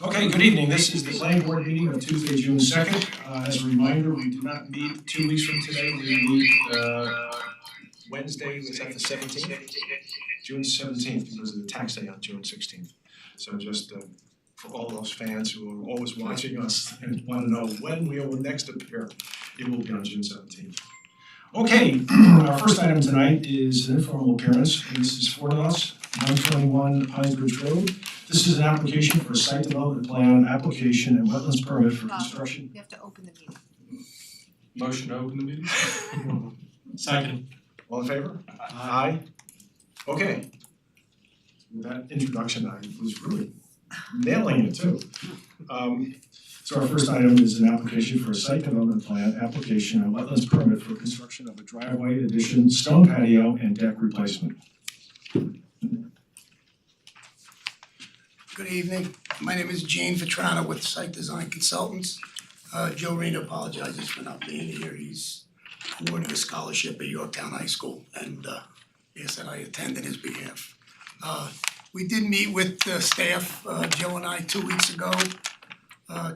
Okay, good evening. This is the planning board meeting of Tuesday, June 2nd. As a reminder, we do not meet 2 weeks from today. We meet Wednesday, was that the 17th? June 17th, because of the tax day on June 16th. So just for all those fans who are always watching us and want to know when we will next appear, it will be on June 17th. Okay, our first item tonight is an informal appearance. This is Fornos, 121 Pines Ridge Road. This is an application for a site development plan, application and wetlands permit for construction. You have to open the meeting. Motion to open the meeting? Second. All in favor? Aye. Okay. With that introduction, I was really nailing it too. So our first item is an application for a site development plan, application and wetlands permit for construction of a driveway addition, stone patio and deck replacement. Good evening, my name is Gene Vetrano with Site Design Consultants. Joe Reno apologizes for not being here, he's awarded a scholarship at Yorktown High School and he asked that I attend in his behalf. We did meet with the staff, Joe and I, 2 weeks ago.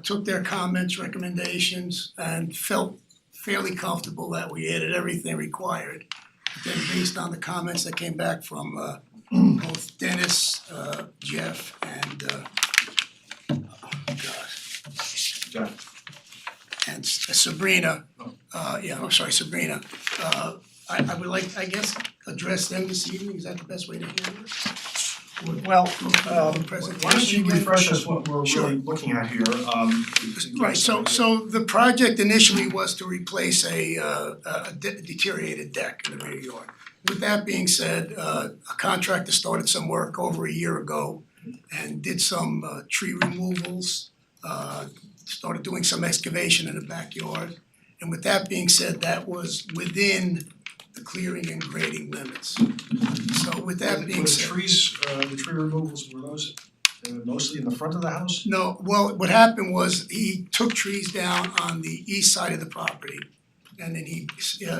Took their comments, recommendations, and felt fairly comfortable that we added everything required. Then based on the comments that came back from both Dennis, Jeff, and and Sabrina, Sabrina. I would like, I guess, address them this evening, is that the best way to handle it? Well, why don't you refresh us what we're really looking at here? Right, so the project initially was to replace a deteriorated deck in the rear yard. With that being said, a contractor started some work over a year ago and did some tree removals, started doing some excavation in the backyard. And with that being said, that was within the clearing and grading limits. So with that being said. The tree removals, were those mostly in the front of the house? No, well, what happened was he took trees down on the east side of the property and then he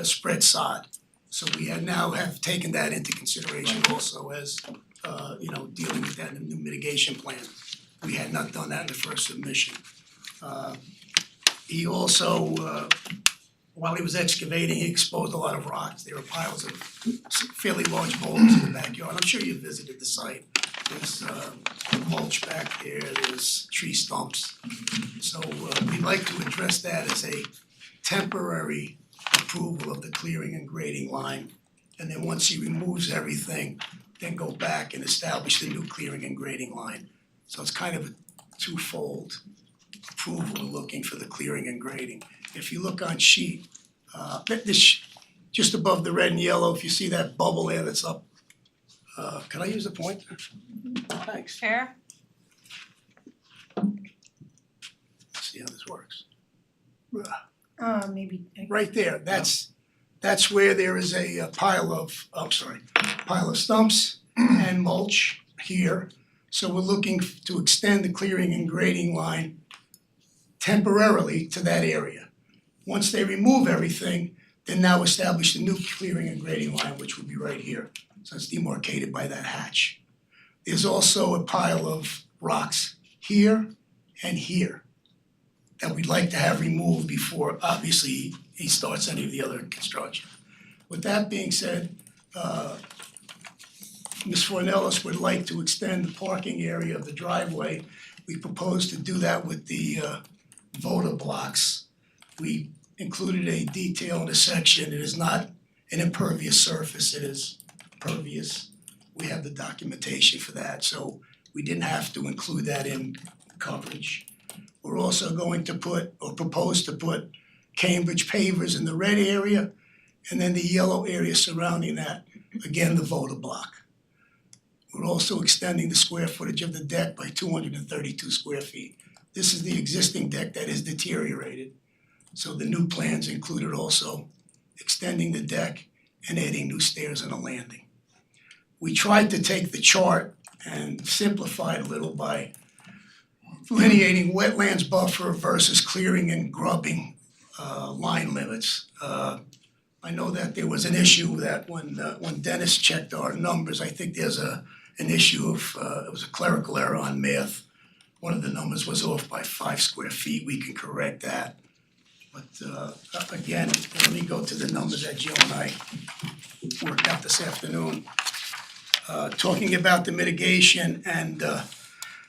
spread sod. So we have taken that into consideration also as dealing with that in the new mitigation plan. We had not done that in the first submission. He also, while he was excavating, he exposed a lot of rocks. There were piles of fairly large boulders in the backyard. I'm sure you visited the site. There's mulch back there, there's tree stumps. So we'd like to address that as a temporary approval of the clearing and grading line. And then once he removes everything, then go back and establish the new clearing and grading line. So it's kind of a twofold approval looking for the clearing and grading. If you look on sheet, just above the red and yellow, if you see that bubble there that's up, can I use the pointer? Thanks. Fair? Let's see how this works. Maybe. Right there, that's where there is a pile of stumps and mulch here. So we're looking to extend the clearing and grading line temporarily to that area. Once they remove everything, then now establish the new clearing and grading line, which would be right here. So it's demarcated by that hatch. There's also a pile of rocks here and here that we'd like to have removed before obviously he starts any of the other construction. With that being said, Ms. Fornellis would like to extend the parking area of the driveway. We propose to do that with the Voda blocks. We included a detail in the section. It is not an impervious surface, it is pervious. We have the documentation for that, so we didn't have to include that in coverage. We're also going to propose to put Cambridge pavers in the red area and then the yellow area surrounding that, again, the Voda block. We're also extending the square footage of the deck by 232 square feet. This is the existing deck that is deteriorated. So the new plans included also extending the deck and adding new stairs and a landing. We tried to take the chart and simplify it a little by delineating wetlands buffer versus clearing and grubbing line limits. I know that there was an issue that when Dennis checked our numbers, I think there's an issue of it was a clerical error on math. one of the numbers was off by 5 square feet, we can correct that. But again, let me go to the numbers that Jill and I worked out this afternoon. Talking about the mitigation and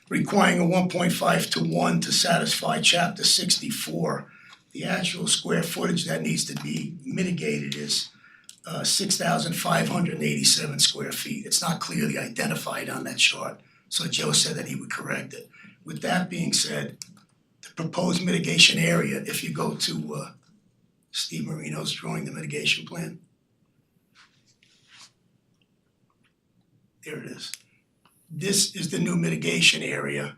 requiring a 1.5 to 1 to satisfy chapter 64. The actual square footage that needs to be mitigated is 6,587 square feet. It's not clearly identified on that chart, so Joe said that he would correct it. With that being said, the proposed mitigation area, if you go to Steve Marino's drawing the mitigation plan. There it is. This is the new mitigation area.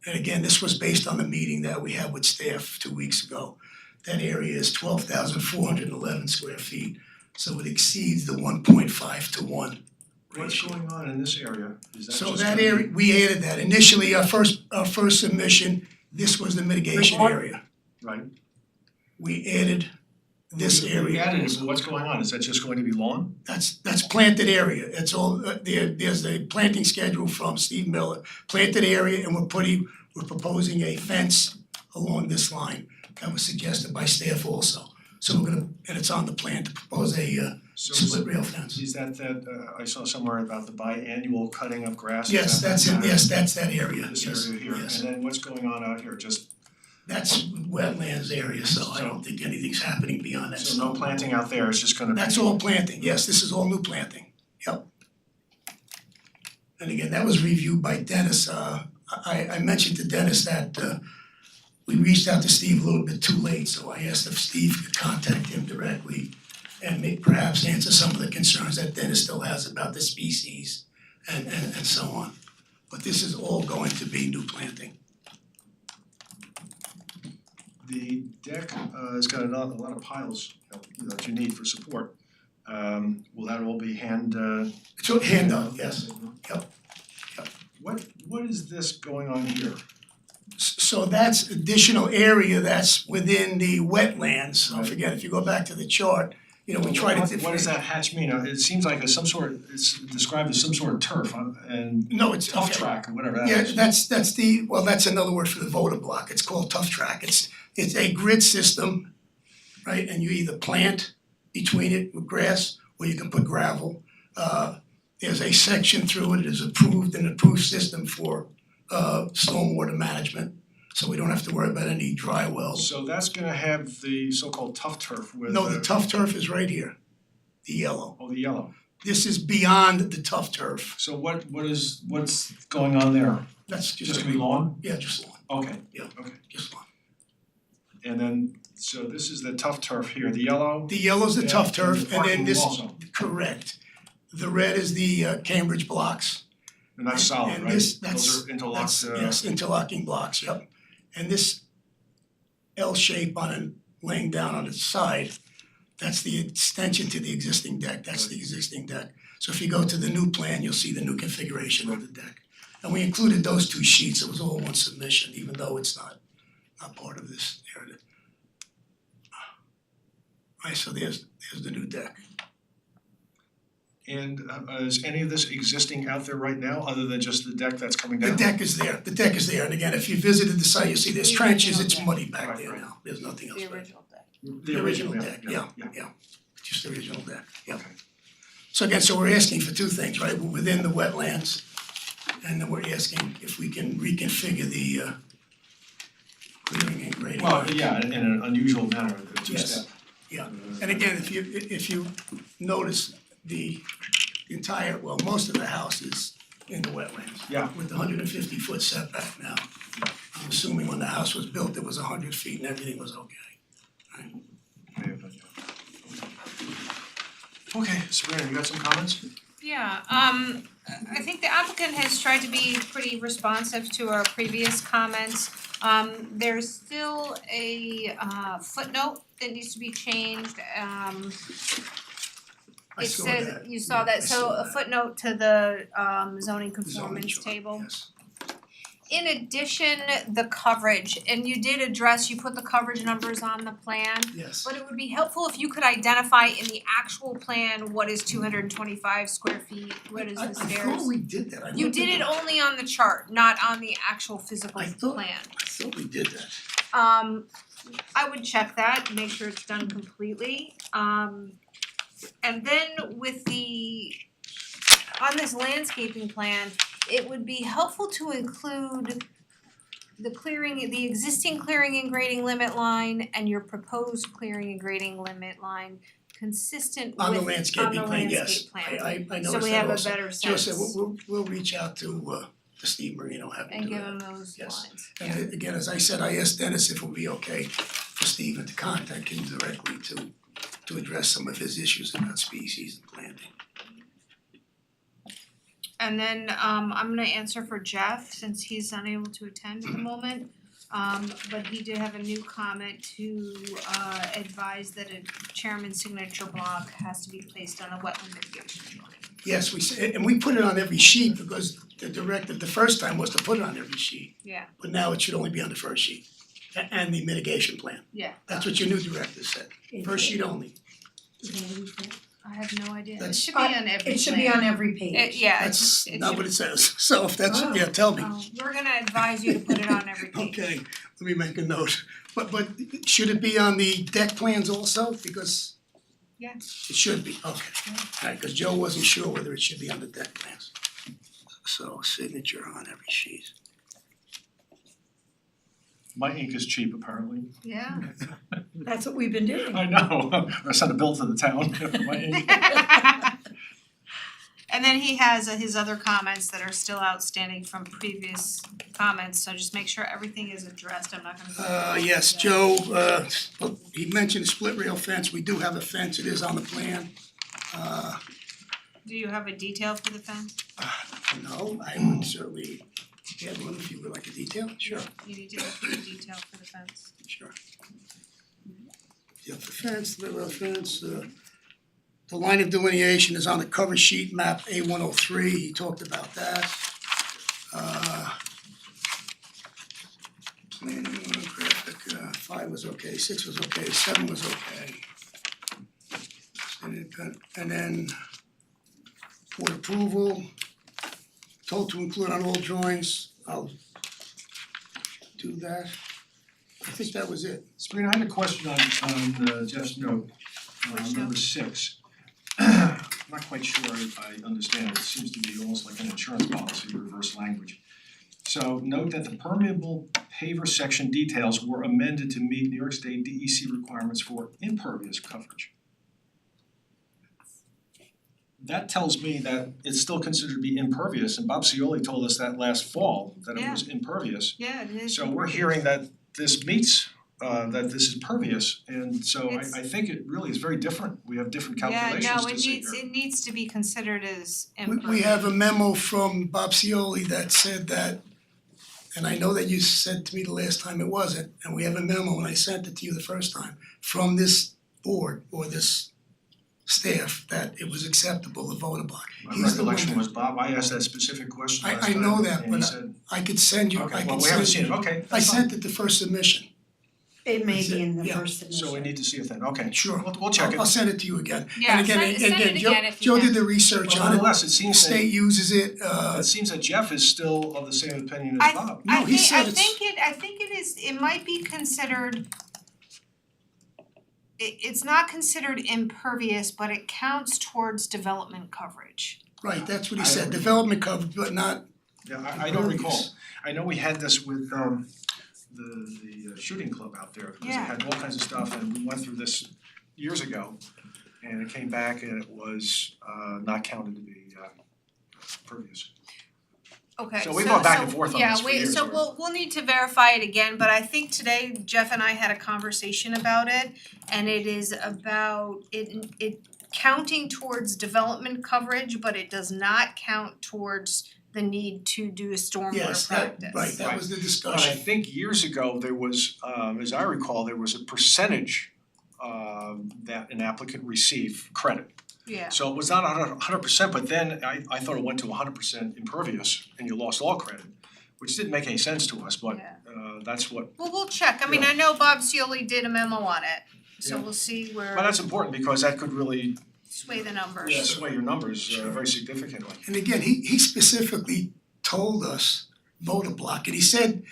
And again, this was based on the meeting that we had with staff 2 weeks ago. That area is 12,411 square feet, so it exceeds the 1.5 to 1 What's ratio. going on in this area? Is that So just that gonna be- area, we added that. Initially, our first submission, this was the mitigation Which one? area. Right. We added this We area. added it, but what's going on? Is that just going to be lawn? That's planted area. It's all, there's a planting schedule from Steve Miller, planted area, and we're proposing a fence along this line. That was suggested by staff also. So we're gonna, and it's on the plan to propose a So split rail fence. is that I saw somewhere about the biannual cutting of grass? Is Yes, that that's it, yes, that's that area, This yes, area here, yes. and then what's going on out here? Just, That's wetlands area, so I don't think anything's happening beyond that. so no planting out there, it's just gonna be. That's all planting, yes, this is all new planting, yep. And again, that was reviewed by Dennis, I mentioned to Dennis that we reached out to Steve a little bit too late, so I asked if Steve could contact him directly and perhaps answer some of the concerns that Dennis still has about the species and so on. But this is all going to be new planting. The deck has got a lot of piles that you need for support. Will that all be hand It's all hand done, yes. Yep. What is this going on here? So that's additional area that's within the wetlands. Don't Right. forget, if you go back to the chart, we try to What does that hatch mean? It seems like it's described as some sort of turf and No, it's tough okay. track or whatever that Yeah, is. that's another word for the voter block. It's called tough track. It's a grid system, right? And you either plant between it with grass or you can put gravel. There's a section through it, it is an approved system for stormwater management. So we don't have to worry about any dry wells. So that's gonna have the so-called tough turf with No, the tough turf is right here, the yellow. the yellow. This is beyond the tough turf. So what's going on there? That's Just gonna be lawn? Yeah, just lawn, Okay, just lawn. and then, so this is the tough turf here, the yellow. The yellow's the tough turf, and parking then this, also. correct. The red is the Cambridge blocks. And that's solid, And right? that's Those are interlocked, yes, interlocking blocks, yep. And this L shape laying down on its side, that's the extension to the existing deck, that's the existing deck. So if you go to the new plan, you'll see the new configuration of the deck. And we included those two sheets, it was all one submission, even though it's not part of this narrative. Right, so there's the new deck. And is any of this existing out there right now, other than just the deck that's coming The down? deck is there, and again, if you visited the site, you see there's The trenches, original it's deck. muddy back Right, there right. now, there's nothing else The there. original deck. The original deck, yeah, just the original deck, yeah. So again, so we're asking for two things, right, we're within the wetlands, and then we're asking if we can reconfigure the clearing and grading. Well, yeah, in an unusual manner, the two-step. Yeah, and again, if you notice, the entire, well, most of the house is in the wetlands. Yeah. With the 150-foot setback now. I'm assuming when the house was built, it was 100 feet and everything was okay. Okay, Sabrina, you got some comments? Yeah, I think the applicant has tried to be pretty responsive to our previous comments. There's still a footnote that needs to be changed. I It saw says, that. you saw Yeah, that, I so saw a that. footnote to the zoning Zoning conformance chart, table. yes. in addition, the coverage, and you did address, you put the coverage numbers on the plan. Yes. But it would be helpful if you could identify in the actual plan what is 225 square feet, what is I the thought stairs. we did that. I You looked at did it the- only on the chart, not on the actual physical I thought- plan. I thought we did that. I would check that, make sure it's done completely. And then with on this landscaping plan, it would be helpful to include the existing clearing and grading limit line and your proposed clearing and grading limit line consistent with On the landscaping plan, yes. landscape plan. I noticed So we that have a also. better Joe sense said we'll reach out to Steve Marino, have him and do give that. them those Yes. lines. And again, as I said, I asked Dennis if it would be okay for Steven to contact him directly to address some of his issues about species and planting. And then I'm gonna answer for Jeff since he's unable to attend at the moment. But he did have a new comment to advise that a chairman's signature block has to be placed on a wetland mitigation plan. Yes, we said, and we put it on every sheet because the directive the first time was to put it on every sheet, Yeah, but now it should only be on the first sheet. And the mitigation plan, yeah, that's what your new directive said, first sheet only. I have no idea. It That's- should be on every plan. It should be on every page. Yeah, That's it not should- what it says, so if that's, Oh. yeah, tell me. We're gonna advise you to put it on every page. Okay, let me make a note, but should it be on the deck plans also, because Yeah. it should be, okay, alright, cause Joe wasn't sure whether it should be on the deck plans. So signature on every sheet. My ink is cheap apparently. Yeah. That's what we've been doing. I know, I sent a bill to the town for my ink. And then he has his other comments that are still outstanding from previous comments, so just make sure everything is addressed, I'm not gonna go. Yes, Joe, he mentioned split rail fence, we do have a fence, it is on the plan. Do you have a detail for the fence? No, I would certainly add one if you would like a detail, sure, You need to go through the detail for the fence. sure. Yeah, the fence, the rail fence, the line of delineation is on the cover sheet map A103, he talked about that. Planning, graphic, 5 was okay, 6 was okay, 7 was okay. And then board approval, told to include on all drawings, I'll do that. I think that was it. Sabrina, I had a question on Jeff's note, Which number note? 6. I'm not quite sure I understand, it seems to be almost like an insurance policy, reverse language. So note that the permeable paver section details were amended to meet New York State DEC requirements for impervious coverage. That tells me that it's still considered to be impervious, and Bob Cioli told us that last fall, that it was impervious. Yeah, it is. So we're hearing that this meets, that this is pervious, and so It's- I think it really is very different. We have different Yeah, calculations no, to see here. it needs to be considered as We impervious. have a memo from Bob Cioli that said that, and I know that you said to me the last time it wasn't, and we have a memo, and I sent it to you the first time, from this board or this staff, that it was acceptable, the voter block. My He's the one recollection that- was, Bob, I asked that specific question last I time, know that, and he but said, I could send you, I okay, could well, we haven't send seen it, okay, I that's fine. sent it the first submission. It may be in the Yeah. first submission. So we need to see it then, okay. Sure. We'll check I'll it. send it to you again. Yeah, And again, send it again if you Joe can. did the research Well, on it, nonetheless, it seems that, state uses it, it seems that Jeff is still of the same opinion as Bob. No, he said I think it is, it might be considered it's not considered impervious, but it counts towards development coverage. right, that's what he I said, don't- development coverage, but not Yeah, I don't recall. impervious. I know we had this with the shooting club out there, because they Yeah. had all kinds of stuff, and we went through this years ago. And it came back and it was not counted to be pervious. Okay, So we've gone back and forth on this for years so already. we'll need to verify it again, but I think today Jeff and I had a conversation about it, and it is about it counting towards development coverage, but it does not count towards the need to do a stormwater Yes, practice. that, right, that was the But I discussion. think years ago, there was, as I recall, there was a percentage that an applicant received credit. Yeah, So it was not 100%, but then I thought it went to 100% impervious and you lost all credit. which didn't make any sense to us, but Yeah. that's what, Well, we'll check. I mean, I know Bob Seoli did a memo on it, so Yeah. we'll see well, where that's important because that could really sway the numbers. sway your numbers very significantly. And again, he specifically told us voter block, and he said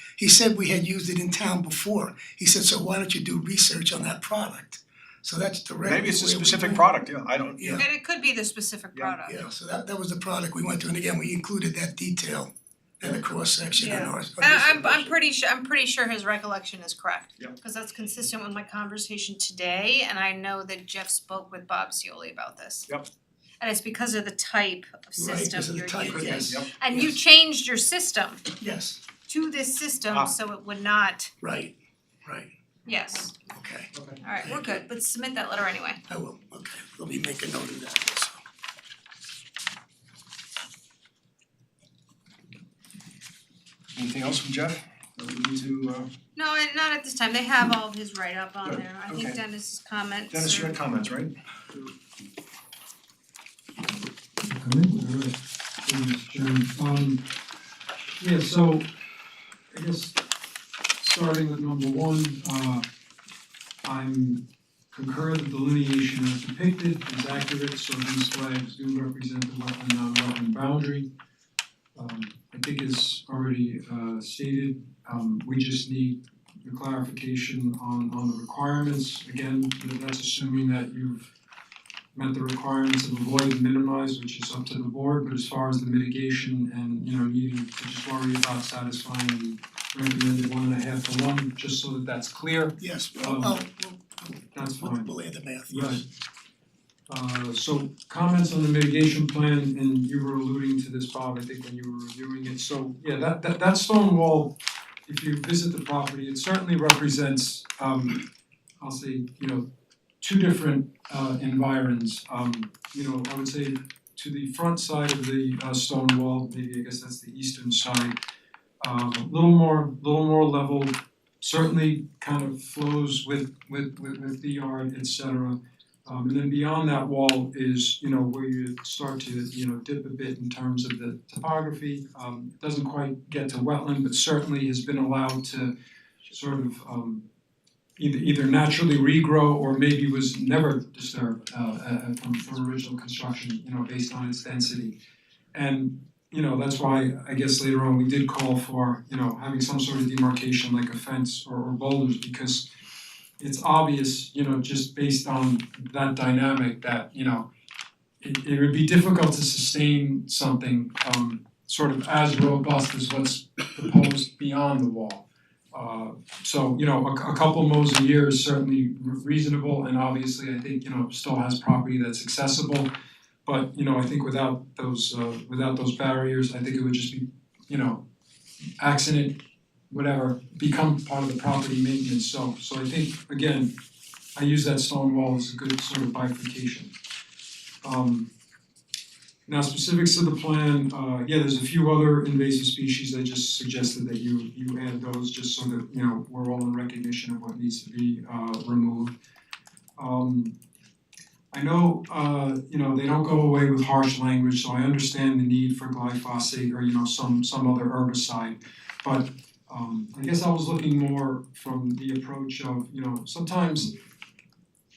we had used it in town before. He said, so why don't you do research on that product? So that's directly Maybe it's a where we specific went. product, I don't, Yeah. And it could be the specific Yeah. product. Yeah, so that was the product we went to, and again, we included that detail in the cross section in Yeah. our. I'm pretty sure his recollection is correct. Yeah. Cause that's consistent with my conversation today, and I know that Jeff spoke with Bob Seoli about this. Yep. And it's because of the type of Right, system because of the you're type, using. yes. Yep. And you Yes. changed your system Yes, to this system, Ah. so it would not, right, yes, okay, alright, we're good, but submit that letter anyway. I will, okay, let me make a note of that also. anything else from Jeff? That we need to, No, and not at this time, they have all of his write-up on Good, there, I think okay. Dennis's comments Dennis, you are- had comments, right? Alright, Mr. Chairman, yeah, so I guess starting with number one, I'm concur that the delineation as depicted is accurate, so these flags do represent the wetland, non-wetland boundary. I think as already stated, we just need the clarification on the requirements. Again, that's assuming that you've met the requirements of avoid and minimize, which is up to the board, but as far as the mitigation and, needing to just worry about satisfying the recommended 1.5 to 1, just so that that's clear, Yes, that's fine. we'll add the math, Right. yes. So comments on the mitigation plan, and you were alluding to this, Bob, I think when you were reviewing it, so yeah, that stone wall, if you visit the property, it certainly represents, I'll say, two different environs. I would say to the front side of the stone wall, maybe I guess that's the eastern side, a little more level, certainly kind of flows with the yard, etc. And then beyond that wall is, where you start to, dip a bit in terms of the topography. It doesn't quite get to wetland, but certainly has been allowed to sort of either naturally regrow or maybe was never disturbed from original construction, based on its density. And that's why I guess later on we did call for, having some sort of demarcation like a fence or boulders, because it's obvious, just based on that dynamic that, it would be difficult to sustain something sort of as robust as what's proposed beyond the wall. So, a couple mows a year is certainly reasonable, and obviously I think, still has property that's accessible. But, I think without those barriers, I think it would just be, accident, whatever, become part of the property maintenance. So I think, again, I use that stone wall as a good sort of bifurcation. Now specifics to the plan, there's a few other invasive species. I just suggested that you add those just so that, we're all in recognition of what needs to be removed. I know, they don't go away with harsh language, so I understand the need for glyphosate or, some other herbicide. But I guess I was looking more from the approach of, sometimes,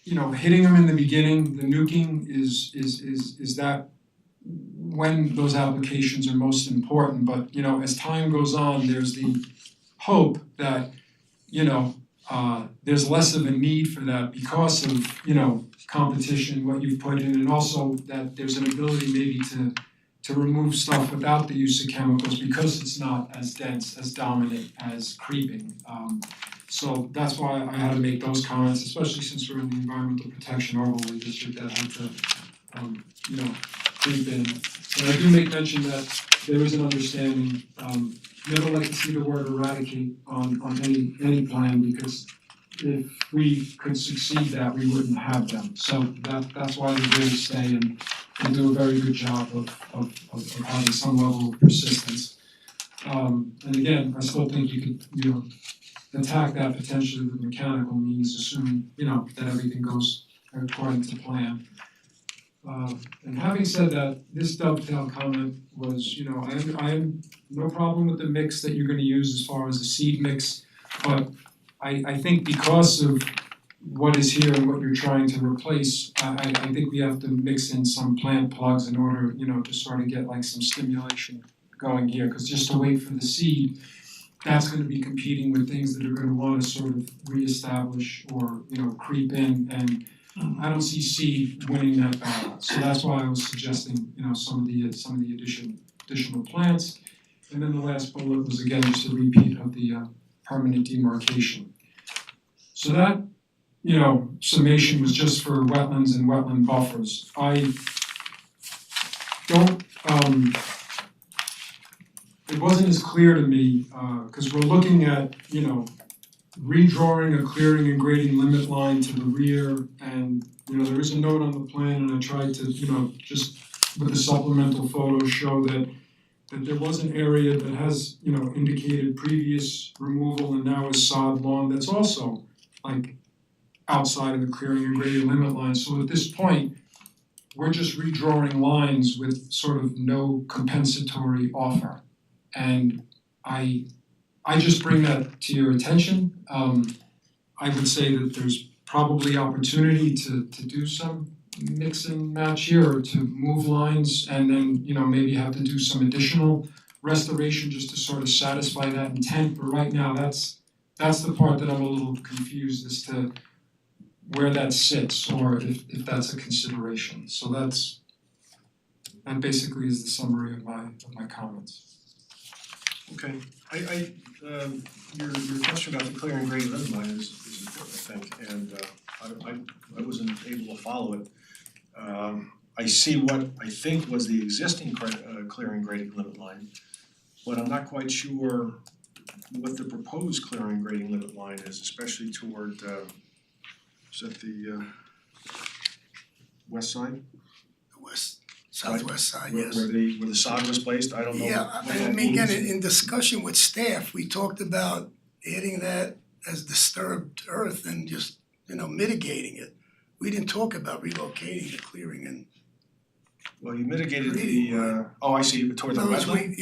hitting them in the beginning, the nuking is that when those applications are most important. But, as time goes on, there's the hope that, there's less of a need for that because of, competition, what you've put in, and also that there's an ability maybe to remove stuff without the use of chemicals because it's not as dense, as dominant as creeping. So that's why I had to make those comments, especially since we're in the environmental protection overlay district that had to, creep in. And I do make mention that there is an understanding, never like to see the word eradicate on any plan, because if we could succeed that, we wouldn't have them. So that's why they really stay and do a very good job of having some level of persistence. And again, I still think you could, attack that potentially with mechanical means, assuming, that everything goes according to plan. And having said that, this dovetail comment was, I am no problem with the mix that you're gonna use as far as the seed mix, but I think because of what is here and what you're trying to replace, I think we have to mix in some plant plugs in order, to sort of get like some stimulation going here, cause just to wait for the seed, that's gonna be competing with things that are gonna wanna sort of reestablish or, creep in, and I don't see seed winning that battle. So that's why I was suggesting, some of the additional plants. And then the last bullet was again just a repeat of the permanent demarcation. So that, summation was just for wetlands and wetland buffers. I don't it wasn't as clear to me, cause we're looking at, redrawing a clearing and grading limit line to the rear, and there is a note on the plan, and I tried to, just with the supplemental photos show that there was an area that has, indicated previous removal and now is sod lawn that's also like outside of the clearing and grading limit line. So at this point, we're just redrawing lines with sort of no compensatory offer. And I just bring that to your attention. I would say that there's probably opportunity to do some mix and match here, or to move lines and then, maybe have to do some additional restoration just to sort of satisfy that intent. But right now, that's the part that I'm a little confused as to where that sits, or if that's a consideration. So that basically is the summary of my comments. Okay, your question about the clearing and grading limit line is important, I think, and I wasn't able to follow it. I see what I think was the existing clearing and grading limit line, but I'm not quite sure what the proposed clearing and grading limit line is, especially toward is that the west side? Southwest side, yes. Where the sod was placed, I don't know Yeah, what I that mean, again, means. in discussion with staff, we talked about adding that as disturbed earth and just, mitigating it. We didn't talk about relocating the clearing and Well, you mitigated Grading oh, I see, toward the wetland?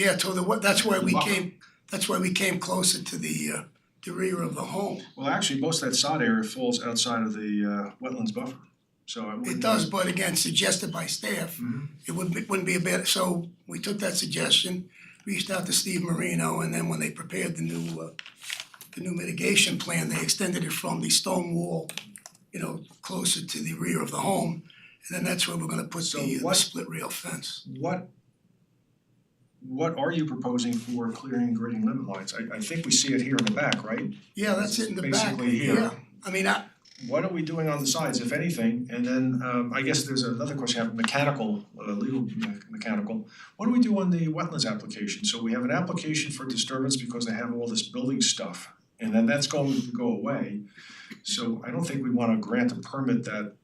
that's why we came closer to the rear of the home. Well, actually, most of that sod area falls outside of the wetlands buffer, so I wouldn't. It does, but again, suggested by staff, Mhm. it wouldn't be a bad, so we took that suggestion, reached out to Steve Marino, and then when they prepared the new mitigation plan, they extended it from the stone wall, closer to the rear of the home, and then that's where we're gonna put So the what- split rail fence. What are you proposing for clearing and grading limit lines? I think we see it here in the back, right? Yeah, that's it in the back, Basically here. yeah, I mean, What are we doing on the sides, if anything? And then I guess there's another question, I have mechanical, legal mechanical. What do we do on the wetlands application? So we have an application for disturbance because they have all this building stuff, and then that's going to go away. So I don't think we wanna grant a permit that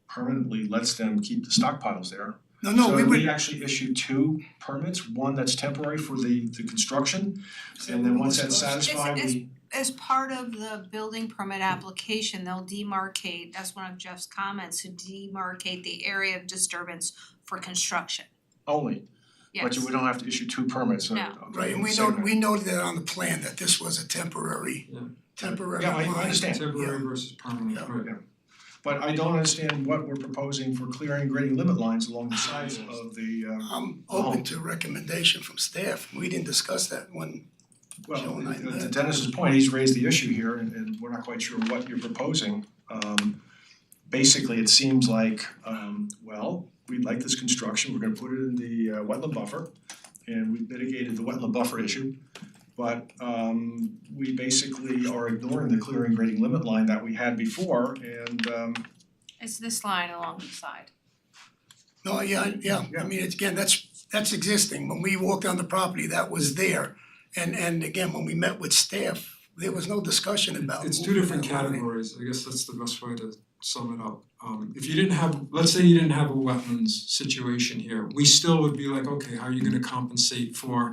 permanently lets them keep the stockpiles there. no, So we would, we actually issue two permits, one that's temporary for the construction, and then once that's satisfied, we. As part of the building permit application, they'll demarcate, that's one of Jeff's comments, to demarcate the area of disturbance for construction. Only, Yes. but we don't have to issue two permits, No. right, and we noted that on the plan, that this was a temporary Yeah, I line. understand. Temporary versus permanent, Yeah. right. But I don't understand what we're proposing for clearing and grading limit lines along the sides of the I'm open to recommendation from staff, we didn't discuss that when, well, Joe and I to met. Dennis's point, he's raised the issue here and we're not quite sure what you're proposing. Basically, it seems like, well, we'd like this construction, we're gonna put it in the wetland buffer, and we've mitigated the wetland buffer issue. But we basically are ignoring the clearing and grading limit line that we had before, and It's this line along the side. no, yeah, I mean, it's again, that's existing, when we walked on the property, that was there. And again, when we met with staff, there was no discussion about. It's two moving different that line. categories, I guess that's the best way to sum it up. If you didn't have, let's say you didn't have a wetlands situation here, we still would be like, okay, how are you gonna compensate for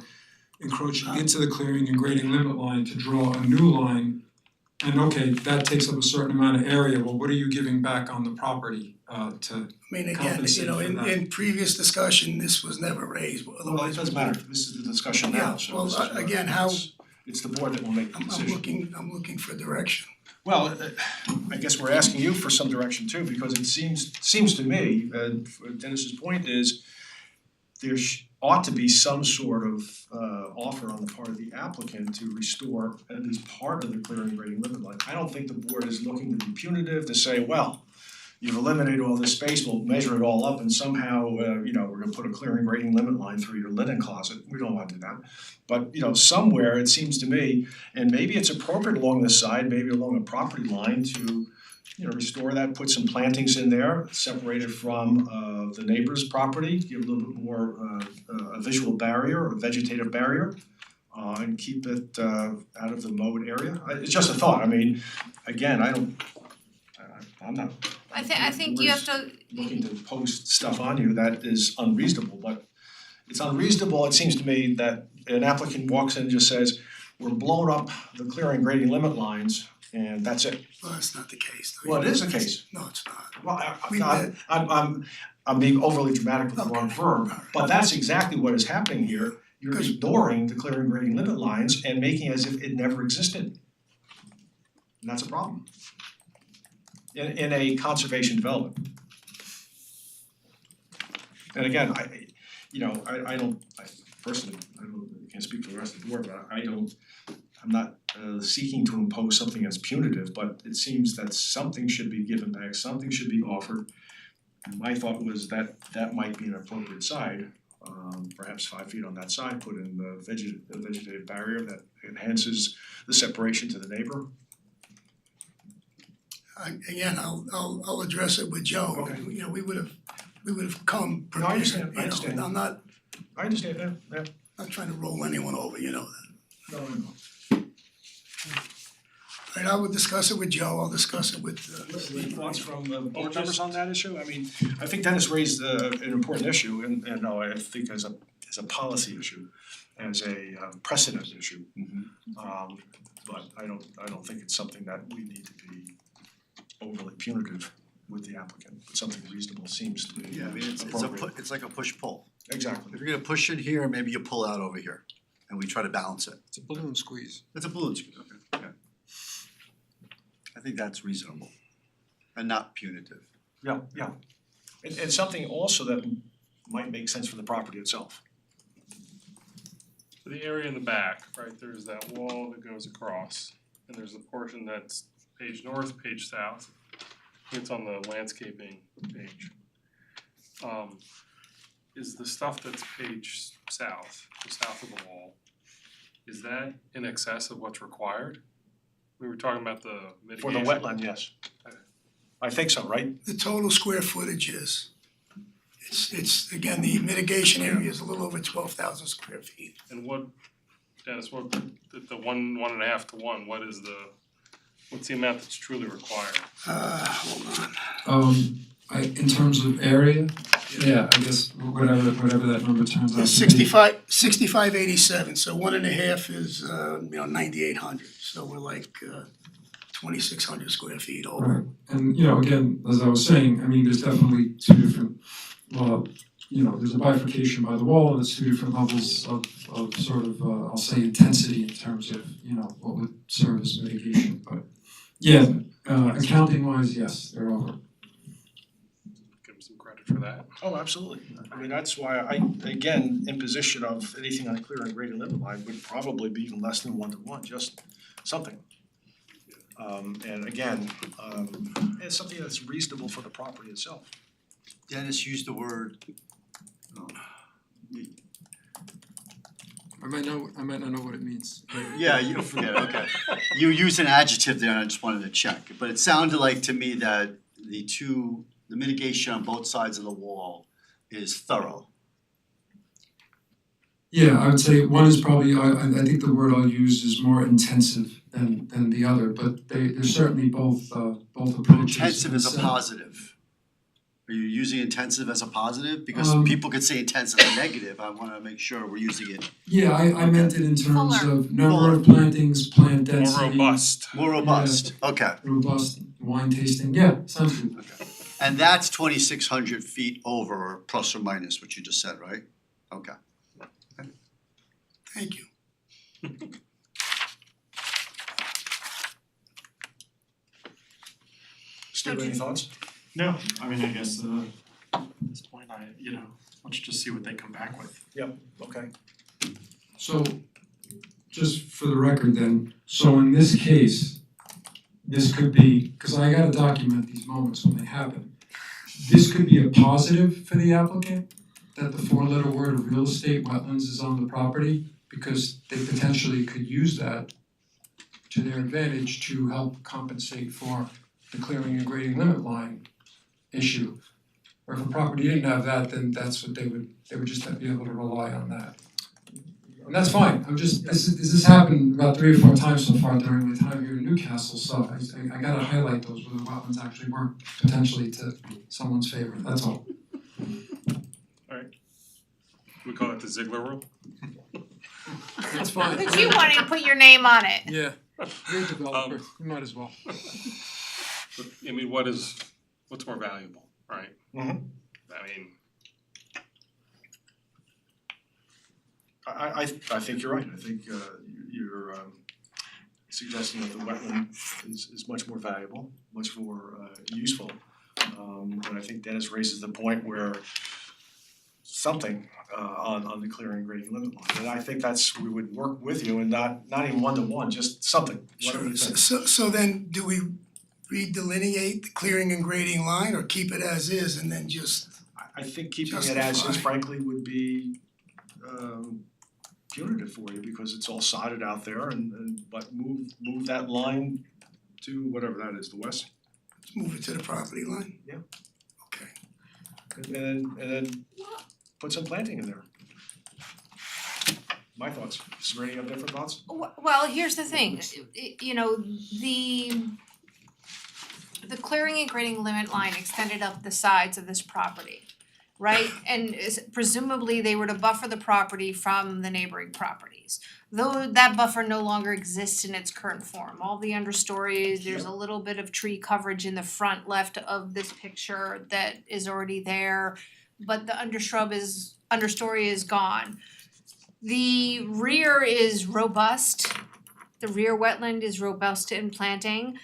encroaching into the clearing and grading limit line to draw a new line And okay, that takes up a certain amount of area, well, what are you giving back on the property to, I mean, again, Compensate you know, for that. in previous discussion, this was never raised, Well, it otherwise. doesn't matter, this is the discussion now, Yeah, so well, this is what- again, how- it's the board that will make the I'm decision. looking for direction. Well, I guess we're asking you for some direction too, because it seems to me, Dennis's point is there ought to be some sort of offer on the part of the applicant to restore at least part of the clearing and grading limit line. I don't think the board is looking to be punitive to say, well, you've eliminated all this space, we'll measure it all up and somehow, we're gonna put a clearing and grading limit line through your linen closet. We don't wanna do that. But, somewhere it seems to me, and maybe it's appropriate along this side, maybe along a property line to, restore that, put some plantings in there, separate it from the neighbor's property, give a little bit more a visual barrier or vegetative barrier, and keep it out of the mowed area. It's just a thought, I mean, again, I'm not I think you have to, looking to post stuff on you that is unreasonable, but it's unreasonable, it seems to me, that an applicant walks in and just says, we're blowing up the clearing and grading limit lines, and that's it. Well, that's not the case. though. Well, it is the case. No, it's not. Well, I'm being overly dramatic with the wrong Okay. verb, but that's exactly what is happening here. You're Because- ignoring the clearing and grading limit lines and making as if it never existed. And that's a problem. In a conservation development. And again, I personally, I can't speak for the rest of the board, but I'm not seeking to impose something that's punitive, but it seems that something should be given back, something should be offered. My thought was that might be an appropriate side, perhaps 5 feet on that side, put in the vegetative barrier that enhances the separation to the neighbor. Again, I'll address it with Joe. Okay. We would have come No, I understand, prepared, I understand. I'm not I understand, yeah. trying to roll anyone over, you know that. No. Right, I would discuss it with Joe, I'll discuss it with Any thoughts from board members on that issue? I mean, I think Dennis raised an important issue and no, I think as a policy issue, as a precedent issue. But I don't think it's something that we need to be overly punitive with the applicant, but something reasonable seems to be Yeah, I mean, appropriate. it's like a push-pull. Exactly. If you're gonna push it here, maybe you pull out over here, and we try to balance it. it's a balloon squeeze. It's a balloon squeeze, okay, yeah. I think that's reasonable and not punitive. Yeah. And something also that might make sense for the property itself. So the area in the back, right, there's that wall that goes across, and there's a portion that's page north, page south. It's on the landscaping page. Is the stuff that's page south, the south of the wall, is that in excess of what's required? We were talking about the For mitigation. the wetland, yes. I think so, right? the total square footage is. It's again, the mitigation area is a little over 12,000 square feet. And what, Dennis, what, the 1.5 to 1, what's the amount that's truly required? Hold on. In terms of area, yeah, I guess whatever that number turns out to be. 6587, so 1.5 is 9,800, so we're like 2,600 square feet over. Right, and again, as I was saying, I mean, there's definitely two different, there's a bifurcation by the wall, and it's two different levels of sort of, I'll say intensity in terms of, what would serve as mitigation, but yeah, accounting wise, yes, they're over. Give them some credit for that. Oh, absolutely. I mean, that's why again, imposition of anything on a clear and graded limit line would probably be even less than 1 to 1, just something. And again, it's something that's reasonable for the property itself. Dennis used the word, I might not know what it means. yeah, you don't forget, okay. You used an adjective there and I just wanted to check, but it sounded like to me that the mitigation on both sides of the wall is thorough. Yeah, I would say one is probably, I think the word I'll use is more intensive than the other, but they're certainly both approaches. Intensive is a And so- positive. Are you using intensive as a positive? Because Um, people could say intensive and negative, I wanna make sure we're using it Yeah, I meant it in terms Fuller. of number of plantings, plant More density. robust. more robust, okay. Robust wine tasting, yeah, sounds good. And that's 2,600 feet over or plus or minus what you just said, right? Okay. Thank you. Steve, any thoughts? No, I mean, I guess at this point, let's just see what they come back with. Yep, okay. So, just for the record then, so in this case, this could be, cause I gotta document these moments when they happen. This could be a positive for the applicant, that the four-letter word of real estate wetlands is on the property, because they potentially could use that to their advantage to help compensate for the clearing and grading limit line issue. Or if a property didn't have that, then that's what they would just be able to rely on that. And that's fine, this has happened about 3 or 4 times so far during my time here in Newcastle, so I gotta highlight those where the wetlands actually work potentially to someone's favor, that's all. We call it the Ziegler rule. That's fine. But you wanted to put your name on it. Yeah, you're a developer, you might as well. But, I mean, what's more valuable, right? Mhm. I mean, I think you're right, I think you're suggesting that the wetland is much more valuable, much more useful. And I think Dennis raises the point where something on the clearing and grading limit line, and I think we would work with you and not even one-to-one, just something, whatever you think. So then do we redelineate the clearing and grading line or keep it as is and then just, I think keeping it as is Justify. frankly would be punitive for you because it's all sodded out there but move that line to whatever that is, the west. move it to the property line? Yeah. Okay. And then put some planting in there. My thoughts, is there any other different thoughts? Well, here's the thing, you know, the clearing and grading limit line extended up the sides of this property, right? And presumably they were to buffer the property from the neighboring properties. Though that buffer no longer exists in its current form, all the understories, there's a little bit of tree coverage in the front left of this picture that is already there, but the understory is gone. The rear is robust, the rear wetland is robust in planting.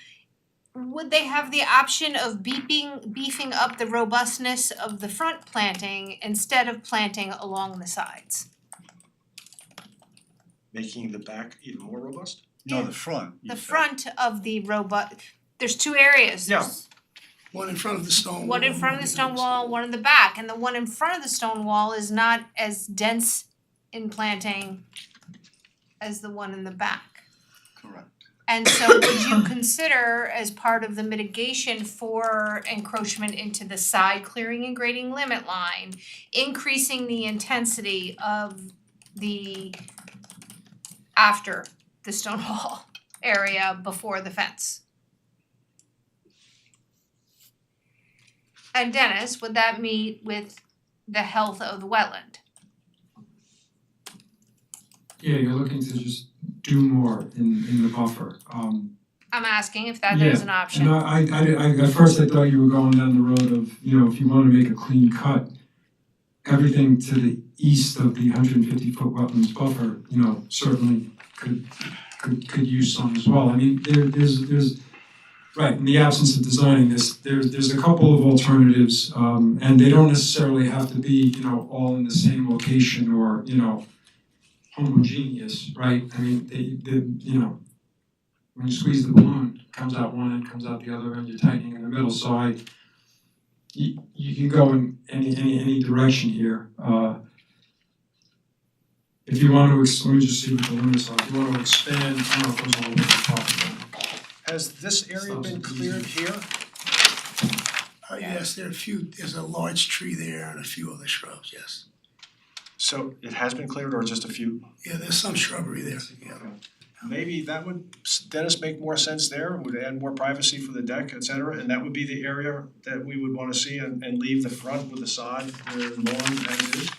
Would they have the option of beefing up the robustness of the front planting instead of planting along the sides? Making the back even more robust? No, the front. you The said. front of the there's 2 areas. Yeah. There's One in front of the stone wall. one in front of the stone wall, one in the back, and the one in front of the stone wall is not as dense in planting as the one in the back. Correct. And so would you consider as part of the mitigation for encroachment into the side clearing and grading limit line, increasing the intensity of the after the stone wall area before the fence? And Dennis, would that meet with the health of the wetland? Yeah, you're looking to just do more in the buffer, I'm asking if that is an option. And I at first I thought you were going down the road of, if you wanna make a clean cut, everything to the east of the 150-foot wetlands buffer, certainly could use some as well. I mean, there's right, in the absence of designing this, there's a couple of alternatives, and they don't necessarily have to be, all in the same location or, homogeneous, right? I mean, when you squeeze the balloon, it comes out one end, comes out the other end, you're tightening in the middle, so you can go in any direction here. If you want to, let me just see what the limits are, if you want to expand, I don't know if those are all the way to the top. Has this area been cleared here? Yes, there's a large tree there and a few other shrubs, yes. So it has been cleared or just a few? Yeah, there's some shrubbery there, yeah. maybe that would, Dennis, make more sense there, would add more privacy for the deck, et cetera, and that would be the area that we would wanna see and leave the front with the sod, the lawn as is.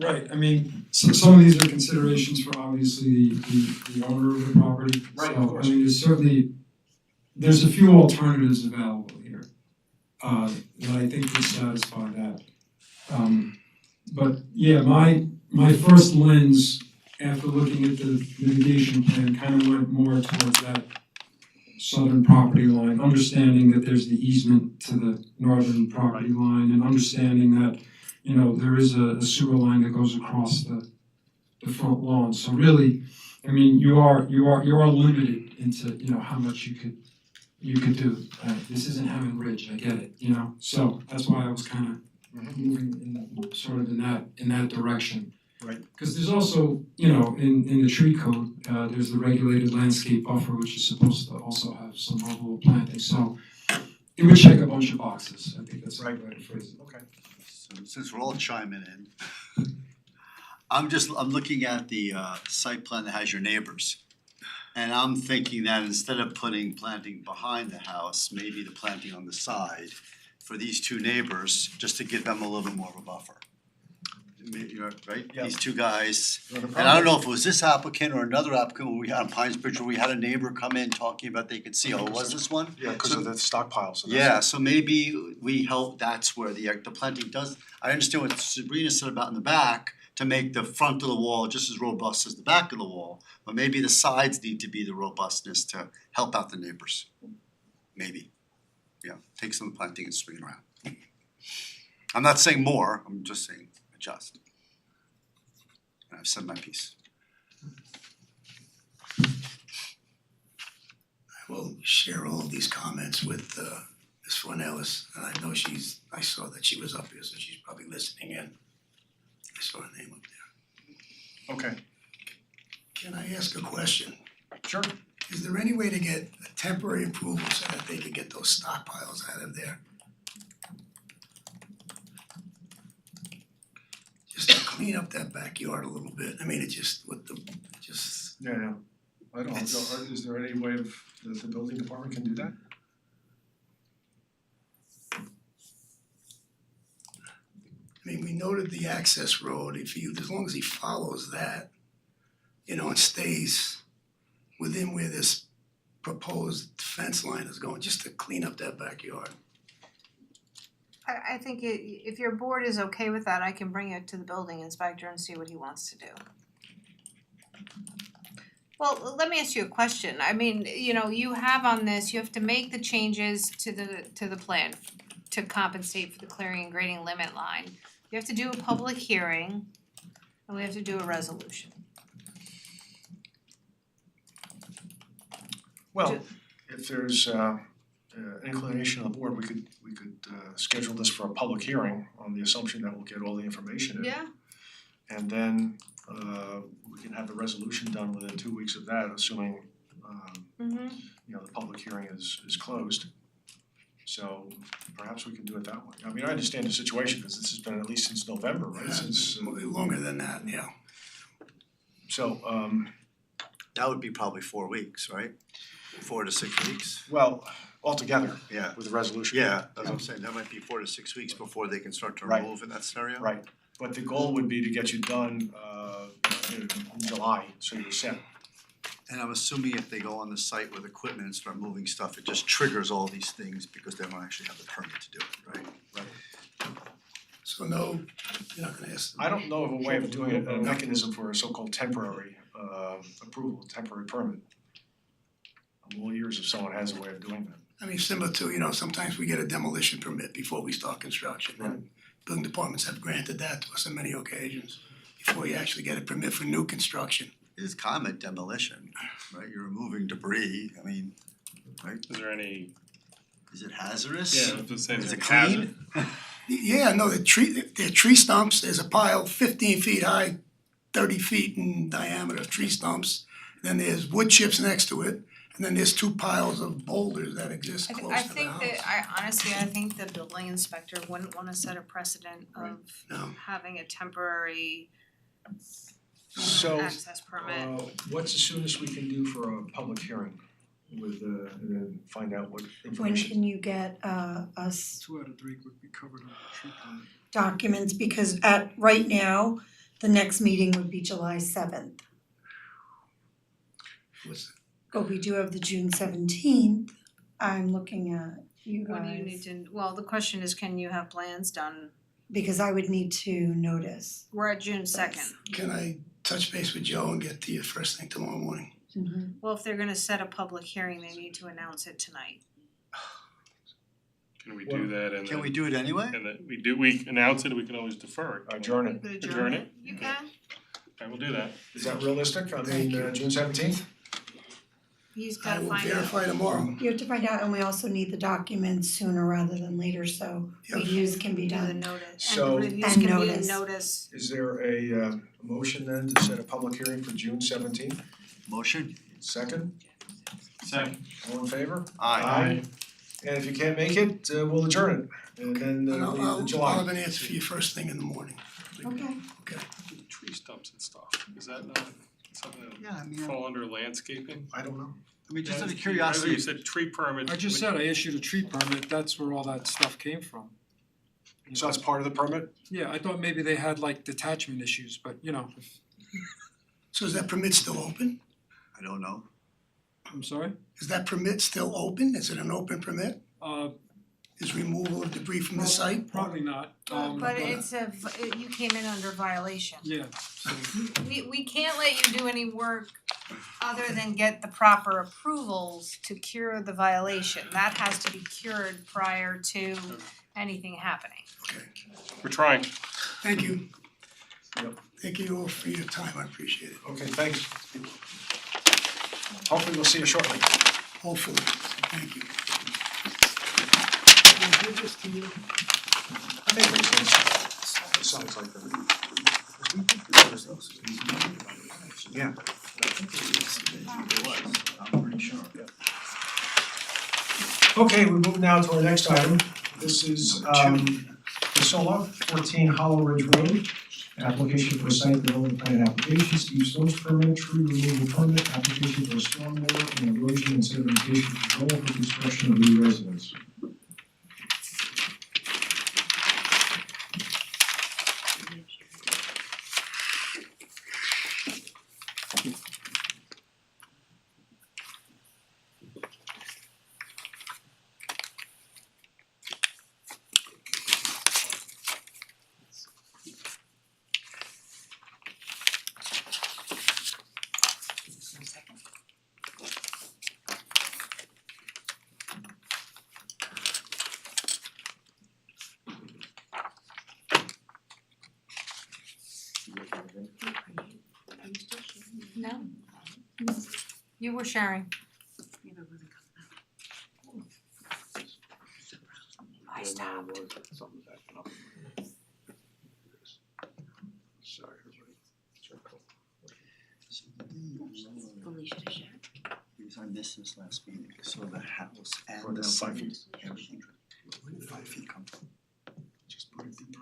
Right, I mean, some of these are considerations for obviously the owner of the property. Right, of So, course. I mean, there's a few alternatives available here, that I think would satisfy that. But yeah, my first lens after looking at the mitigation plan kind of went more towards that southern property line, understanding that there's the easement to the northern property line and understanding that, you know, there is a sewer line that goes across the front lawn. So really, I mean, you are limited into, you know, how much you could do. This isn't Hammond Ridge, I get it, you know, so that's why I was kind of moving in sort of in that direction. Right. Because there's also, you know, in the tree code, there's the regulated landscape buffer, which is supposed to also have some level of planting, so it would check a bunch of boxes, I think that's the right way to phrase it. Okay. So since we're all chiming in, I'm looking at the site plan that has your neighbors. And I'm thinking that instead of putting planting behind the house, maybe the planting on the side for these two neighbors, just to give them a little bit more of a buffer. You're right, Yeah. these two guys, Well, the and I don't problem- know if it was this applicant or another applicant when we had on Pines Bridge where we had a neighbor come in talking about they could see, oh, was this one? Yeah, cause of the stockpiles, so that's. Yeah, so maybe we help, that's where the planting does, I understand what Sabrina said about in the back, to make the front of the wall just as robust as the back of the wall, but maybe the sides need to be the robustness to help out the neighbors. Maybe, yeah, take some planting and swing it around. I'm not saying more, I'm just saying adjust. And I've said my piece. I will share all of these comments with Ms. Fornellis, and I know I saw that she was up here, so she's probably listening in. I saw her name up there. Okay, Can I ask a question? sure. Is there any way to get a temporary approval so that they could get those stockpiles out of there? Just to clean up that backyard a little bit, I mean, it just Yeah. I don't, It's- is there any way of, the building department can do that? I mean, we noted the access road, as long as he follows that, you know, and stays within where this proposed fence line is going, just to clean up that backyard. I think if your board is okay with that, I can bring it to the building inspector and see what he wants to do. Well, let me ask you a question. I mean, you know, you have on this, you have to make the changes to the plan to compensate for the clearing and grading limit line. You have to do a public hearing and we have to do a resolution. Well, if there's inclination of the board, we could schedule this for a public hearing on the assumption that we'll get all the information in. Yeah. And then we can have the resolution done within 2 weeks of that, assuming Mm-hmm. you know, the public hearing is closed. So perhaps we can do it that way. I mean, I understand the situation because this has been at least since November, right? Since Longer than that, yeah. so That would be probably 4 weeks, right? 4 to 6 weeks, well, altogether yeah. with the resolution. Yeah, that's what I'm saying, that might be 4 to 6 weeks before they can start to Right. remove in that scenario. Right, but the goal would be to get you done in July, so you're set. And I'm assuming if they go on the site with equipment and start moving stuff, it just triggers all these things because they don't actually have the permit to do it, right? So no, you're not gonna ask them. I don't know of a way of doing it, a mechanism for a so-called temporary approval, temporary permit. I'm all ears if someone has a way of doing that. I mean, similar to, you know, sometimes we get a demolition permit before we start construction. Right. Building departments have granted that to us on many occasions, before you actually get a permit for new construction. It is kind of demolition, right? You're removing debris, I mean, Is there any, is it hazardous? yeah, I was just saying, Is is it it hazard? clean? Yeah, no, they're tree stumps, there's a pile 15 feet high, 30 feet in diameter of tree stumps. Then there's wood chips next to it, and then there's 2 piles of boulders that exist close to the I house. think that, I think the building inspector wouldn't wanna set a precedent of No. having a temporary So, access permit. what's the soonest we can do for a public hearing with and then find out what When information? can you get us 2 out of 3 would be covered on the tree permit. documents, because right now, the next meeting would be July 7th. But we do have the June 17th. I'm looking at you When do you need guys, to, well, the question is, can you have plans done? because I would need to notice. We're at June second. Can I touch base with Joe and get to you first thing tomorrow morning? Well, if they're gonna set a public hearing, they need to announce it tonight. Can we do that and Can we then, do it anyway? and then we announce it, we can always defer it. Adjourn You it. could Adjourn adjourn it? it, you can. Okay, we'll do that. Is that realistic? I Thank mean, you. June 17th? He's I gotta will find out. verify tomorrow. You have to find out, and we also need the documents sooner rather than later, so Yep. reviews can be Do the done. notice, So- and reviews And can be in notice. notice. Is there a motion then to set a public hearing for June 17th? Motion? Second? Second. All in favor? Aye. And if you can't make it, we'll adjourn it, and then And leave I'll the have July. an answer for you first thing in the morning. Okay. Tree stumps and stuff, is that not something Yeah, I mean, that fall under landscaping? I don't know. I mean, just out of I curiosity, thought you said tree permit. I just said I issued a tree permit, that's where all that stuff came from. You So know, that's part of the permit? Yeah, I thought maybe they had like detachment issues, but you know, So is that permit still open? I don't know. I'm sorry? Is that permit still open? Is it an open permit? Uh, Is removal of debris from the site? probably not, But it's you came in under violation. yeah, so, We can't let you do any work other than get the proper approvals to cure the violation. That has to be cured prior to anything happening. Okay, We're trying. thank you. Yep. Thank you all for your time, I appreciate it. Okay, thanks. Hopefully we'll see you shortly. Hopefully, thank you. I think it sounds like that. Yeah. I'm pretty sure. Okay, we move now to our next item. This is Casola, 14 Hollow Ridge Road. Application for a site development plan application, Steve Stone's permit, tree removal permit, application for stormwater and erosion and sedimentation control for construction of new residence. No? You were sharing. I stopped. Sorry, everybody. Because I missed this last meeting, so the house Or and the down 5 site, feet. everything. Where did 5 feet come from? Just put it deeper.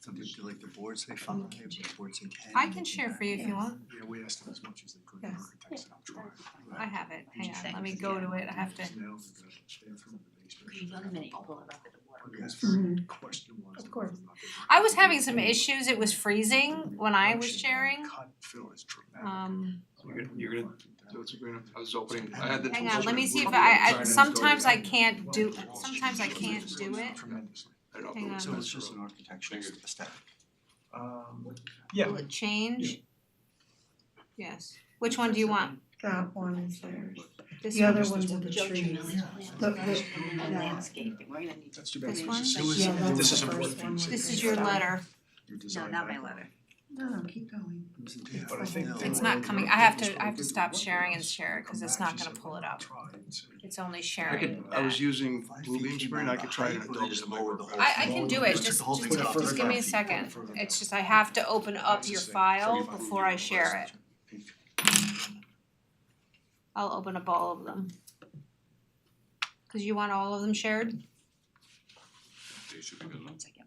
So did like the board say 5, the board say 10? I can share for you if you want. Yeah, we asked them as much as they could, the Yes. architects said, I'm trying. I have it. Hang on, let me go to it. I have to. Now, the bathroom, the basement. One minute, you pull it up at the water. Because Mhm. the question was. Of course. I was having some issues. It was freezing when I was sharing. Cut fill is dramatic. You're gonna, so it's agreeing, I was opening, I had the. Hang tools on, let me open. see if Trying to sometimes I install can't do, sometimes I can't do it. Tremendously. I don't know. Hang on. So it's just an architectural aesthetic. Yeah, Will it change? Yes. Which one do you want? That one is theirs. This The one? other ones are the Joe trees. Tremeli's The- plans, the- and then yeah. landscaping, we're gonna need to. that's too bad. This It one? was- Yeah, that's This the is first important. one. This is your letter. Your No, design not my background. letter. No, keep going. Yeah, but I think. It's not coming, I have to stop sharing and share it, cause it's not gonna pull it up. It's only I sharing could, I was that. using Bluebeam screen, I could try it in Adobe just to make lowered work the better. whole I can do it, Took just the whole just thing out. just give me a second. It's just I have to open up your file before I share it. I'll open up all of them. Cause you want all of them shared? They should be good enough. One second.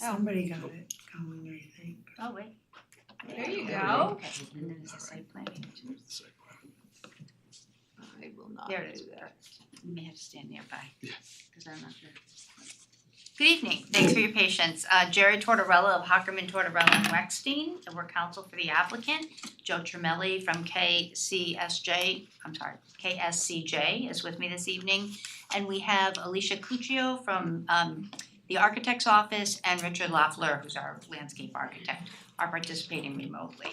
Somebody got it going, I think. Oh, wait. There you go. Okay, and then it's the site plan. I will not There it is. do that. You may have to stand nearby. Yeah. Cause I'm not sure. Good evening, thanks for your patience. Jerry Tortorella of Hockerman, Tortorella and Wexstein, and we're counsel for the applicant. Joe Tremelli from KSCJ is with me this evening. And we have Alicia Cuccio from the architect's office and Richard Loeffler, who's our landscape architect, are participating remotely.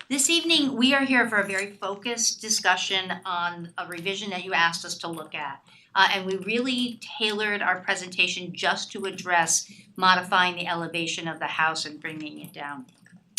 This evening, we are here for a very focused discussion on a revision that you asked us to look at. And we really tailored our presentation just to address modifying the elevation of the house and bringing it down.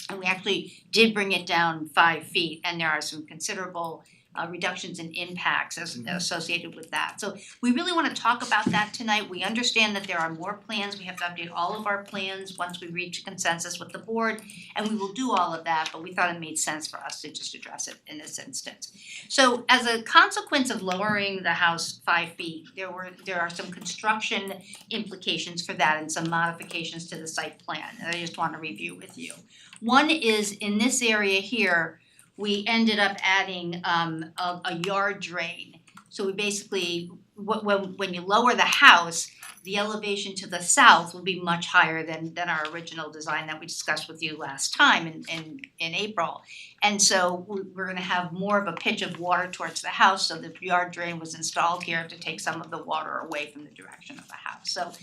And we actually did bring it down 5 feet, and there are some considerable reductions in impacts associated with that. So we really want to talk about that tonight. We understand that there are more plans. We have to update all of our plans once we reach consensus with the board, and we will do all of that, but we thought it made sense for us to just address it in this instance. So as a consequence of lowering the house 5 feet, there are some construction implications for that and some modifications to the site plan that I just want to review with you. One is in this area here, we ended up adding a yard drain. So we basically, when you lower the house, the elevation to the south will be much higher than our original design that we discussed with you last time in April. And so we're gonna have more of a pitch of water towards the house, so the yard drain was installed here to take some of the water away from the direction of the house. So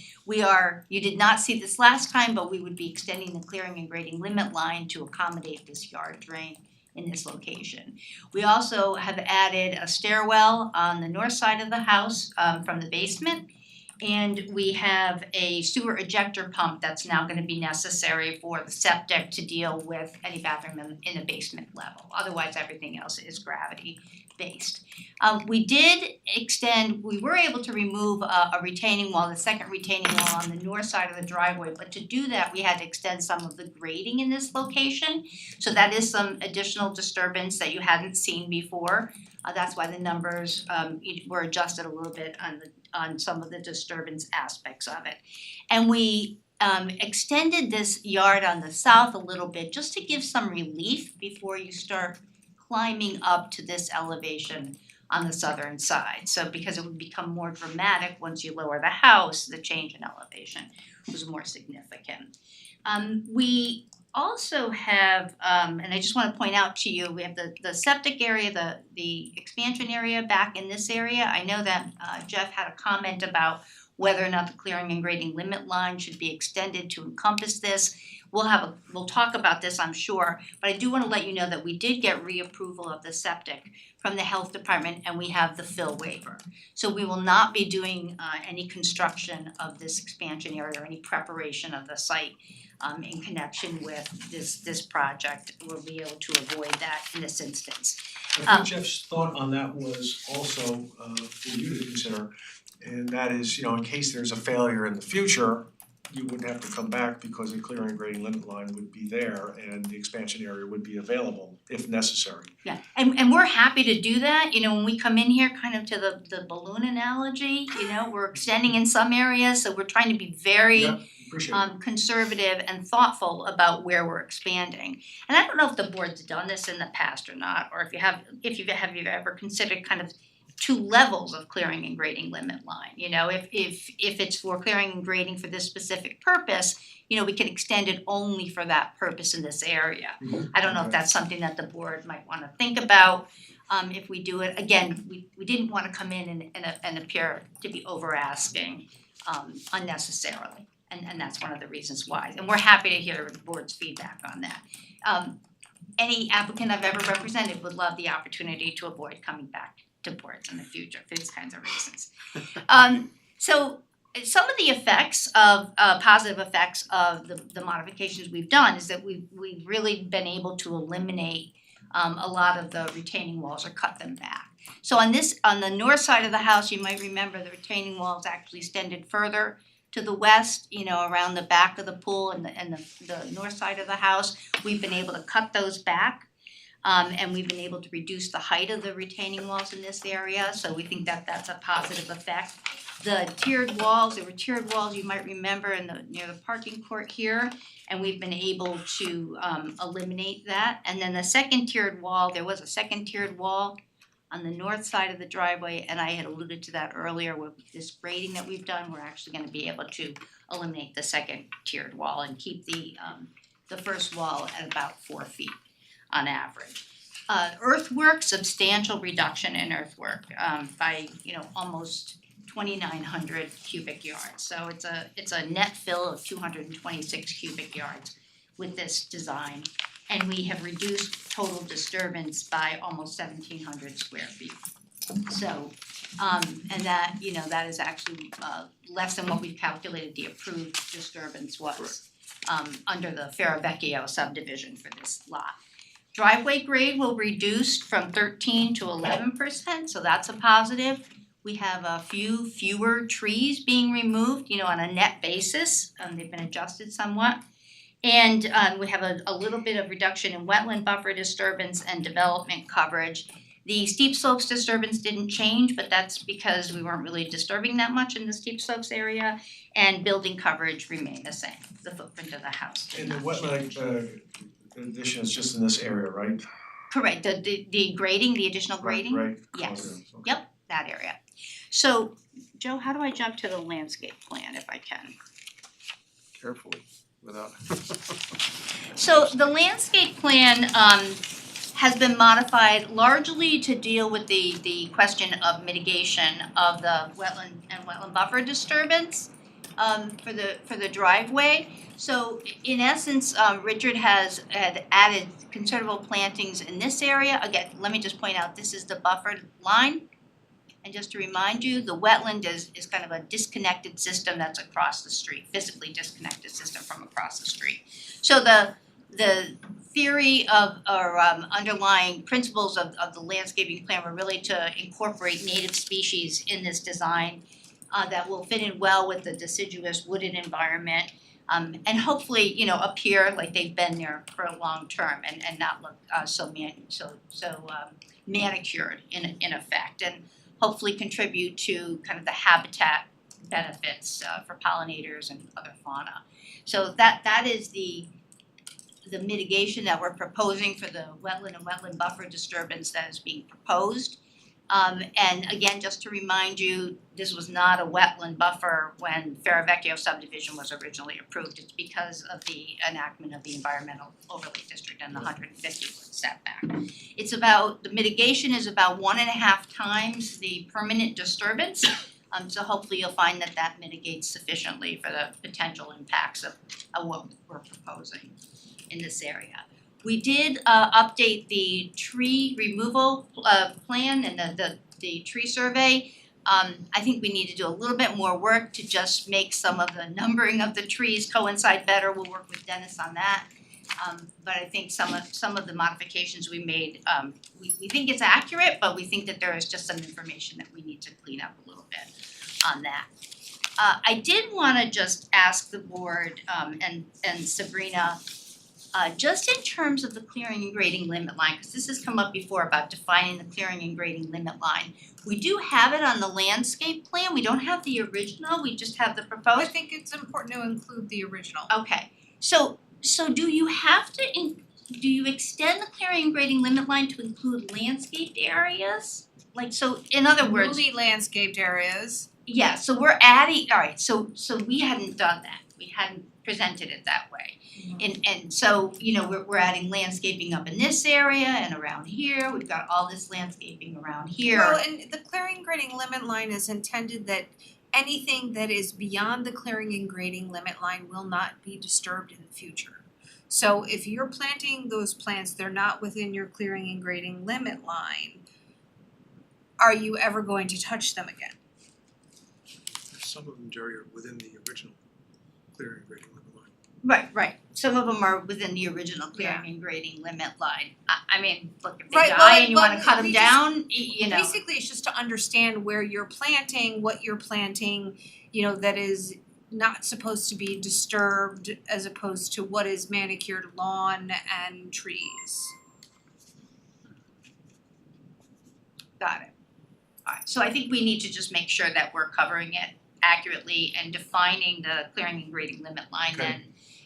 you did not see this last time, but we would be extending the clearing and grading limit line to accommodate this yard drain in this location. We also have added a stairwell on the north side of the house from the basement. And we have a sewer ejector pump that's now gonna be necessary for the septic to deal with any bathroom in the basement level. Otherwise, everything else is gravity based. We were able to remove a retaining wall, the second retaining wall on the north side of the driveway, but to do that, we had to extend some of the grading in this location. So that is some additional disturbance that you hadn't seen before. That's why the numbers were adjusted a little bit on some of the disturbance aspects of it. And we extended this yard on the south a little bit just to give some relief before you start climbing up to this elevation on the southern side. So because it would become more dramatic once you lower the house, the change in elevation was more significant. We also have, and I just want to point out to you, we have the septic area, the expansion area back in this area. I know that Jeff had a comment about whether or not the clearing and grading limit line should be extended to encompass this. We'll talk about this, I'm sure, but I do want to let you know that we did get reapproval of the septic from the health department, and we have the fill waiver. So we will not be doing any construction of this expansion area or any preparation of the site in connection with this project. We'll be able to avoid that in this instance. I think Jeff's thought on that was also for you to consider, and that is, in case there's a failure in the future, you wouldn't have to come back because the clearing and grading limit line would be there and the expansion area would be available if necessary. Yeah, and we're happy to do that, when we come in here kind of to the balloon analogy, we're extending in some areas, so we're trying to be very Yeah, appreciate it. conservative and thoughtful about where we're expanding. And I don't know if the board's done this in the past or not, or if you've ever considered kind of 2 levels of clearing and grading limit line. If it's for clearing and grading for this specific purpose, we can extend it only for that purpose in this area. I don't know if that's something that the board might wanna think about. If we do it, again, we didn't wanna come in and appear to be over asking unnecessarily. And that's one of the reasons why. And we're happy to hear the board's feedback on that. Any applicant I've ever represented would love the opportunity to avoid coming back to boards in the future for these kinds of reasons. So some of the effects of positive effects of the modifications we've done is that we've really been able to eliminate a lot of the retaining walls or cut them back. So on the north side of the house, you might remember the retaining walls actually extended further to the west, around the back of the pool and the north side of the house. We've been able to cut those back. And we've been able to reduce the height of the retaining walls in this area, so we think that that's a positive effect. The tiered walls, there were tiered walls, you might remember, near the parking court here, and we've been able to eliminate that. And then the second tiered wall, there was a second tiered wall on the north side of the driveway, and I had alluded to that earlier with this grading that we've done, we're actually gonna be able to eliminate the second tiered wall and keep the first wall at about 4 feet on average. Earthwork, substantial reduction in earthwork, by, almost 2,900 cubic yards. So it's a net fill of 226 cubic yards with this design. And we have reduced total disturbance by almost 1,700 square feet. So, and that, that is actually less than what we calculated the approved disturbance was under the Ferravecchio subdivision for this lot. Driveway grade will reduce from 13 to 11%, so that's a positive. We have a fewer trees being removed, on a net basis. They've been adjusted somewhat. And we have a little bit of reduction in wetland buffer disturbance and development coverage. The steep slopes disturbance didn't change, but that's because we weren't really disturbing that much in the steep slopes area. And building coverage remained the same, the footprint of the house did And the not change. wetland addition is just in this area, right? Correct, the grading, the additional grading? Right, Yes. okay. Yep, that area. So, Joe, how do I jump to the landscape plan if I can? Carefully, without. So the landscape plan has been modified largely to deal with the question of mitigation of the wetland and wetland buffer disturbance for the driveway. So in essence, Richard had added considerable plantings in this area. Again, let me just point out, this is the buffered line. And just to remind you, the wetland is kind of a disconnected system that's across the street, physically disconnected system from across the street. So the theory of or underlying principles of the landscaping plan were really to incorporate native species in this design that will fit in well with the deciduous wooded environment. And hopefully, appear like they've been there for a long term and not look so manicured in effect, and hopefully contribute to kind of the habitat benefits for pollinators and other fauna. So that is the mitigation that we're proposing for the wetland and wetland buffer disturbance that is being proposed. And again, just to remind you, this was not a wetland buffer when Ferravecchio subdivision was originally approved. It's because of the enactment of the environmental overlay district and the 150-foot setback. The mitigation is about 1.5 times the permanent disturbance. So hopefully you'll find that mitigates sufficiently for the potential impacts of what we're proposing in this area. We did update the tree removal plan and the tree survey. I think we need to do a little bit more work to just make some of the numbering of the trees coincide better. We'll work with Dennis on that. But I think some of the modifications we made, we think it's accurate, but we think that there is just some information that we need to clean up a little bit on that. I did wanna just ask the board and Sabrina, just in terms of the clearing and grading limit line, because this has come up before about defining the clearing and grading limit line. We do have it on the landscape plan, we don't have the original, we just have the I proposed. think it's important to include the original. Okay, so do you have to, do you extend the clearing and grading limit line to include landscaped areas? Like, so in other words, Newly landscaped areas. yeah, so we're adding, alright, so we hadn't done that, we hadn't presented it that way. And so, we're adding landscaping up in this area and around here, we've got all this landscaping around here. Well, and the clearing and grading limit line is intended that anything that is beyond the clearing and grading limit line will not be disturbed in the future. So if you're planting those plants, they're not within your clearing and grading limit line, are you ever going to touch them again? Some of them, Jerry, are within the original clearing and grading limit line. Right, some of them are within the original clearing and grading limit line. I mean, look, if they Right, die and you well, wanna cut them we just- down, Basically, it's just to understand where you're planting, what you're planting, that is not supposed to be disturbed as opposed to what is manicured lawn and trees. Got it. Alright, so I think we need to just make sure that we're covering it accurately and defining the clearing and grading limit line Okay. and,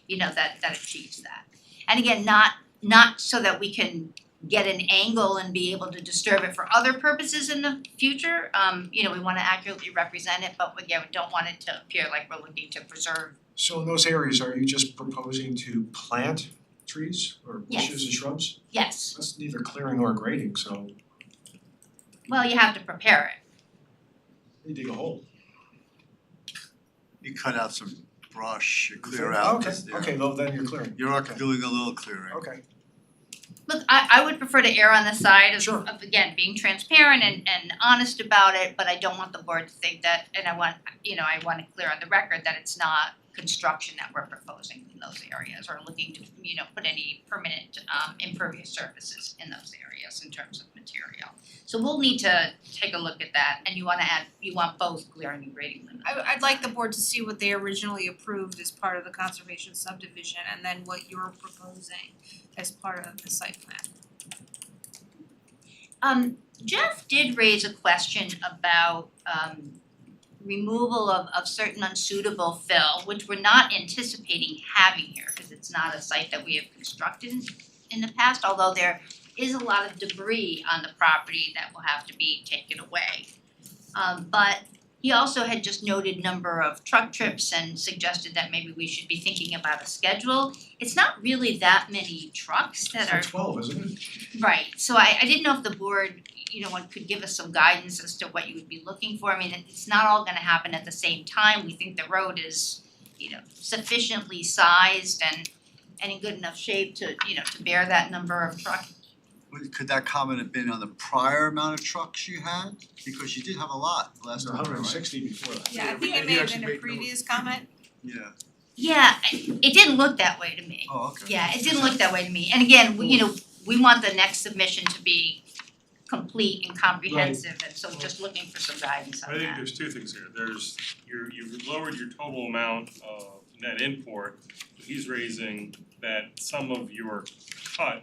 you know, that achieves that. And again, not so that we can get an angle and be able to disturb it for other purposes in the future. You know, we wanna accurately represent it, but again, we don't want it to appear like we're looking to preserve. So in those areas, are you just proposing to plant trees or bushes and shrubs? Yes, That's neither clearing nor grading, so well, you have to prepare it. you dig a hole. You cut out some brush, you clear out Okay, this there. okay, well then you're clearing. You're Okay. doing a little clearing. Okay, Look, I would prefer to err on the side Sure. of again, being transparent and honest about it, but I don't want the board to think that, and I want it clear on the record that it's not construction that we're proposing in those areas or looking to, you know, put any permanent impervious surfaces in those areas in terms of material. So we'll need to take a look at that, and you want both clearing and grading limits. I'd like the board to see what they originally approved as part of the conservation subdivision and then what you're proposing as part of the site plan. Jeff did raise a question about removal of certain unsuitable fill, which we're not anticipating having here, because it's not a site that we have constructed in the past, although there is a lot of debris on the property that will have to be taken away. But he also had just noted number of truck trips and suggested that maybe we should be thinking about a schedule. It's not really that many trucks that it's are like 12, isn't it? right, so I didn't know if the board, you know, could give us some guidance as to what you would be looking for. I mean, it's not all gonna happen at the same time. We think the road is, you know, sufficiently sized and in good enough shape to, you know, to bear that number of trucks. Could that comment have been on the prior amount of trucks you had? Because you did have a lot last time, right? 160 before that. Yeah, I think it may have been a previous comment. Yeah. Yeah, it didn't look that way to me. Oh, okay. Yeah, it didn't look that way to me. And again, we, you know, we want the next submission to be complete and comprehensive, and so just looking for some guidance on I that. think there's two things here, you've lowered your total amount of net import, he's raising that some of your cut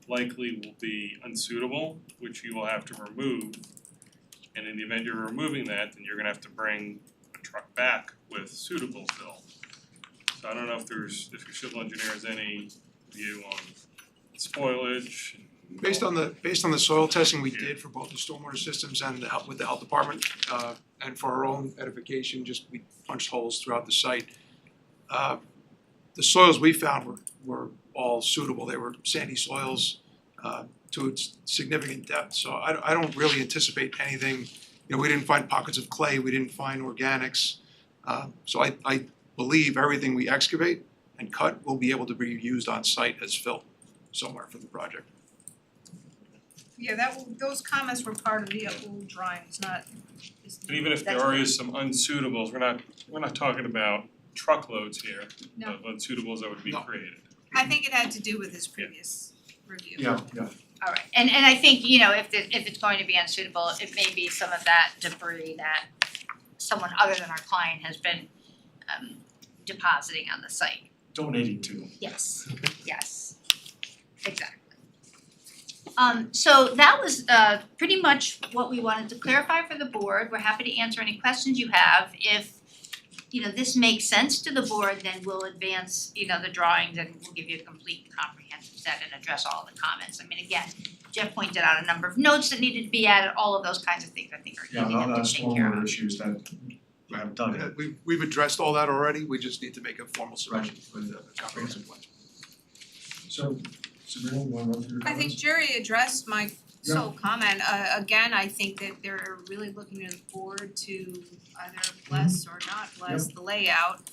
likely will be unsuitable, which you will have to remove. And in the event you're removing that, then you're gonna have to bring a truck back with suitable fill. So I don't know if your civil engineer has any view on spoilage. Based on the soil testing we did for both the stormwater systems and the health department, and for our own edification, we punched holes throughout the site. The soils we found were all suitable. They were sandy soils to its significant depth. So I don't really anticipate anything. You know, we didn't find pockets of clay, we didn't find organics. So I believe everything we excavate and cut will be able to be used on site as fill somewhere for the project. Yeah, those comments were part of the old drawing, it's not. And even if there is some unsuitables, we're not talking about truckloads here No. of unsuitables that would be No. created. I think it had to do with his previous review. Yeah. Alright, and I think, you know, if it's going to be unsuitable, it may be some of that debris that someone other than our client has been depositing on the site. Donating to. Yes, exactly. So that was pretty much what we wanted to clarify for the board. We're happy to answer any questions you have. If, you know, this makes sense to the board, then we'll advance, you know, the drawings and we'll give you a complete and comprehensive set and address all the comments. I mean, again, Jeff pointed out a number of notes that needed to be added, all of those kinds of things I think are Yeah, easy no, enough that's to take care of. stormwater issues that I have done it. We've addressed all that already, we just need to make a formal submission Right. with a comprehensive plan. So, Sabrina, you wanna run through your I think comments? Jerry addressed my sole comment. Again, I think that they're really looking to the board to either bless or not bless the layout.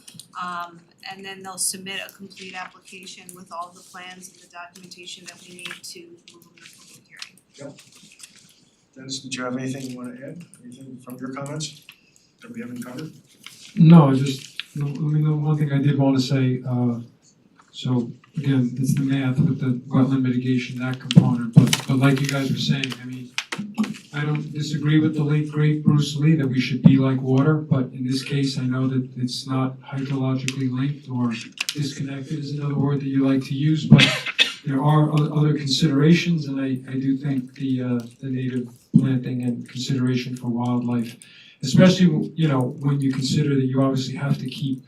And then they'll submit a complete application with all the plans and the documentation that we need to move the public hearing. Dennis, did you have anything you wanna add? Anything from your comments that we haven't covered? No, the one thing I did want to say, so again, it's the math with the wetland mitigation, that component, but like you guys were saying, I mean, I don't disagree with the late great Bruce Lee that we should be like water, but in this case, I know that it's not hydrologically linked or disconnected is another word that you like to use, but there are other considerations, and I do think the native planting and consideration for wildlife. Especially, you know, when you consider that you obviously have to keep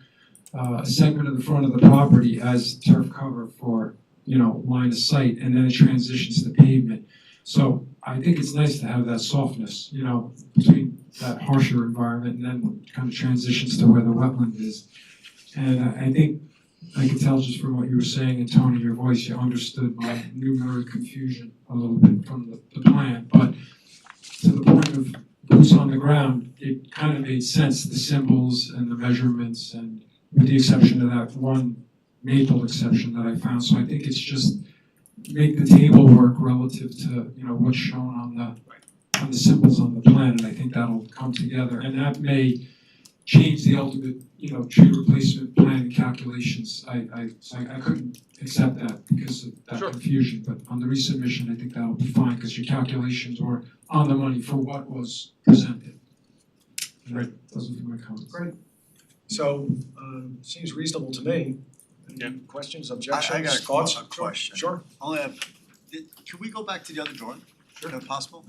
a segment of the front of the property as turf cover for, you know, line of sight, and then it transitions to pavement. So I think it's nice to have that softness, you know, between that harsher environment and then kind of transitions to where the wetland is. And I think I could tell just from what you were saying and tone of your voice, you understood my numeric confusion a little bit from the plan, but to the point of boots on the ground, it kind of made sense, the symbols and the measurements, and with the exception of that one maple exception that I found. So I think it's just make the table work relative to, you know, what's shown on the symbols on the plan, and I think that'll come together. And that may change the ultimate, you know, tree replacement plan and calculations. So I couldn't accept that because of that confusion, but on the resubmission, I think that'll be fine, because your calculations were on the money for what was presented. Right, those would be my comments. Great. So, seems reasonable to me. Yeah. Any questions, I objections, got thoughts? a question. Sure. Only have, can we go back to the other drawing, if possible?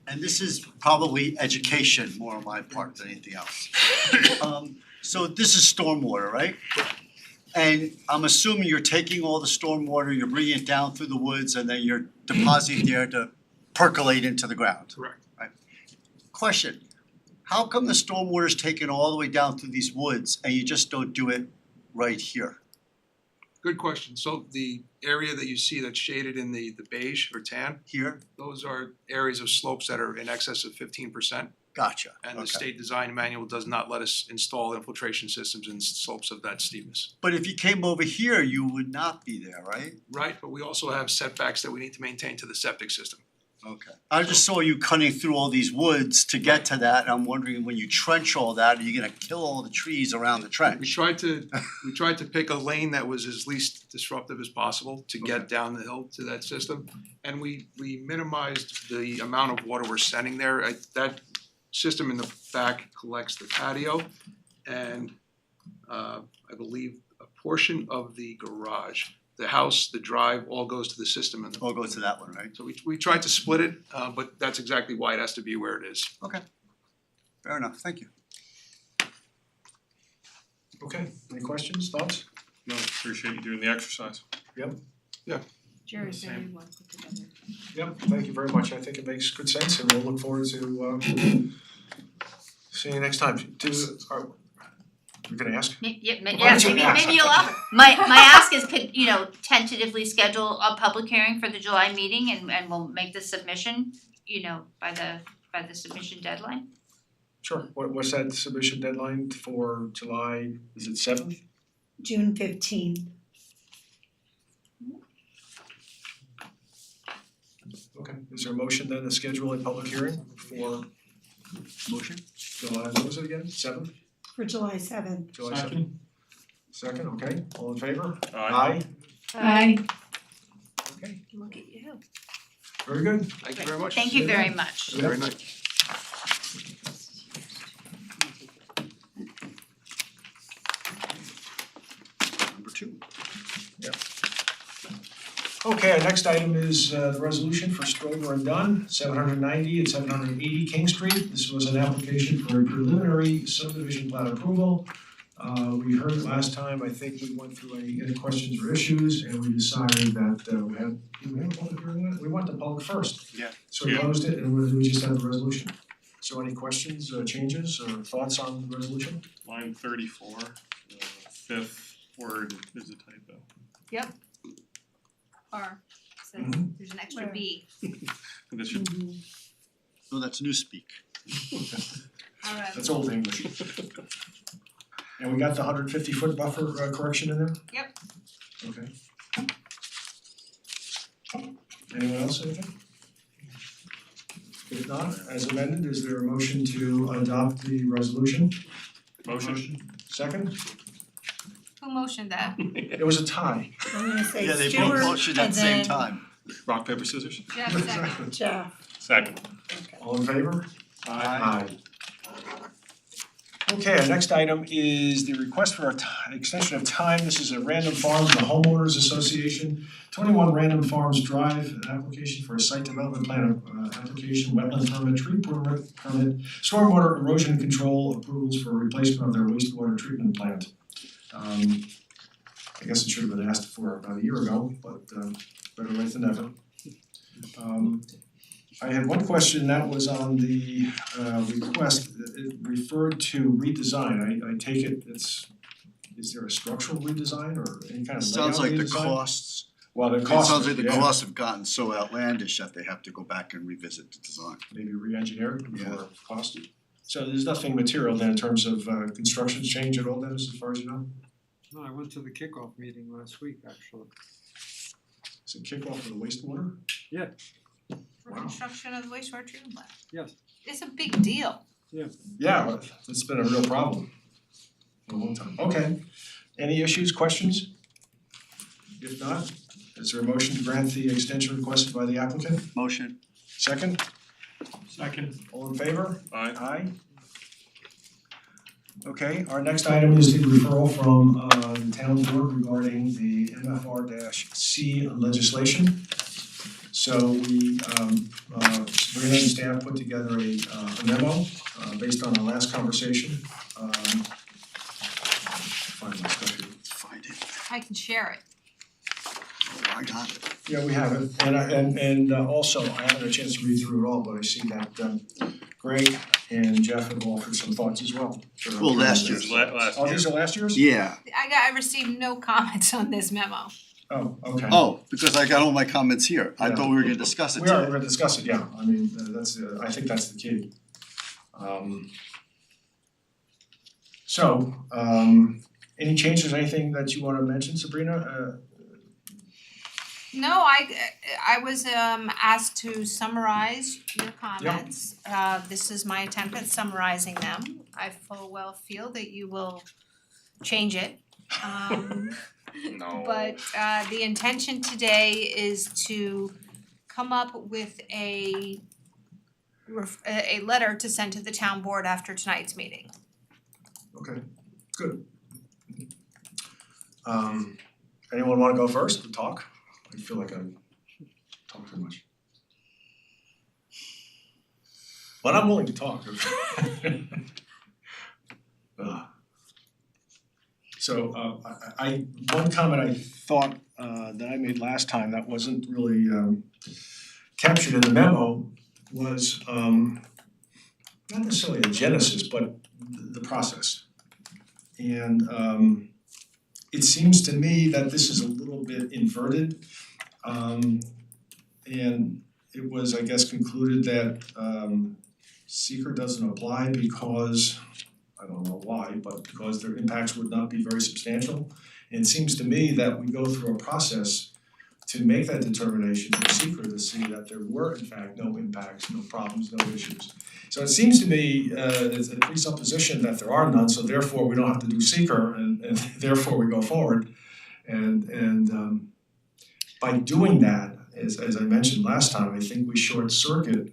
And this is probably education more on my part than anything else. So this is stormwater, right? And I'm assuming you're taking all the stormwater, you're bringing it down through the woods, and then you're depositing there to percolate into the ground. Correct. Question, how come the stormwater is taken all the way down through these woods and you just don't do it right here? Good question. So the area that you see that's shaded in the beige or tan, Here? those are areas of slopes that are in excess of 15%. Gotcha, And the okay. state design manual does not let us install infiltration systems in slopes of that steepness. But if you came over here, you would not be there, right? Right, but we also have setbacks that we need to maintain to the septic system. Okay. I just saw you cutting through all these woods to get to that, and I'm wondering when you trench all that, are you gonna kill all the trees around the We trench? tried to pick a lane that was as least disruptive as possible to get down the hill to that system. And we minimized the amount of water we're sending there. That system in the back collects the patio and I believe a portion of the garage. The house, the drive, all goes to the system in the. All goes to that one, right? So we tried to split it, but that's exactly why it has to be where it is. Okay. Fair enough, thank you. Okay, any questions, thoughts? No, appreciate you doing the exercise. Jerry, Same. very well put together. Yep, thank you very much. I think it makes good sense, and we'll look forward to seeing you next time. You're gonna ask? Yeah, Why don't you ask? maybe you'll offer. My ask is could, you know, tentatively schedule a public hearing for the July meeting and we'll make the submission, you know, by the submission deadline? Sure. What's that submission deadline for July, is it 7th? June 15th. Okay, is there a motion then to schedule a public hearing for Motion? July, what was it again, 7th? For July 7th. July 7th? Second, okay, all in favor? Aye. Aye. Okay, Look at you. very good. Thank you very much. Thank you very much. Very nice. Number 2. Okay, our next item is the resolution for Strover and Dunn, 790 and 780 King Street. This was an application for a preliminary subdivision plat approval. We heard it last time, I think we went through any questions or issues, and we decided that did we have a public hearing on it? We went to public first. Yeah. So we Yeah. closed it and we just had the resolution. So any questions, changes, or thoughts on the resolution? Line 34, the fifth word is a typo. Or says Mhm. there's an extra Where? B. That should, No, that's newspeak. Alright. That's old English. And we got the 150-foot buffer correction in there? Yep. Okay. Anyone else, anything? If not, as amended, is there a motion to adopt the resolution? motion? Second? Who motioned that? It was a tie. I'm gonna say Yeah, they both Stewart motioned at and the same then time. Rock, paper, scissors? Jeff second. Jeff. Second. All in favor? Aye. Okay, our next item is the request for extension of time. This is a Random Farms, the Homeowners Association, 21 Random Farms Drive, an application for a site development plan application, wetland permit, tree permit, stormwater erosion control approvals for replacement of their wastewater treatment plant. I guess it should have been asked for about a year ago, but better late than never. I had one question that was on the request, it referred to redesign, I take it is there a structural redesign or any kind of layout redesign? Sounds like the costs, Well, the it cost, sounds like the yeah, costs have gotten so outlandish that they have to go back and revisit the design. maybe re-engineer it Yeah. for cost. So there's nothing material then in terms of construction change at all, Dennis, as far as you know? No, I went to the kickoff meeting last week, actually. Is it kickoff for the wastewater? For Wow. construction of the wastewater treatment plant. Yes. It's a big deal. Yeah, it's been a real problem for a long time. Okay, any issues, questions? If not, is there a motion to grant the extension requested by the applicant? Motion, Second, Second. all in favor? Aye. Aye. Okay, our next item is the referral from the town board regarding the MFR-C legislation. So we Sabrina and staff put together a memo based on our last conversation. Find my stuff here. find it, I can share it. oh, I got it. Yeah, we have it, and also, I haven't had a chance to read through it all, but I see that Greg and Jeff have offered some thoughts as well. Well, last year's. Last Oh, year. these are last year's? Yeah, I received no comments on this memo. Oh, okay. oh, because I got all my comments here, I Yeah. thought we were gonna discuss it We are, today. we're gonna discuss it, yeah, I mean, that's, I think that's the key. So, any changes, anything that you wanna mention, Sabrina? No, I was asked to summarize your comments. This is my attempt at summarizing them. I full well feel that you will change it. No. But the intention today is to come up with a letter to send to the town board after tonight's meeting. Okay, good. Anyone wanna go first to talk? I feel like I talk too much. But I'm willing to talk. So I one comment I thought that I made last time that wasn't really captured in the memo was not necessarily the genesis, but the process. And it seems to me that this is a little bit inverted. And it was, I guess, concluded that seeker doesn't apply because, I don't know why, but because their impacts would not be very substantial. And it seems to me that we go through a process to make that determination for seeker to see that there were in fact no impacts, no problems, no issues. So it seems to me it's a presupposition that there are none, so therefore we don't have to do seeker and therefore we go forward. And by doing that, as I mentioned last time, I think we short circuit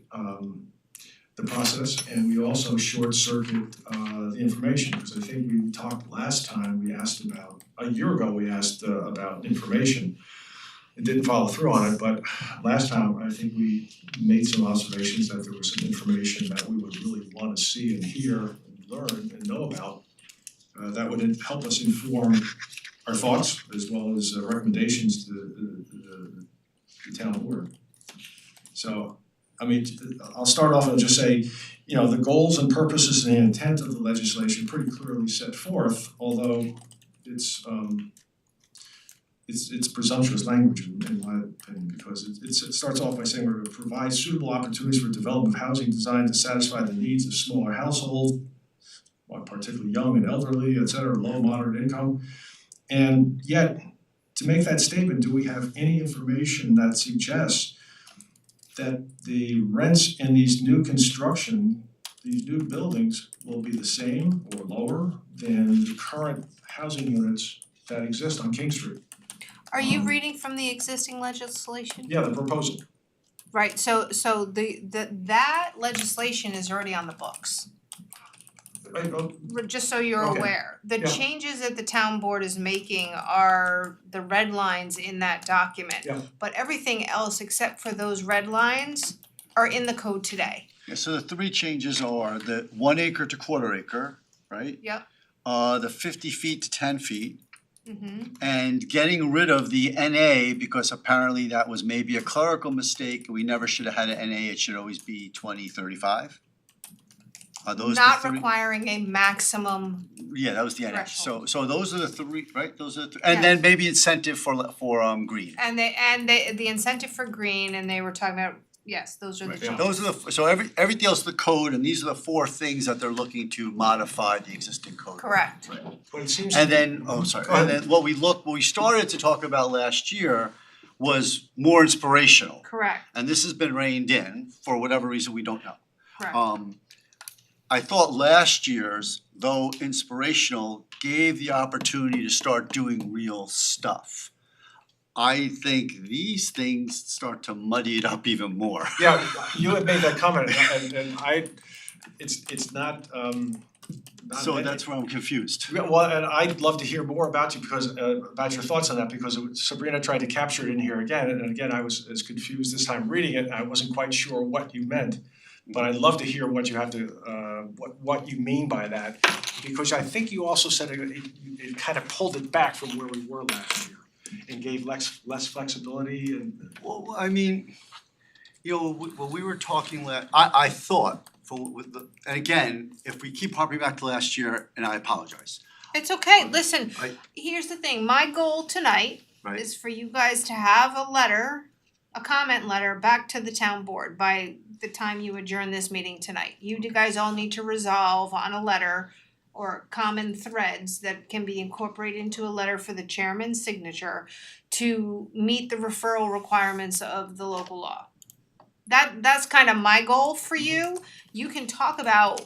the process and we also short circuit the information, because I think we talked last time, we asked about, a year ago we asked about information. It didn't follow through on it, but last time I think we made some observations that there was some information that we would really wanna see and hear and learn and know about that would help us inform our thoughts as well as recommendations to the town board. So, I mean, I'll start off and just say, you know, the goals and purposes and the intent of the legislation pretty clearly set forth, although it's presumptuous language in my opinion, because it starts off by saying we're to provide suitable opportunities for development of housing designed to satisfy the needs of smaller households, particularly young and elderly, et cetera, low, moderate income. And yet, to make that statement, do we have any information that suggests that the rents in these new construction, these new buildings will be the same or lower than the current housing units that exist on King Street? Are you reading from the existing legislation? Yeah, the proposal. Right, so that legislation is already on the books. just so you're Okay. aware, the Yeah. changes that the town board is making are the red lines in that document. Yeah. But everything else except for those red lines are in the code today. Yeah, so the three changes are the 1 acre to quarter acre, right? Yep. The 50 feet to 10 feet, Mm-hmm. and getting rid of the NA because apparently that was maybe a clerical mistake. We never should have had an NA, it should always be 2035. Are those the Not three? requiring a maximum, Yeah, that was the NA. Threshold. So those are the three, right? Those are the and then maybe incentive for green. and the incentive for green, and they were talking about, yes, those are the Right, changes. those are the, so everything else is the code, and these are the four things that they're looking to modify the existing code. Correct. But it seems. And then, oh, sorry, Go ahead. and then what we started to talk about last year was more inspirational. Correct, And this has been reined in for whatever reason we don't know. correct. I thought last year's, though inspirational, gave the opportunity to start doing real stuff. I think these things start to muddy it up even more. Yeah, you had made that comment and I, it's not not So meant- that's where I'm confused. Yeah, well, and I'd love to hear more about you because about your thoughts on that because Sabrina tried to capture it in here again and again I was as confused this time reading it, I wasn't quite sure what you meant. But I'd love to hear what you have to what you mean by that, because I think you also said it kind of pulled it back from where we were last year and gave less flexibility and Well, I mean, you know, when we were talking I thought and again, if we keep harping back to last year, and I apologize, It's okay, listen, Right. here's the thing, my goal tonight right? is for you guys to have a comment letter back to the town board by the time you adjourn this meeting tonight. You guys all need to resolve on a letter or common threads that can be incorporated into a letter for the chairman's signature to meet the referral requirements of the local law. That's kind of my goal for you. You can talk about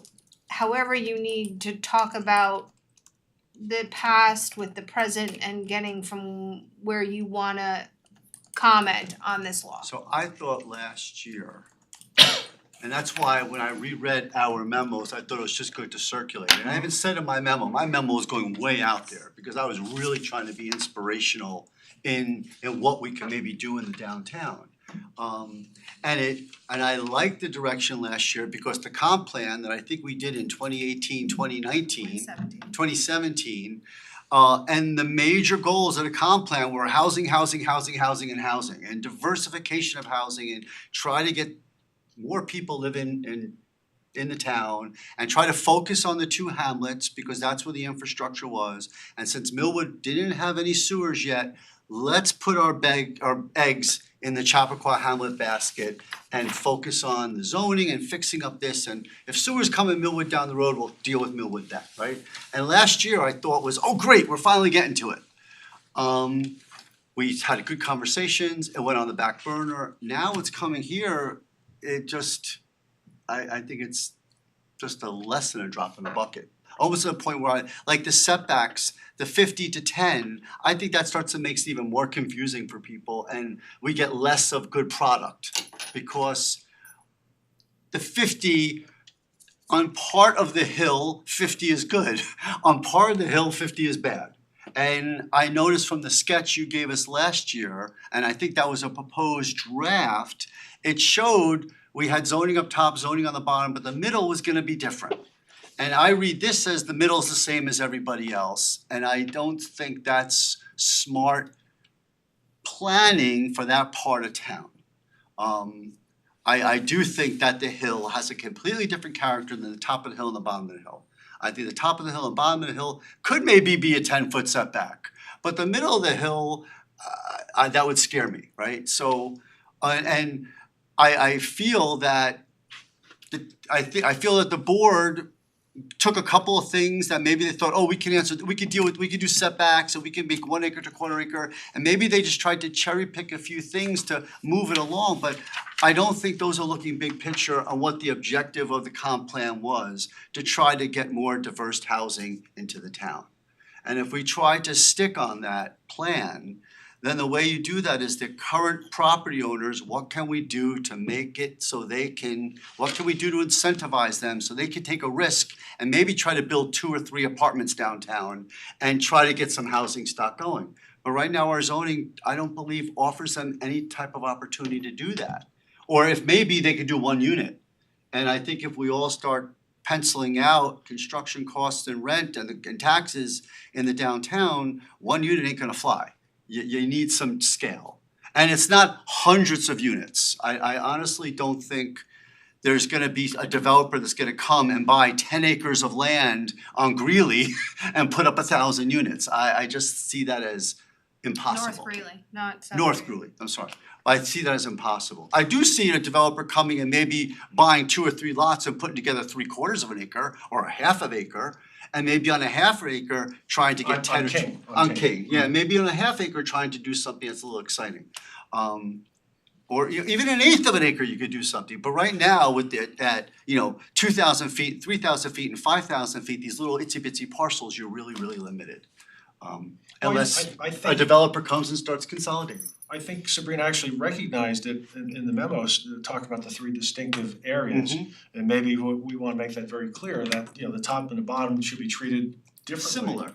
however you need to talk about the past with the present and getting from where you wanna comment on this law. So I thought last year, and that's why when I reread our memos, I thought it was just good to circulate. And I even said in my memo was going way out there because I was really trying to be inspirational in what we can maybe do in the downtown. And I liked the direction last year because the comp plan that I think we did in 2018, 2019, 2017, and the major goals of the comp plan were housing, and diversification of housing, and try to get more people living in the town, and try to focus on the two hamlets because that's where the infrastructure was. And since Millwood didn't have any sewers yet, let's put our eggs in the Chappaqua Hamlet basket and focus on the zoning and fixing up this, and if sewers come in Millwood down the road, we'll deal with Millwood then, right? And last year I thought was, oh great, we're finally getting to it. We had good conversations, it went on the back burner, now it's coming here, it just, I think it's just a less than a drop in the bucket. Almost to the point where like the setbacks, the 50 to 10, I think that starts to make it even more confusing for people and we get less of good product because the 50 on part of the hill, 50 is good. On part of the hill, 50 is bad. And I noticed from the sketch you gave us last year, and I think that was a proposed draft, it showed we had zoning up top, zoning on the bottom, but the middle was gonna be different. And I read this as the middle's the same as everybody else, and I don't think that's smart planning for that part of town. I do think that the hill has a completely different character than the top of the hill and the bottom of the hill. I think the top of the hill and bottom of the hill could maybe be a 10-foot setback, but the middle of the hill, that would scare me, right? So, and I feel that I feel that the board took a couple of things that maybe they thought, oh, we can do setbacks and we can make 1 acre to quarter acre, and maybe they just tried to cherry pick a few things to move it along, but I don't think those are looking big picture on what the objective of the comp plan was, to try to get more diverse housing into the town. And if we try to stick on that plan, then the way you do that is the current property owners, what can we do to make it so they can, what can we do to incentivize them so they can take a risk and maybe try to build 2 or 3 apartments downtown and try to get some housing stock going. But right now our zoning, I don't believe offers them any type of opportunity to do that. Or if maybe they could do 1 unit. And I think if we all start penciling out construction costs and rent and taxes in the downtown, 1 unit ain't gonna fly. You need some scale. And it's not hundreds of units. I honestly don't think there's gonna be a developer that's gonna come and buy 10 acres of land on Greeley and put up 1,000 units. I just see that as impossible. North Greeley, not South North Greeley, I'm sorry. I see that as impossible. I do see a developer coming and maybe buying 2 or 3 lots and putting together 3/4 of an acre or a half of acre. And maybe on a half acre trying to get On 10 or King, on on King. King, yeah, maybe on a half acre trying to do something that's a little exciting. Or even an eighth of an acre you could do something, but right now with at 2,000 feet, 3,000 feet and 5,000 feet, these little itsy bitsy parcels, you're really limited. Unless I a think, developer comes and starts consolidating. I think Sabrina actually recognized it in the memos, talking about the 3 distinctive areas. And maybe we wanna make that very clear that, the top and the bottom should be treated differently. Similar.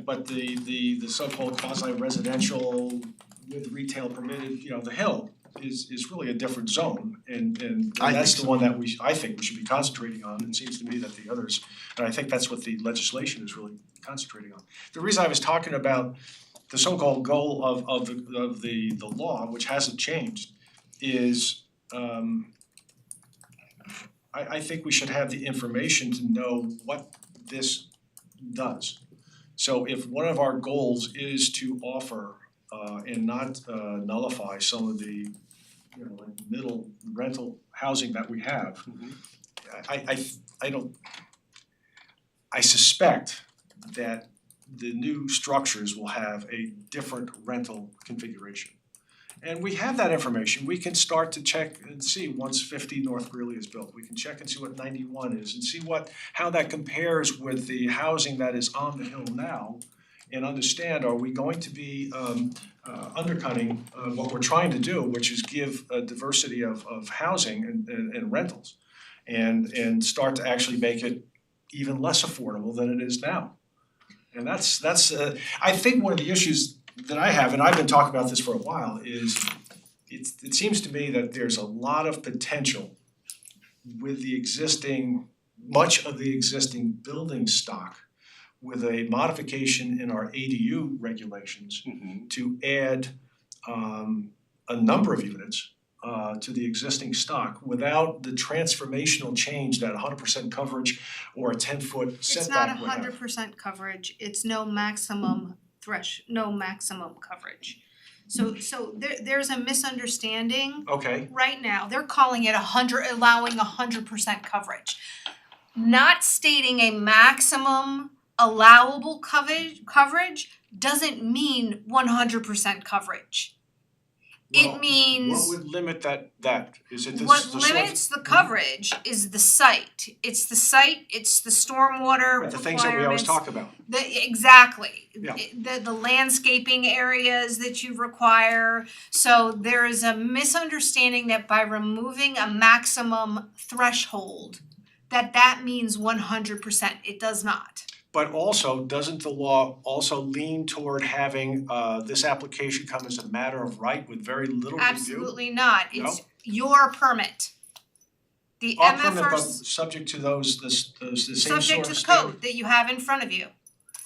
But the so-called quasi-residential with retail permitted, the hill is really a different zone. And I that's think the so. one that I think we should be concentrating on. It seems to me that the others, and I think that's what the legislation is really concentrating on. The reason I was talking about the so-called goal of the law, which hasn't changed, is I think we should have the information to know what this does. So if one of our goals is to offer and not nullify some of the like middle rental housing that we have, I suspect that the new structures will have a different rental configuration. And we have that information, we can start to check and see once 50 North Greeley is built, we can check and see what 91 is and see how that compares with the housing that is on the hill now, and understand, are we going to be undercutting what we're trying to do, which is give a diversity of housing and rentals, and start to actually make it even less affordable than it is now. And that's I think one of the issues that I have, and I've been talking about this for a while, is it seems to me that there's a lot of potential with much of the existing building stock, with a modification in our ADU regulations to add a number of units to the existing stock without the transformational change that 100% coverage or a 10-foot setback would have. It's not 100% coverage, it's no maximum coverage. So there's a misunderstanding Okay, right now. They're calling it allowing 100% coverage. Not stating a maximum allowable coverage doesn't mean 100% coverage. Well, It means what would limit that? Is it the what source? limits the coverage is the site. It's the site, it's the stormwater Right, the things that we always requirements. talk about. Exactly. Yeah. The landscaping areas that you require. So there is a misunderstanding that by removing a maximum threshold, that means 100%. It does not. But also, doesn't the law also lean toward having this application come as a matter of right with very little review? Absolutely not. No? It's your permit. The Our permit, but MFR's subject to those the same sort subject of to the standard? code that you have in front of you.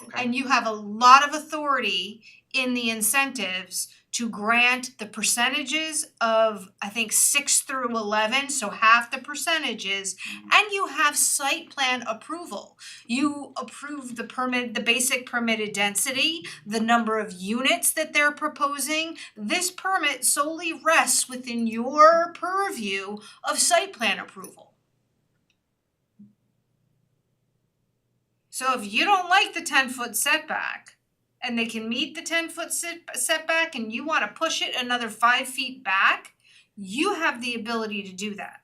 Okay. And you have a lot of authority in the incentives to grant the percentages of, I think, 6 through 11, so half the percentages, and you have site plan approval. You approve the permit, the basic permitted density, the number of units that they're proposing. This permit solely rests within your purview of site plan approval. So if you don't like the 10-foot setback, and they can meet the 10-foot setback and you wanna push it another 5 feet back, you have the ability to do that.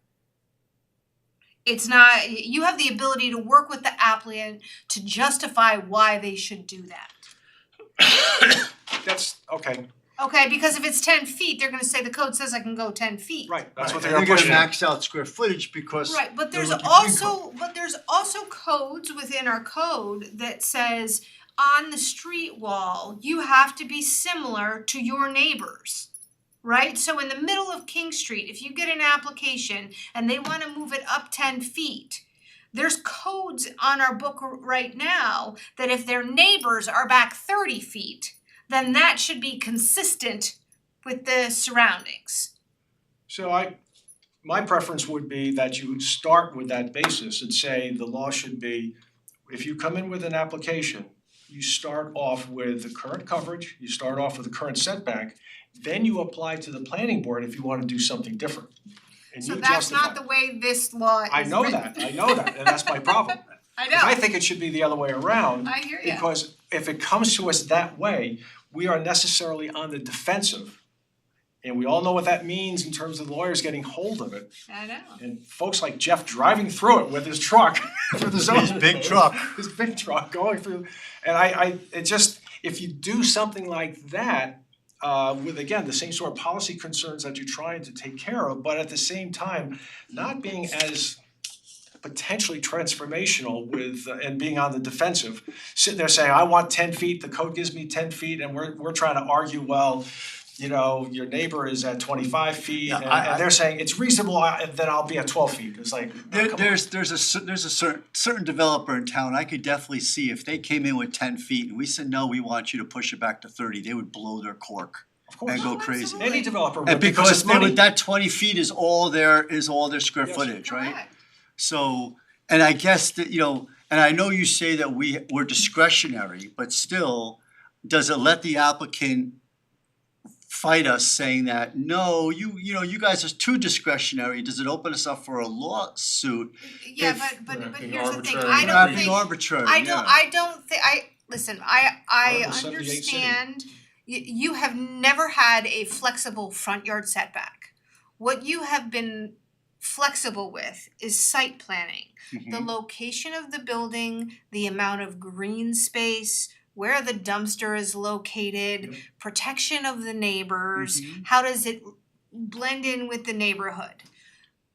It's not, you have the ability to work with the applicant to justify why they should do that. That's, okay, Okay, because if it's 10 feet, they're gonna say the code says I can go 10 feet. Right, that's what And they're pushing. gonna max out square footage because Right, but they're there's looking also codes within our code that says on the street wall, you have to be similar to your neighbors. Right? So in the middle of King Street, if you get an application and they wanna move it up 10 feet, there's codes on our book right now that if their neighbors are back 30 feet, then that should be consistent with the surroundings. So my preference would be that you start with that basis and say the law should be, if you come in with an application, you start off with the current coverage, you start off with the current setback, then you apply to the planning board if you wanna do something different. And So you that's justify not the way this law is I know written. that, and that's my problem. I 'Cause I know, think it should be the other way around. I hear ya. Because if it comes to us that way, we are necessarily on the defensive. And we all know what that means in terms of lawyers getting hold of it. I know. And folks like Jeff driving through it with his truck, through the zone. His big truck. His big truck going through, and it just, if you do something like that, with again, the same sort of policy concerns that you're trying to take care of, but at the same time, not being as potentially transformational with, and being on the defensive, sitting there saying, I want 10 feet, the code gives me 10 feet, and we're trying to argue, well, you know, your neighbor is at 25 feet, Yeah, and they're saying it's reasonable, then I'll be at 12 feet, it's like, no, come on. There's a certain developer in town, I could definitely see if they came in with 10 feet and we said, no, we want you to push it back to 30, they would blow their cork Of course. and go Oh, crazy. absolutely. Any developer would, And because it's because they money. would, that 20 feet is all their square Yes. footage, right? Correct. So, and I guess that, you know, and I know you say that we're discretionary, but still, does it let the applicant fight us saying that, no, you know, you guys are too discretionary, does it open us up for a lawsuit? Yeah, If- but being here's the thing, arbitrary. I Not don't being think, arbitrary, I yeah. don't think, listen, I Article 78 city. understand, you have never had a flexible front yard setback. What you have been flexible with is site planning. The location of the building, the amount of green space, where the dumpster is located, protection of the neighbors, how does it blend in with the neighborhood?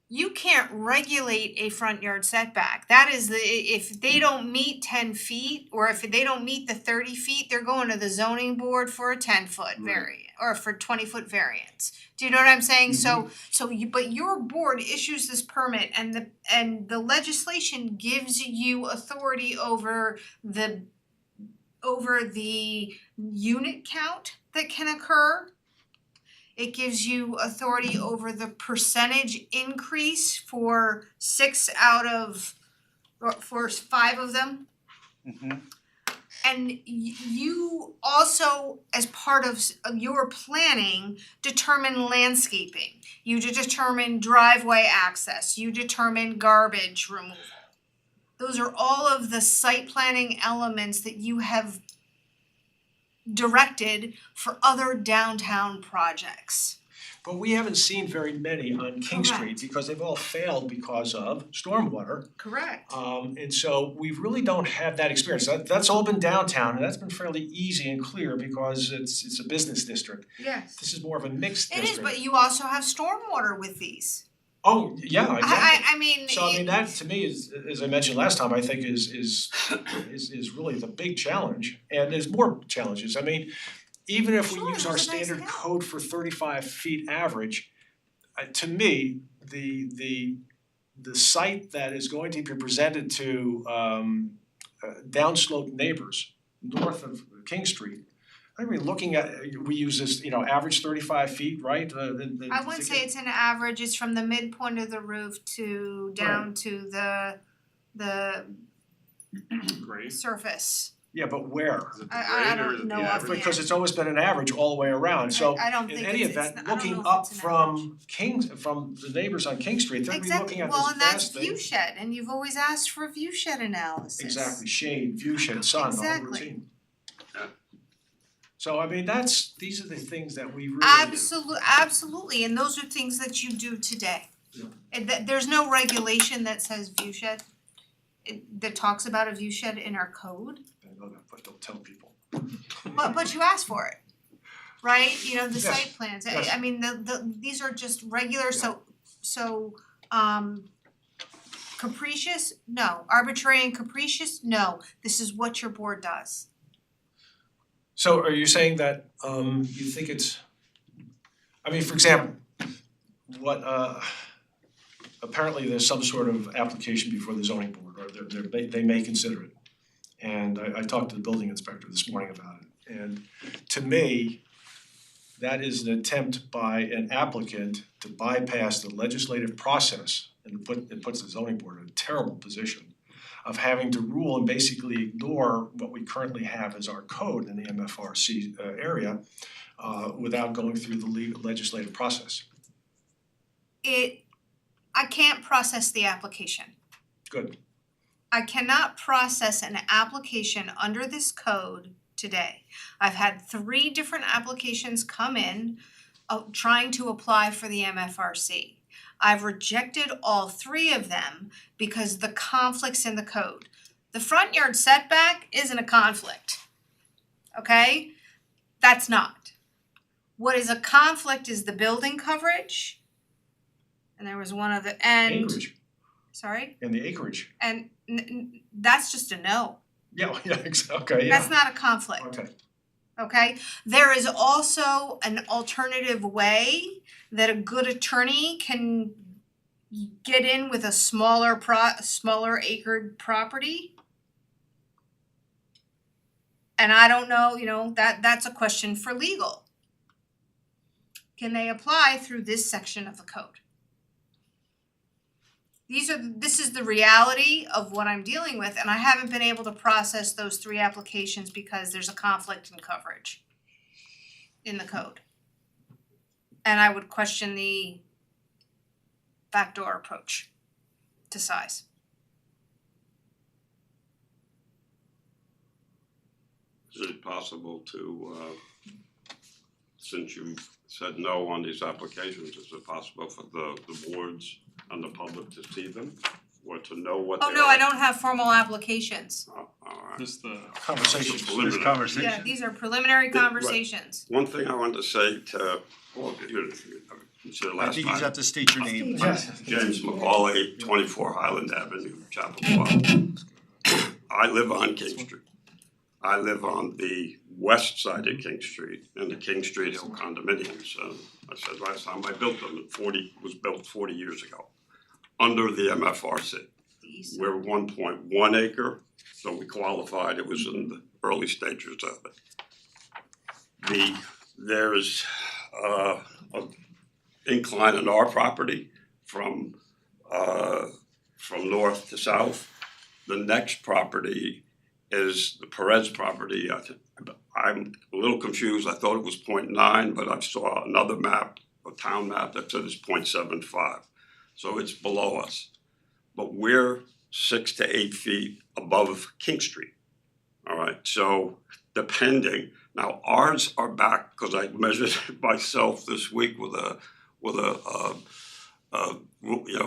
You can't regulate a front yard setback. That is if they don't meet 10 feet, or if they don't meet the 30 feet, they're going to the zoning board for a 10-foot variant, or for 20-foot variance. Do you know what I'm saying? But your board issues this permit, and the legislation gives you authority over the unit count that can occur. It gives you authority over the percentage increase for 5 of them. And you also, as part of your planning, determine landscaping. You determine driveway access, you determine garbage removal. Those are all of the site planning elements that you have directed for other downtown projects. But we haven't seen very many on King Street Correct. because they've all failed because of stormwater. Correct. And so we really don't have that experience. That's all been downtown, and that's been fairly easy and clear because it's a business district. Yes. This is more of a mixed It district. is, but you also have stormwater with these. Oh, yeah, exactly. I mean, So I mean, that to me is, as I mentioned last time, I think is really the big challenge, and there's more challenges. I mean, even if we Sure, use our there's a nice standard count. code for 35 feet average, to me, the site that is going to be presented to downslope neighbors north of King Street, I mean, looking at, we use this, average 35 feet, right? I wouldn't say it's an average, it's from the midpoint of the roof to down to the Great. surface. Yeah, but where? Is it the I grade or don't is it know the Yeah, average? because it's always been an average all the way around, so I don't in think any it's event, I don't know looking if up it's an from from the neighbors on King Street, they're looking Exactly, at well, this and that's vast thing. view shed, and you've always asked for a view shed analysis. Exactly, shade, view shed, sun, the whole Exactly. routine. So I mean, these are the things that we really. Absolutely, and those are things that you do today. Yeah. And there's no regulation that says view shed, that talks about a view shed in our code, I know that, but don't tell people. but you asked for it. right? You know, the Yes. site plans, Yes. I mean, these are just regular, so capricious? No. Arbitrary and capricious? No. This is what your board does. So are you saying that you think it's, I mean, for example, what apparently there's some sort of application before the zoning board, or they may consider it. And I talked to the building inspector this morning about it, and to me, that is an attempt by an applicant to bypass the legislative process and it puts the zoning board in a terrible position of having to rule and basically ignore what we currently have as our code in the MFRC area without going through the legislative process. I can't process the application. Good. I cannot process an application under this code today. I've had 3 different applications come in trying to apply for the MFRC. I've rejected all 3 of them because the conflicts in the code. The front yard setback isn't a conflict, okay? That's not. What is a conflict is the building coverage. And there was one other, and, Acreage, sorry? and the acreage. And that's just a no. Yeah, okay, yeah. That's not a conflict. Okay. Okay, there is also an alternative way that a good attorney can get in with a smaller acred property. And I don't know, you know, that's a question for legal. Can they apply through this section of the code? This is the reality of what I'm dealing with, and I haven't been able to process those 3 applications because there's a conflict in coverage in the code. And I would question the backdoor approach to size. Is it possible to, since you've said no on these applications, is it possible for the boards and the public to see them or to know what they are? Oh, no, I don't have formal applications. Oh, all right. Just the Conversations. Preliminary. Yeah, these are preliminary Yeah, right. conversations. One thing I wanted to say to all of you, it's the I last think you just have time, to state your name. Yes. James McCauley, 24 Highland Avenue, Chapel Bluff. I live on King Street. I live on the west side of King Street in the King Street Hill condominiums. I said last time I built them, was built 40 years ago, under the MFRC. We're 1.1 acre, so we qualified, it was in the early stages of it. There's a incline on our property from north to south. The next property is the Perez property. I'm a little confused, I thought it was 0.9, but I saw another map, a town map that said it's 0.75. So it's below us. But we're 6 to 8 feet above King Street. All right, so depending, now ours are back, because I measured it myself this week with a what do you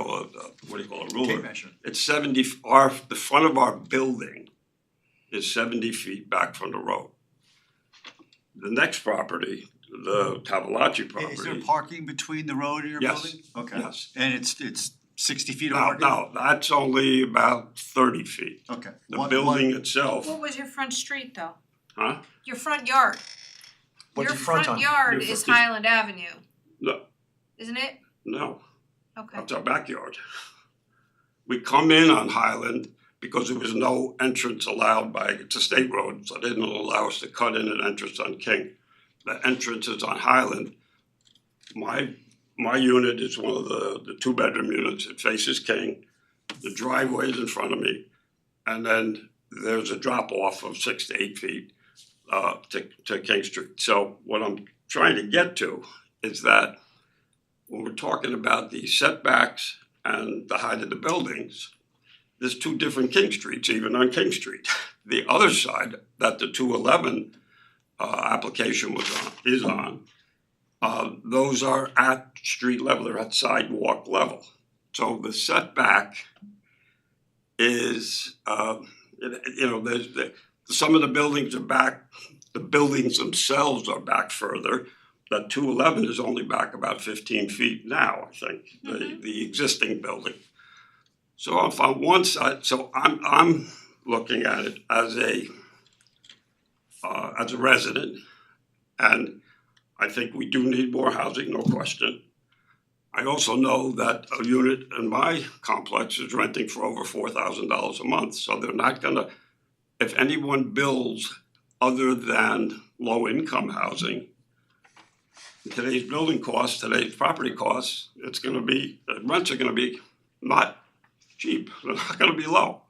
call it, a ruler. Tape measure. It's 70, the front of our building is 70 feet back from the road. The next property, the Cavalacci property. Is there parking between the road and your Yes. building? Okay. Yes. And it's 60 feet of No, parking? no, that's only about 30 feet. Okay. The building itself, What was your front street though? huh? Your front yard? What's Your your front front on? yard Your is front- Highland Avenue, No, isn't it? no, Okay. that's our backyard. We come in on Highland because there was no entrance allowed it's a state road, so they didn't allow us to cut in an entrance on King. The entrance is on Highland. My unit is one of the 2-bedroom units, it faces King. The driveway is in front of me, and then there's a drop off of 6 to 8 feet to King Street. So what I'm trying to get to is that when we're talking about the setbacks and the height of the buildings, there's 2 different King Streets, even on King Street. The other side that the 211 application is on, those are at street level, they're at sidewalk level. So the setback is, there's some of the buildings are back the buildings themselves are back further. That 211 is only back about 15 feet now, I think, the existing building. So if on one side, so I'm looking at it as a resident, and I think we do need more housing, no question. I also know that a unit in my complex is renting for over $4,000 a month, so they're not gonna, if anyone builds other than low-income housing, today's building costs, today's property costs, it's gonna be, the rents are gonna be not cheap, they're not gonna be low.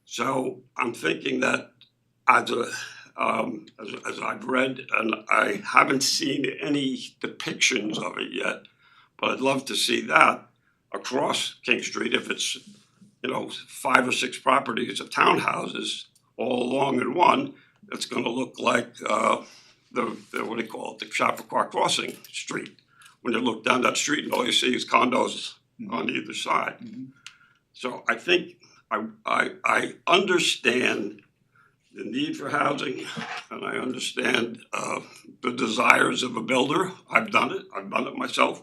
So I'm thinking that as I've read, and I haven't seen any depictions of it yet, but I'd love to see that across King Street, if it's, 5 or 6 properties of townhouses all along in one, it's gonna look like the what do you call it, the Chappaqua Crossing Street. When you look down that street and all you see is condos on either side. So I think I understand the need for housing, and I understand the desires of a builder. I've done it myself,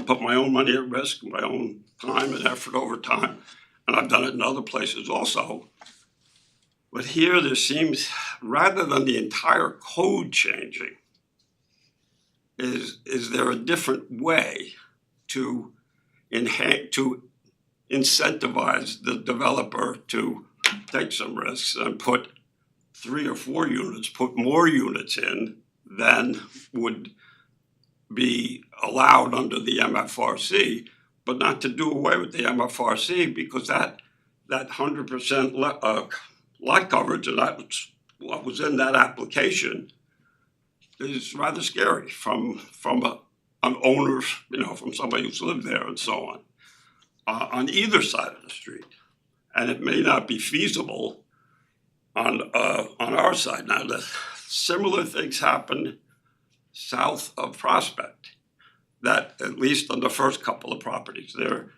put my own money at risk, my own time and effort over time, and I've done it in other places also. But here there seems, rather than the entire code changing, is there a different way to incentivize the developer to take some risks and put 3 or 4 units, put more units in than would be allowed under the MFRC, but not to do away with the MFRC, because that 100% lot coverage, and that's what was in that application, is rather scary from an owner, from somebody who's lived there and so on either side of the street. And it may not be feasible on our side. Now, the similar things happen south of Prospect, that at least on the first couple of properties there,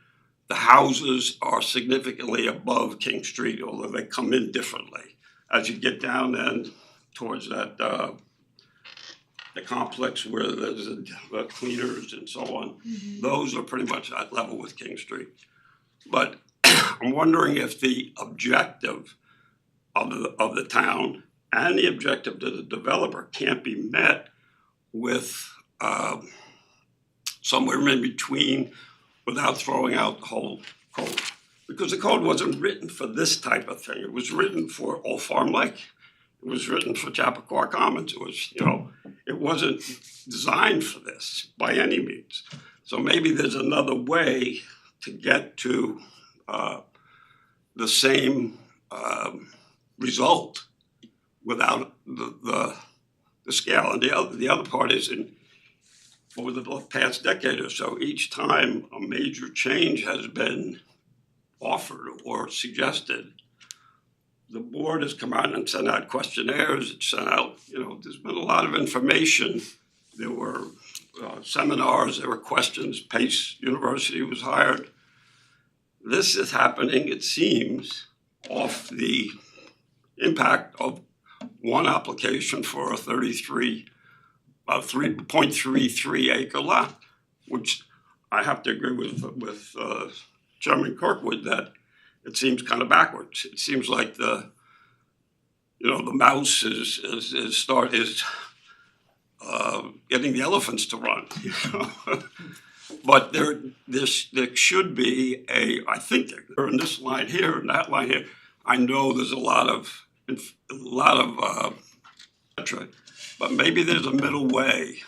the houses are significantly above King Street, although they come in differently. As you get down then towards that the complex where there's the cleaners and so on, those are pretty much at level with King Street. But I'm wondering if the objective of the town and the objective to the developer can't be met with somewhere in between, without throwing out the whole code. Because the code wasn't written for this type of thing. It was written for Old Farm Lake. It was written for Chappaqua Commons. It was, it wasn't designed for this by any means. So maybe there's another way to get to the same result without the scale. And the other part is, over the past decade or so, each time a major change has been offered or suggested, the board has come out and sent out questionnaires, it's sent out, there's been a lot of information. There were seminars, there were questions, Pace University was hired. This is happening, it seems, off the impact of one application for a 3.33 acre lot, which I have to agree with Chairman Kirkwood that it seems kind of backwards. It seems like the mouse is getting the elephants to run. But there should be I think in this line here and that line here, I know there's a lot of but maybe there's a middle way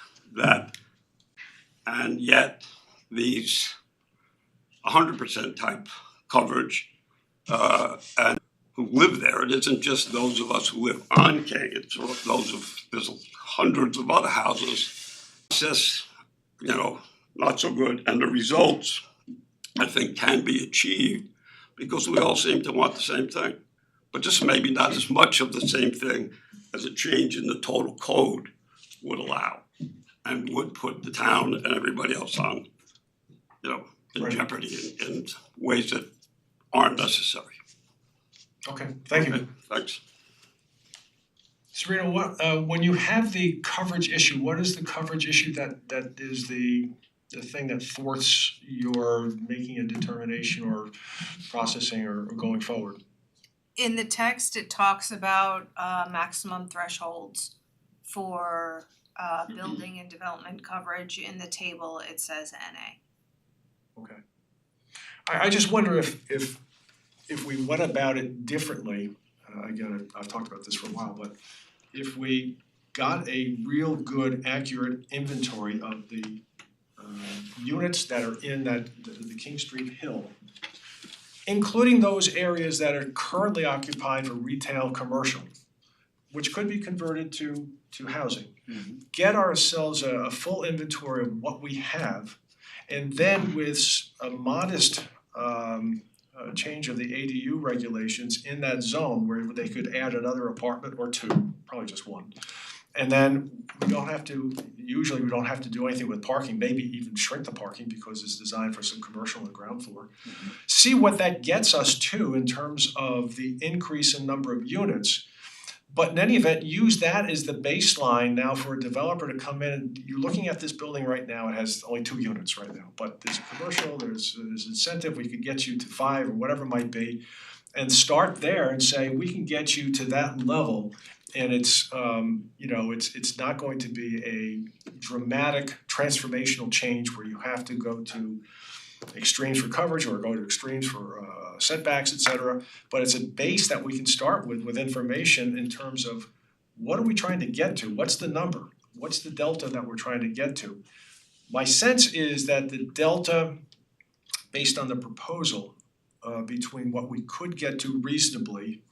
and yet these 100% type coverage and who live there. It isn't just those of us who live on King, it's there's hundreds of other houses. It's just, not so good. And the results, I think, can be achieved because we all seem to want the same thing. But just maybe not as much of the same thing as a change in the total code would allow and would put the town and everybody else on, in jeopardy in ways that aren't necessary. Okay, thank you. Thanks. Serena, when you have the coverage issue, what is the coverage issue that is the thing that thwarts your making a determination or processing or going forward? In the text, it talks about maximum thresholds for building and development coverage. In the table, it says NA. Okay. I just wonder if we went about it differently, again, I've talked about this for a while, but if we got a real good, accurate inventory of the units that are in the King Street Hill, including those areas that are currently occupied for retail, commercial, which could be converted to housing. Get ourselves a full inventory of what we have, and then with a modest change of the ADU regulations in that zone where they could add another apartment or two, probably just one. And then we don't have to do anything with parking, maybe even shrink the parking because it's designed for some commercial on the ground floor. See what that gets us to in terms of the increase in number of units. But in any event, use that as the baseline now for a developer to come in. You're looking at this building right now, it has only 2 units right now, but there's commercial, there's incentive, we could get you to 5 or whatever it might be. And start there and say, we can get you to that level, and it's it's not going to be a dramatic transformational change where you have to go to extremes for coverage or go to extremes for setbacks, et cetera. But it's a base that we can start with information in terms of what are we trying to get to? What's the number? What's the delta that we're trying to get to? My sense is that the delta, based on the proposal, between what we could get to reasonably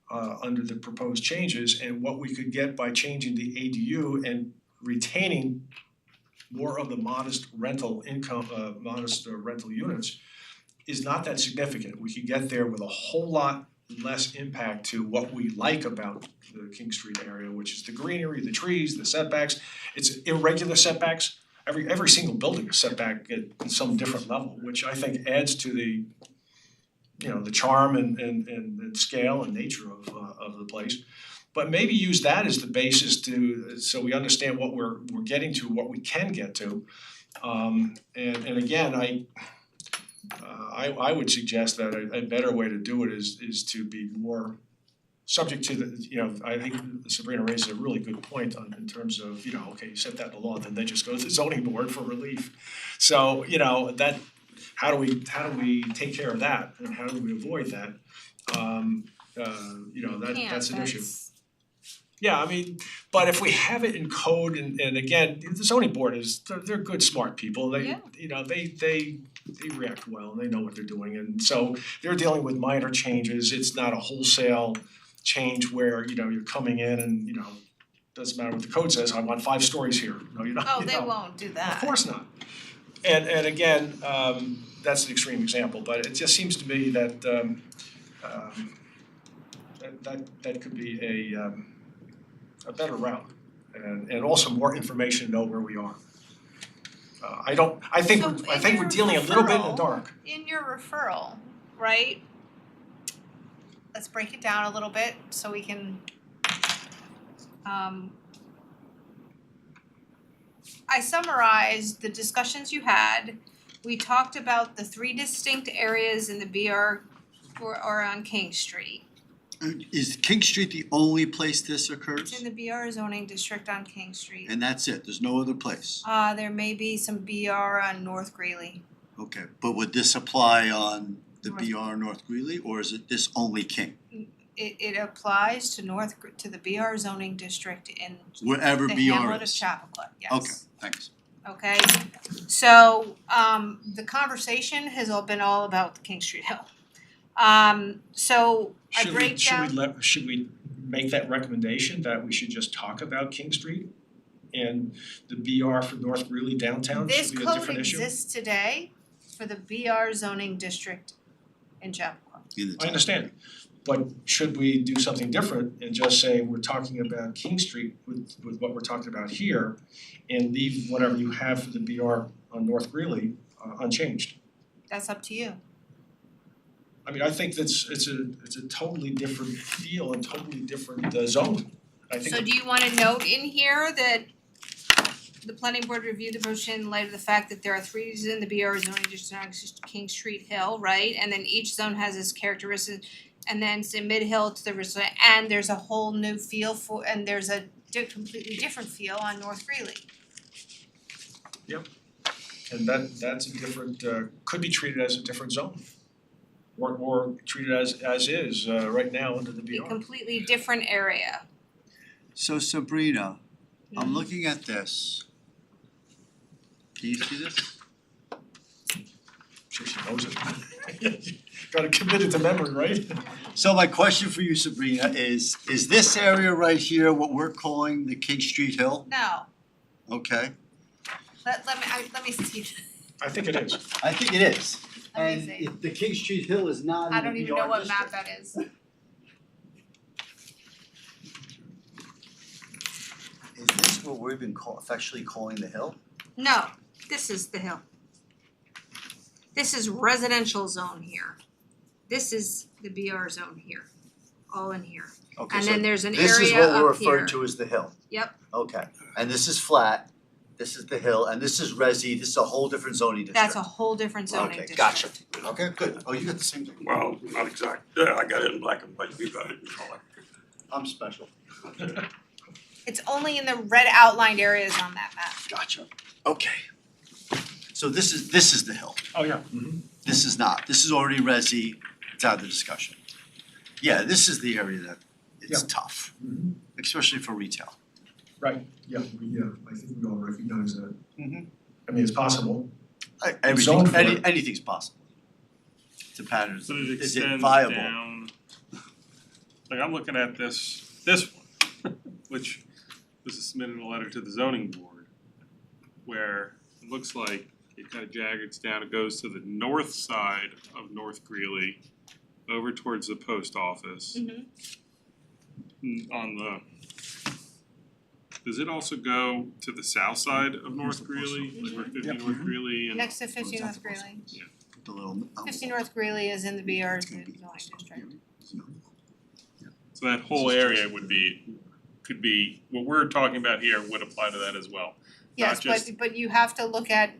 under the proposed changes and what we could get by changing the ADU and retaining more of the modest rental income, rental units, is not that significant. We could get there with a whole lot less impact to what we like about the King Street area, which is the greenery, the trees, the setbacks. It's irregular setbacks. Every single building is setback at some different level, which I think adds to the the charm and scale and nature of the place. But maybe use that as the basis so we understand what we're getting to, what we can get to. And again, I would suggest that a better way to do it is to be more subject to the, I think Sabrina raises a really good point in terms of, okay, you set that in the law, then they just go to the zoning board for relief. So, that how do we take care of that and how do we avoid that? That's an issue. Yeah, I mean, but if we have it in code and again, the zoning board they're good, smart people. They they react well and they know what they're doing, and so they're dealing with minor changes. It's not a wholesale change where you're coming in and doesn't matter what the code says. I want 5 stories here. No, you're not. Oh, they won't do that. Of course not. And again, that's an extreme example, but it just seems to me that that could be a better route and also more information to know where we are. I think we're dealing a little bit in the dark. In your referral, right? Let's break it down a little bit so we can I summarized the discussions you had. We talked about the 3 distinct areas in the BR or on King Street. Is King Street the only place this occurs? It's in the BR zoning district on King Street. And that's it, there's no other place? There may be some BR on North Greeley. Okay, but would this apply on the North- BR North Greeley, or is it this only King? It applies to to the BR zoning district in Wherever the BR hamlet of is? Chappaqua, yes. Okay, thanks. Okay, so the conversation has been all about the King Street Hill. So I break down. Should we make that recommendation that we should just talk about King Street and the BR for North Greeley downtown? This Should be a code different issue? exists today for the BR zoning district in Chappaqua. I understand, but should we do something different and just say we're talking about King Street with what we're talking about here and leave whatever you have for the BR on North Greeley unchanged? That's up to you. I mean, I think it's a totally different feel and totally different zone. I think So do you wanna note in here that the planning board reviewed the motion in light of the fact that there are 3 zones in the BR zoning district on King Street Hill, right? And then each zone has its characteristics, and then say Mid-Hill to the resort, and there's a whole new feel for, and there's a completely different feel on North Greeley. and that's a different, could be treated as a different zone. Or treated as is, right now under the A BR. completely different area. So Sabrina, I'm looking at this. Can you see this? Sure she knows it. Gotta commit it to memory, right? So my question for you, Sabrina, is this area right here what we're calling the King Street Hill? No, Okay, let me see. I think it is. I think it is. Let me And see. if the King Street Hill is not I in don't the even BR know what map district. that is. Is this what we've been affectionately calling the hill? No, this is the hill. This is residential zone here. This is the BR zone here, all in here. Okay, And so then there's an this is area what we're up here. referring to as the hill. Yep. Okay, and this is flat, this is the hill, and this is resi, this is a whole different zoning district. That's a whole different zoning Okay, district. gotcha. Okay, good. Oh, you got the same thing. Well, not exact, yeah, I got it in black and white, you got it in color. I'm special. It's only in the red outlined areas on that map. Gotcha. Okay. So this is the hill. Oh, yeah. This is not. This is already resi. It's out of the discussion. Yeah, this is the area that it's tough, Mhm. especially for retail. Right, yeah, I think we all recognize that. Mhm. I mean, it's possible. Everything, zoned for it. anything's possible. It's a pattern. So it Is it extends viable? down. Like I'm looking at this one, which was submitted in a letter to the zoning board, where it looks like it kind of jaggeds down, it goes to the north side of North Greeley, over towards the post office. On the, does it also go to the south side of North Greeley, like where 50 North Greeley and? Next to 50 North Greeley. The little. 50 North Greeley is in the BR zoning district. So that whole area could be, what we're talking about here would apply to that as well. Yes, just- but you have to look at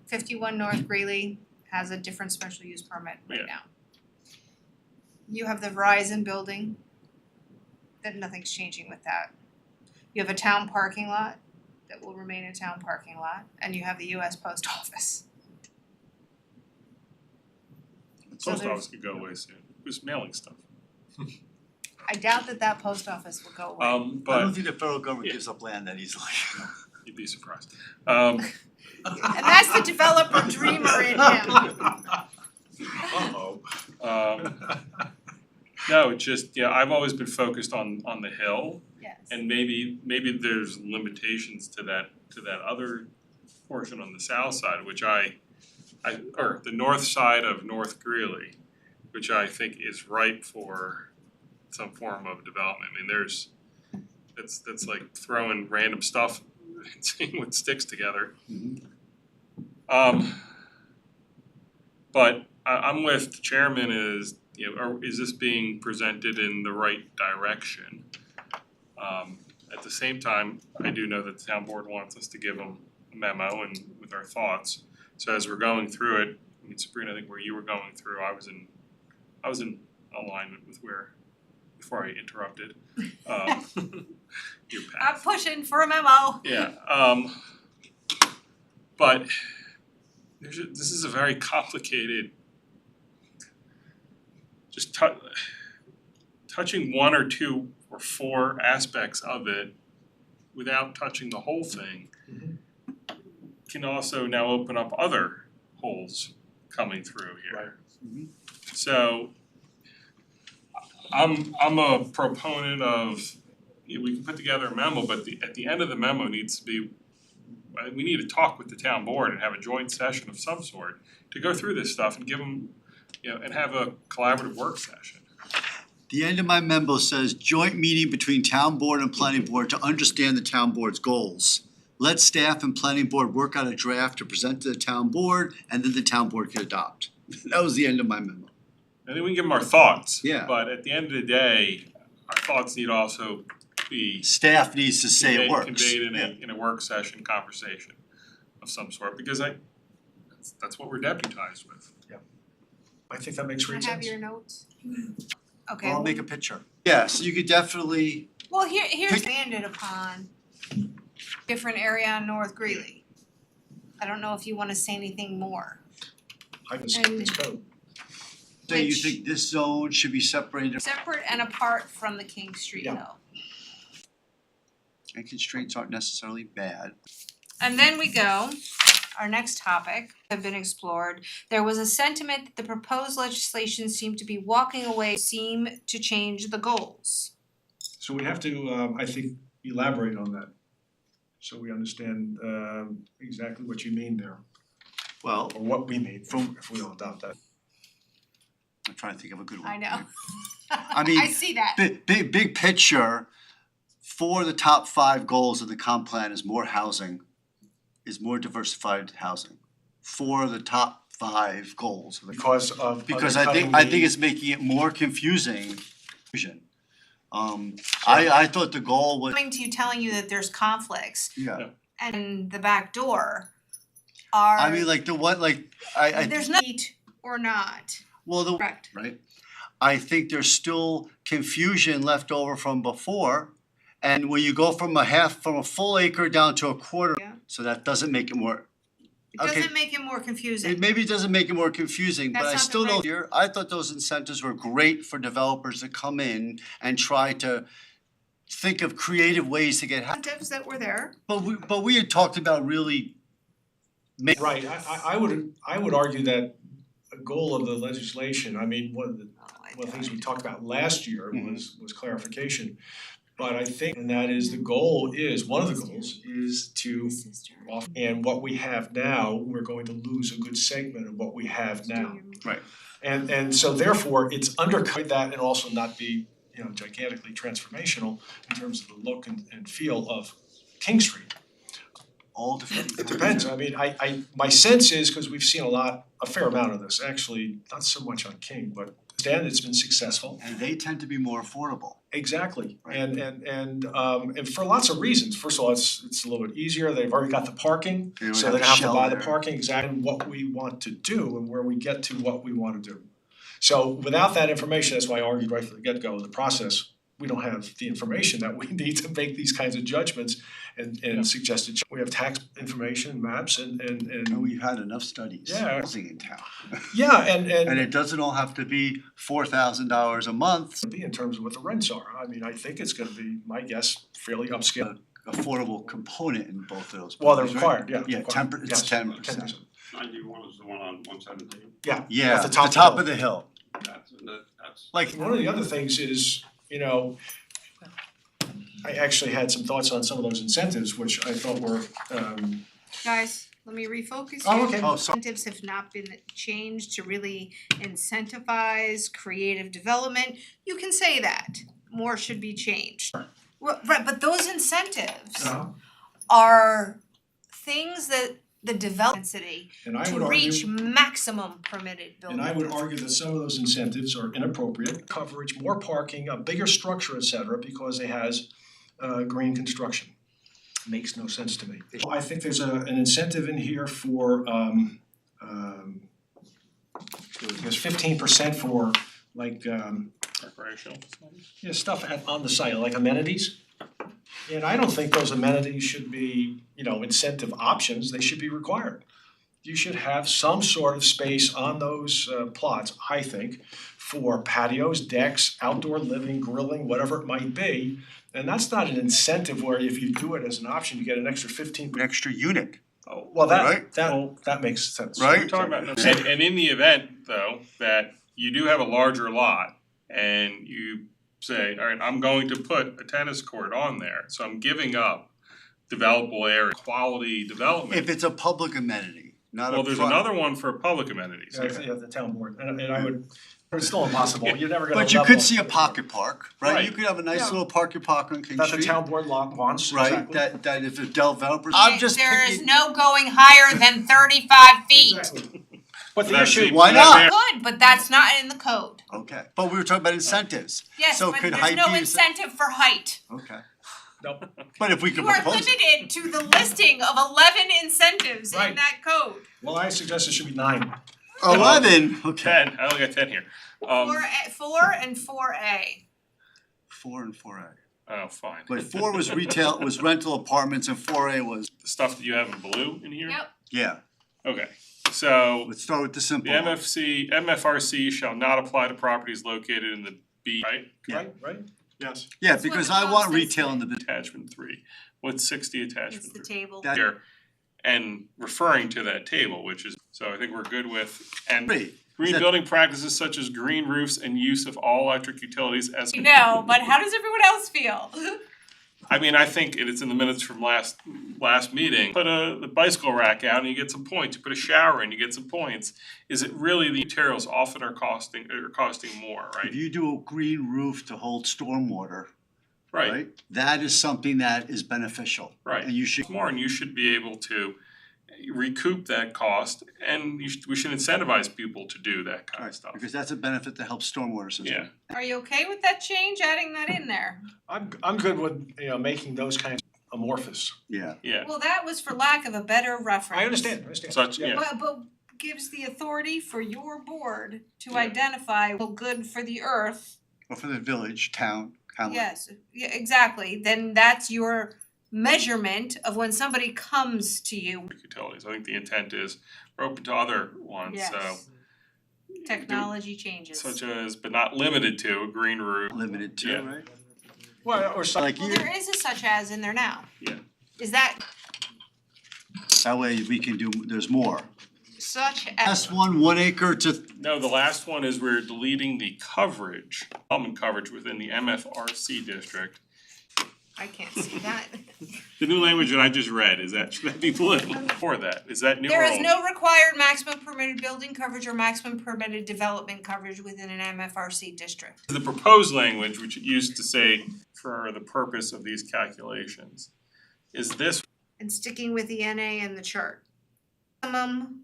51 North Greeley has a different special use permit right Yeah. now. You have the Verizon building, that nothing's changing with that. You have a town parking lot that will remain a town parking lot, and you have the US Post Office. The So post there's- office could go away soon, who's mailing stuff. I doubt that post office will go away. I don't But think the federal government Yeah. gives up land that easily. you'd be surprised. And that's the developer dreamer in him. Uh-oh. No, it's just, yeah, I've always been focused on the hill, Yes. and maybe there's limitations to that other portion on the south side, which or the north side of North Greeley, which I think is ripe for some form of development. I mean, that's like throwing random stuff and seeing what sticks together. But I'm with the chairman is, is this being presented in the right direction? At the same time, I do know that the town board wants us to give them a memo and with our thoughts. So as we're going through it, I mean, Sabrina, I think where you were going through, I was in alignment with where, before I interrupted, your path. I'm pushing for a memo. Yeah, but this is a very complicated, just touching one or two or four aspects of it without touching the whole thing can also now open up other holes coming through here. So I'm a proponent of, we can put together a memo, but at the end of the memo needs to be, we need to talk with the town board and have a joint session of some sort to go through this stuff and give them, and have a collaborative work session. The end of my memo says joint meeting between town board and planning board to understand the town board's goals. Let staff and planning board work out a draft to present to the town board and then the town board can adopt. That was the end of my memo. I think we can give them our thoughts. Yeah. But at the end of the day, our thoughts need to also be Staff needs to say it works. conveyed in Yeah. in a work session conversation of some sort, because that's what we're deputized with. I think that makes Can I great have sense. your notes? Okay, I'll make a picture. Yeah, so you could definitely, well, here's expanded upon different area on North Greeley. I don't know if you wanna say anything more. I can skip this code. say you Which- think this zone should be separated Separate and apart from the King Street Yeah. Hill. and constraints aren't necessarily bad. And then we go, our next topic have been explored. There was a sentiment that the proposed legislation seemed to be walking away, seem to change the goals. So we have to, I think, elaborate on that. So we understand exactly what you mean there, Well, or what we mean, if we all adopt that. I'm trying to think of a good one. I know. I mean, I see that. Big picture, for the top 5 goals of the comp plan is more housing, is more diversified housing. For the top 5 goals of the Because of because undercutting I think the- it's making it more confusing. I thought the goal was, Coming to you, telling you that there's conflicts yeah, and the back door are. I mean, like the what, like, I There's no need or not, well, the, correct? right? I think there's still confusion left over from before. And when you go from a full acre down to a quarter, Yeah. so that doesn't make it more, It Okay. doesn't make it more confusing. it maybe doesn't make it more confusing, but That's I not the still don't right- hear, I thought those incentives were great for developers to come in and try to think of creative ways to get, Incentives that were there. but we had talked about really Right, I would argue that a goal of the legislation, I mean, one of the things we talked about last year was clarification. But I think, and that is the goal is, one of the goals is to offer, and what we have now, we're going to lose a good segment of what we have now. Right. And so therefore, it's undercut that and also not be, you know, gigantically transformational in terms of the look and feel of King Street. all different. It depends, I mean, my sense is, cause we've seen a fair amount of this, actually, not so much on King, but Stan, it's been successful. And they tend to be more affordable. Exactly, Right. and for lots of reasons, first of all, it's a little bit easier, they've already got the parking, They don't so have they a don't have to shell buy the there. parking, exactly what we want to do and where we get to what we wanna do. So without that information, that's why I argued right from the get-go of the process, we don't have the information that we need to make these kinds of judgments and suggested, we have tax information, maps and And we've had enough studies, Yeah. housing in town. yeah, And it doesn't all have to be $4,000 a month, be in terms of what the rents are, I mean, I think it's gonna be, my guess, fairly upscale. affordable component in both of those. Well, they're buildings, right? required, yeah. Yeah, required. it's Yes, 10%. 91 is the one on 117. Yeah, Yeah, at the the top top of of the hill, That's like, one of the other things is, you know, I actually had some thoughts on some of those incentives, which I thought were Guys, let me refocus you. Oh, okay. oh, sorry, Incentives have not been changed to really incentivize creative development. You can say that, more should be changed. Well, right, but those incentives are things that the development density and I to would reach argue, maximum permitted building. and I would argue that some of those incentives are inappropriate, coverage, more parking, a bigger structure, et cetera, because it has green construction. Makes no sense to me. I think there's an incentive in here for there's 15% for like Recreational facilities. yeah, stuff on the site, like amenities. And I don't think those amenities should be, you know, incentive options, they should be required. You should have some sort of space on those plots, I think, for patios, decks, outdoor living, grilling, whatever it might be. And that's not an incentive where if you do it as an option, you get an extra 15. an extra unit, Oh, well, Right. that makes sense. Right? We're talking about, and in the event though, that you do have a larger lot and you say, all right, I'm going to put a tennis court on there, so I'm giving up developable area, quality development. if it's a public amenity, not a Well, there's pri- another one for public amenities. Yeah, the town board, and I would, it's still impossible, you're never gonna But you level- could see a pocket park, right? You Right. could have a nice Yeah. little pocket park on King That the Street, town board wants, right? exactly. That if the developers, I'm just There is picking, no going higher than 35 feet. Exactly. But the That's issue, Why not? Good, can, but that's not in the code. Okay, but we were talking about incentives. Yes, So but could there's height no be incentive for height. Okay, Nope. but if we could You are propose it. limited to the listing of 11 incentives in Right. that code. Well, I suggest it should be 9. 11, okay. 10, I only got 10 here. 4 and 4A. 4 and 4A. Oh, fine. But 4 was retail, was rental apartments, and 4A was, The stuff that you have in blue in here? Yep. yeah, Okay, so let's start with the the simple one. MFRC shall not apply to properties located in the B, right? Yeah. Right? Yes. Yeah, That's what because the I code want says retail in today. the, Attachment 3. What's 60 attachment 3? It's the table. That- Here, and referring to that table, which is, so I think we're good with, and Three. green That- building practices such as green roofs and use of all electric utilities as. No, but how does everyone else feel? I mean, I think it's in the minutes from last meeting, put the bicycle rack out and you get some points, you put a shower in, you get some points. Is it really the materials often are costing more, if right? you do a green roof to hold stormwater, Right, right? That is something that is beneficial. right. And you should, More, and you should be able to recoup that cost, and we should incentivize people to do that kind of stuff. because that's a benefit that helps stormwater system. Yeah, Are you okay with that change, adding that in there? I'm good with, making those kinds amorphous. Yeah, yeah, Well, that was for lack of a better reference. I understand. such, yeah. But gives the authority for your board to Yeah. identify well good for the earth. or for the village, town, hamlet. Yes, yeah, exactly. Then that's your measurement of when somebody comes to you. Utilities, I think the intent is, we're open to other ones, so. Yes. Technology changes. Such as, but not limited to, a green roof. Limited to, Yeah. right? Well, or some, Like Well, you, there is a such as in there now. Yeah. Is that that way we can do, there's more. such as? Last one, 1 acre to, No, the last one is we're deleting the coverage, development coverage within the MFRC district. I can't see that. The new language that I just read, should that be blue? For that, is that new or There old? is no required maximum permitted building coverage or maximum permitted development coverage within an MFRC district. The proposed language, which it used to say for the purpose of these calculations, is this, And sticking with the NA and the chart. Minimum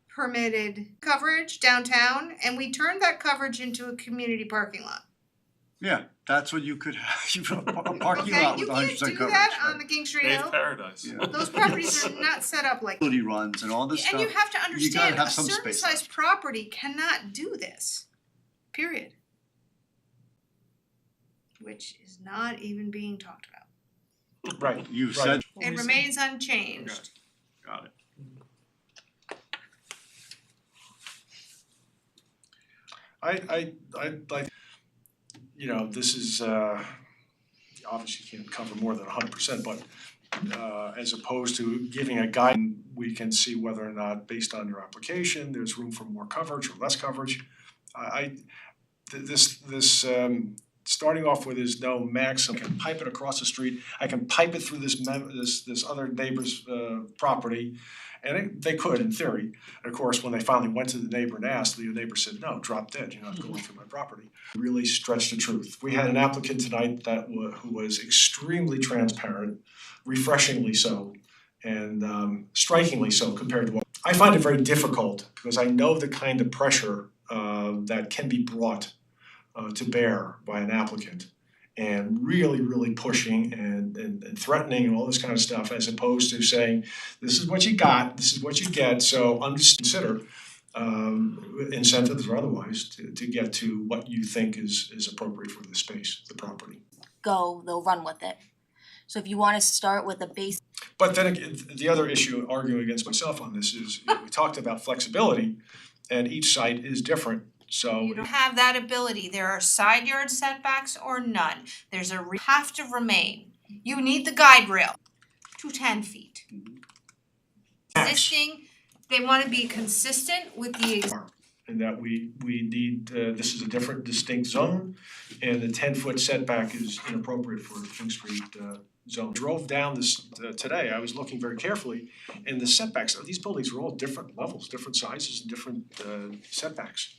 permitted coverage downtown, and we turned that coverage into a community parking lot. yeah, that's what you could have, a parking Okay, lot you with 100% can't coverage. do that on right? the King Street Dave Hill. Paradise. Yeah. Those properties are not set up like. Utility runs and all this stuff. And you have to understand, have a some certain space size left. property cannot do this, period. Which is not even being talked about. right, You right. said, It remains unchanged. Got it. I like, this is, obviously can't cover more than 100%, but as opposed to giving a guide, we can see whether or not, based on your application, there's room for more coverage or less coverage. This starting off with is no maximum, I can pipe it across the street, I can pipe it through this other neighbor's property. And they could in theory, and of course, when they finally went to the neighbor and asked, the neighbor said, no, drop dead, you're not going through my property. Really stretched the truth. We had an applicant tonight that who was extremely transparent, refreshingly so, and strikingly so compared to what. I find it very difficult because I know the kind of pressure that can be brought to bear by an applicant. And really pushing and threatening and all this kind of stuff, as opposed to saying, this is what you got, this is what you get, so consider incentives or otherwise to get to what you think is appropriate for the space, the property. Go, they'll run with it. So if you wanna start with a base. But then again, the other issue, arguing against myself on this, is we talked about flexibility, and each site is different. So You don't have that ability. There are side yard setbacks or none. There's have to remain. You need the guide rail to 10 feet. Existing, they wanna be consistent with the and that we need, this is a different distinct zone, and the 10-foot setback is inappropriate for the King Street zone. Drove down this today, I was looking very carefully, and the setbacks of these buildings are all different levels, different sizes, and different setbacks.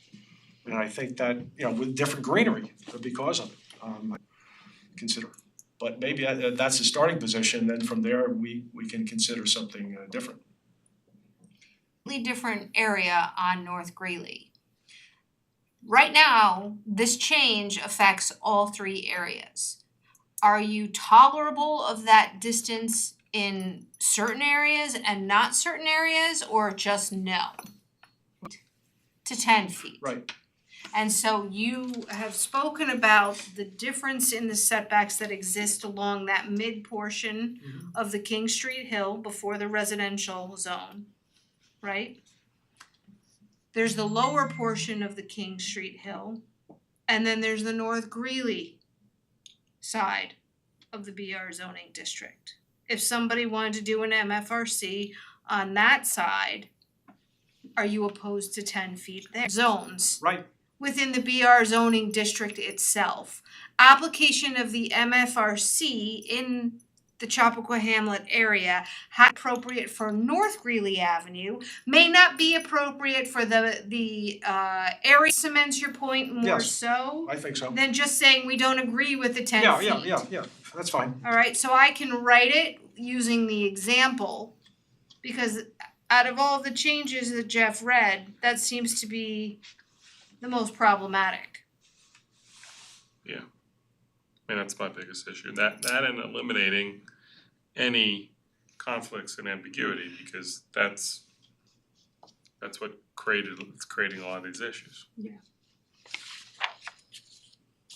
And I think that, with different greenery because of it, consider. But maybe that's the starting position, then from there, we can consider something different. different area on North Greeley. Right now, this change affects all three areas. Are you tolerable of that distance in certain areas and not certain areas, or just no? To 10 feet. Right. And so you have spoken about the difference in the setbacks that exist along that mid portion of the King Street Hill before the residential zone, right? There's the lower portion of the King Street Hill, and then there's the North Greeley side of the BR zoning district. If somebody wanted to do an MFRC on that side, are you opposed to 10 feet there? Zones. Right. Within the BR zoning district itself. Application of the MFRC in the Chappaqua Hamlet area, appropriate for North Greeley Avenue, may not be appropriate for the area. Cements your point more Yes. so I think so. than just saying we don't agree with the 10 feet. Yeah, that's fine. Alright, so I can write it using the example, because out of all the changes that Jeff read, that seems to be the most problematic. I mean, that's my biggest issue, that and eliminating any conflicts and ambiguity, because that's what it's creating a lot of these issues.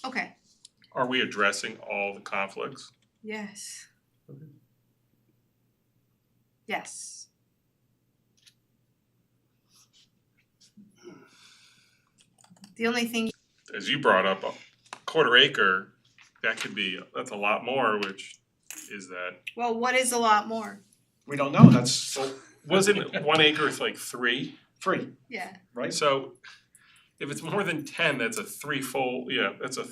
Okay, Are we addressing all the conflicts? yes. Yes. The only thing, As you brought up, a quarter acre, that's a lot more, which is that, well, what is a lot more? We don't know, that's wasn't 1 acre is like 3? free, Yeah. right? So if it's more than 10, that's a that's a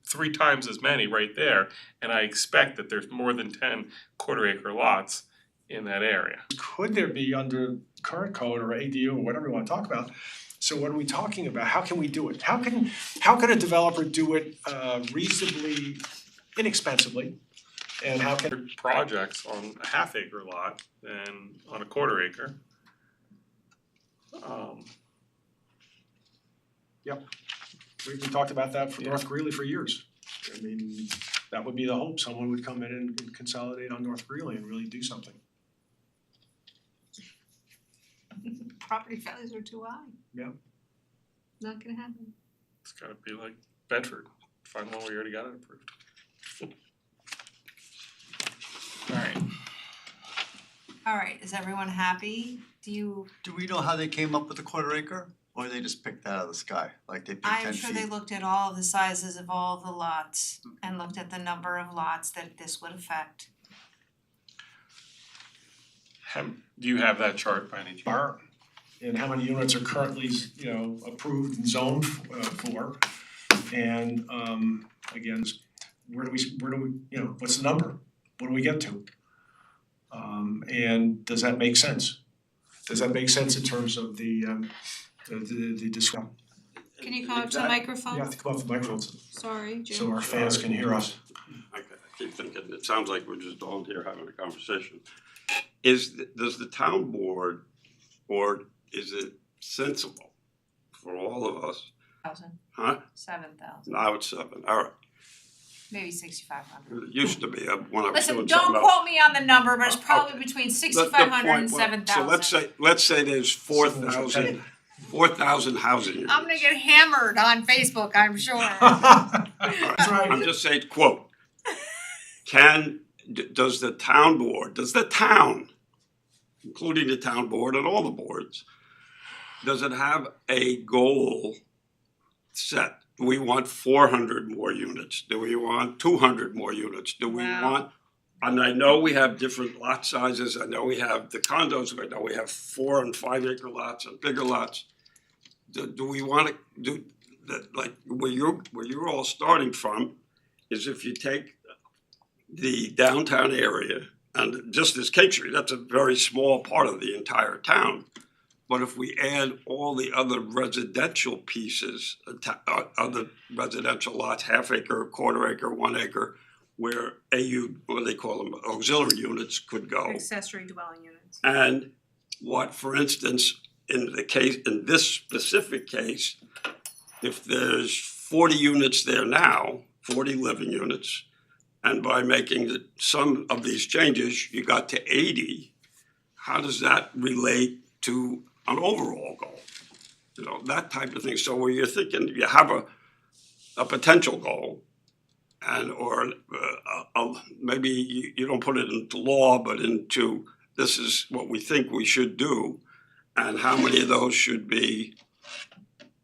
3 times as many right there. And I expect that there's more than 10 quarter acre lots in that area. Could there be under current code or ADU or whatever you wanna talk about? So what are we talking about? How can we do it? How can a developer do it reasonably inexpensively? And how can, Projects on a half acre lot than on a quarter acre. we talked about that for North Greeley for years. I mean, that would be the hope, someone would come in and consolidate on North Greeley and really do something. Property values are too high. Yeah. Not gonna happen. It's gotta be like Bedford, find one where you already got it approved. Alright, is everyone happy? Do we know how they came up with the quarter acre? Or they just picked that out of the sky, like they picked 10 feet? I'm sure they looked at all the sizes of all the lots and looked at the number of lots that this would affect. Do you have that chart by any chance? Bar, and how many units are currently, approved and zoned for. And again, where do we, what's the number? What do we get to? And does that make sense? Does that make sense in terms of the discussion? Can you come up to the microphone? You have to come up to the microphone Sorry, Jim. so our fans can hear us. I keep thinking, it sounds like we're just all here having a conversation. Does the town board, or is it sensible for all of us? 7,000, Now it's 7, all right. maybe 6,500. It used to be when I was doing Listen, something don't else. quote me on the number, but it's Okay. probably between The 6,500 and point was- 7,000. So let's say there's 4,000 housing units. I'm gonna get hammered on Facebook, I'm sure. That's right. I'm just saying, quote, does the town, including the town board and all the boards, does it have a goal set? Do we want 400 more units? Do we want 200 more units? Do we Wow. want, and I know we have different lot sizes, I know we have the condos, I know we have 4 and 5 acre lots and bigger lots. Do we wanna do that, like where you're all starting from is if you take the downtown area, and just as King Street, that's a very small part of the entire town. But if we add all the other residential pieces, other residential lots, half acre, quarter acre, 1 acre, where what do they call them, auxiliary units could go. Accessory dwelling units. And what, for instance, in this specific case, if there's 40 units there now, 40 living units, and by making some of these changes, you got to 80, how does that relate to an overall goal? You know, that type of thing. So where you're thinking you have a potential goal, and or maybe you don't put it into law, but into this is what we think we should do, and how many of those should be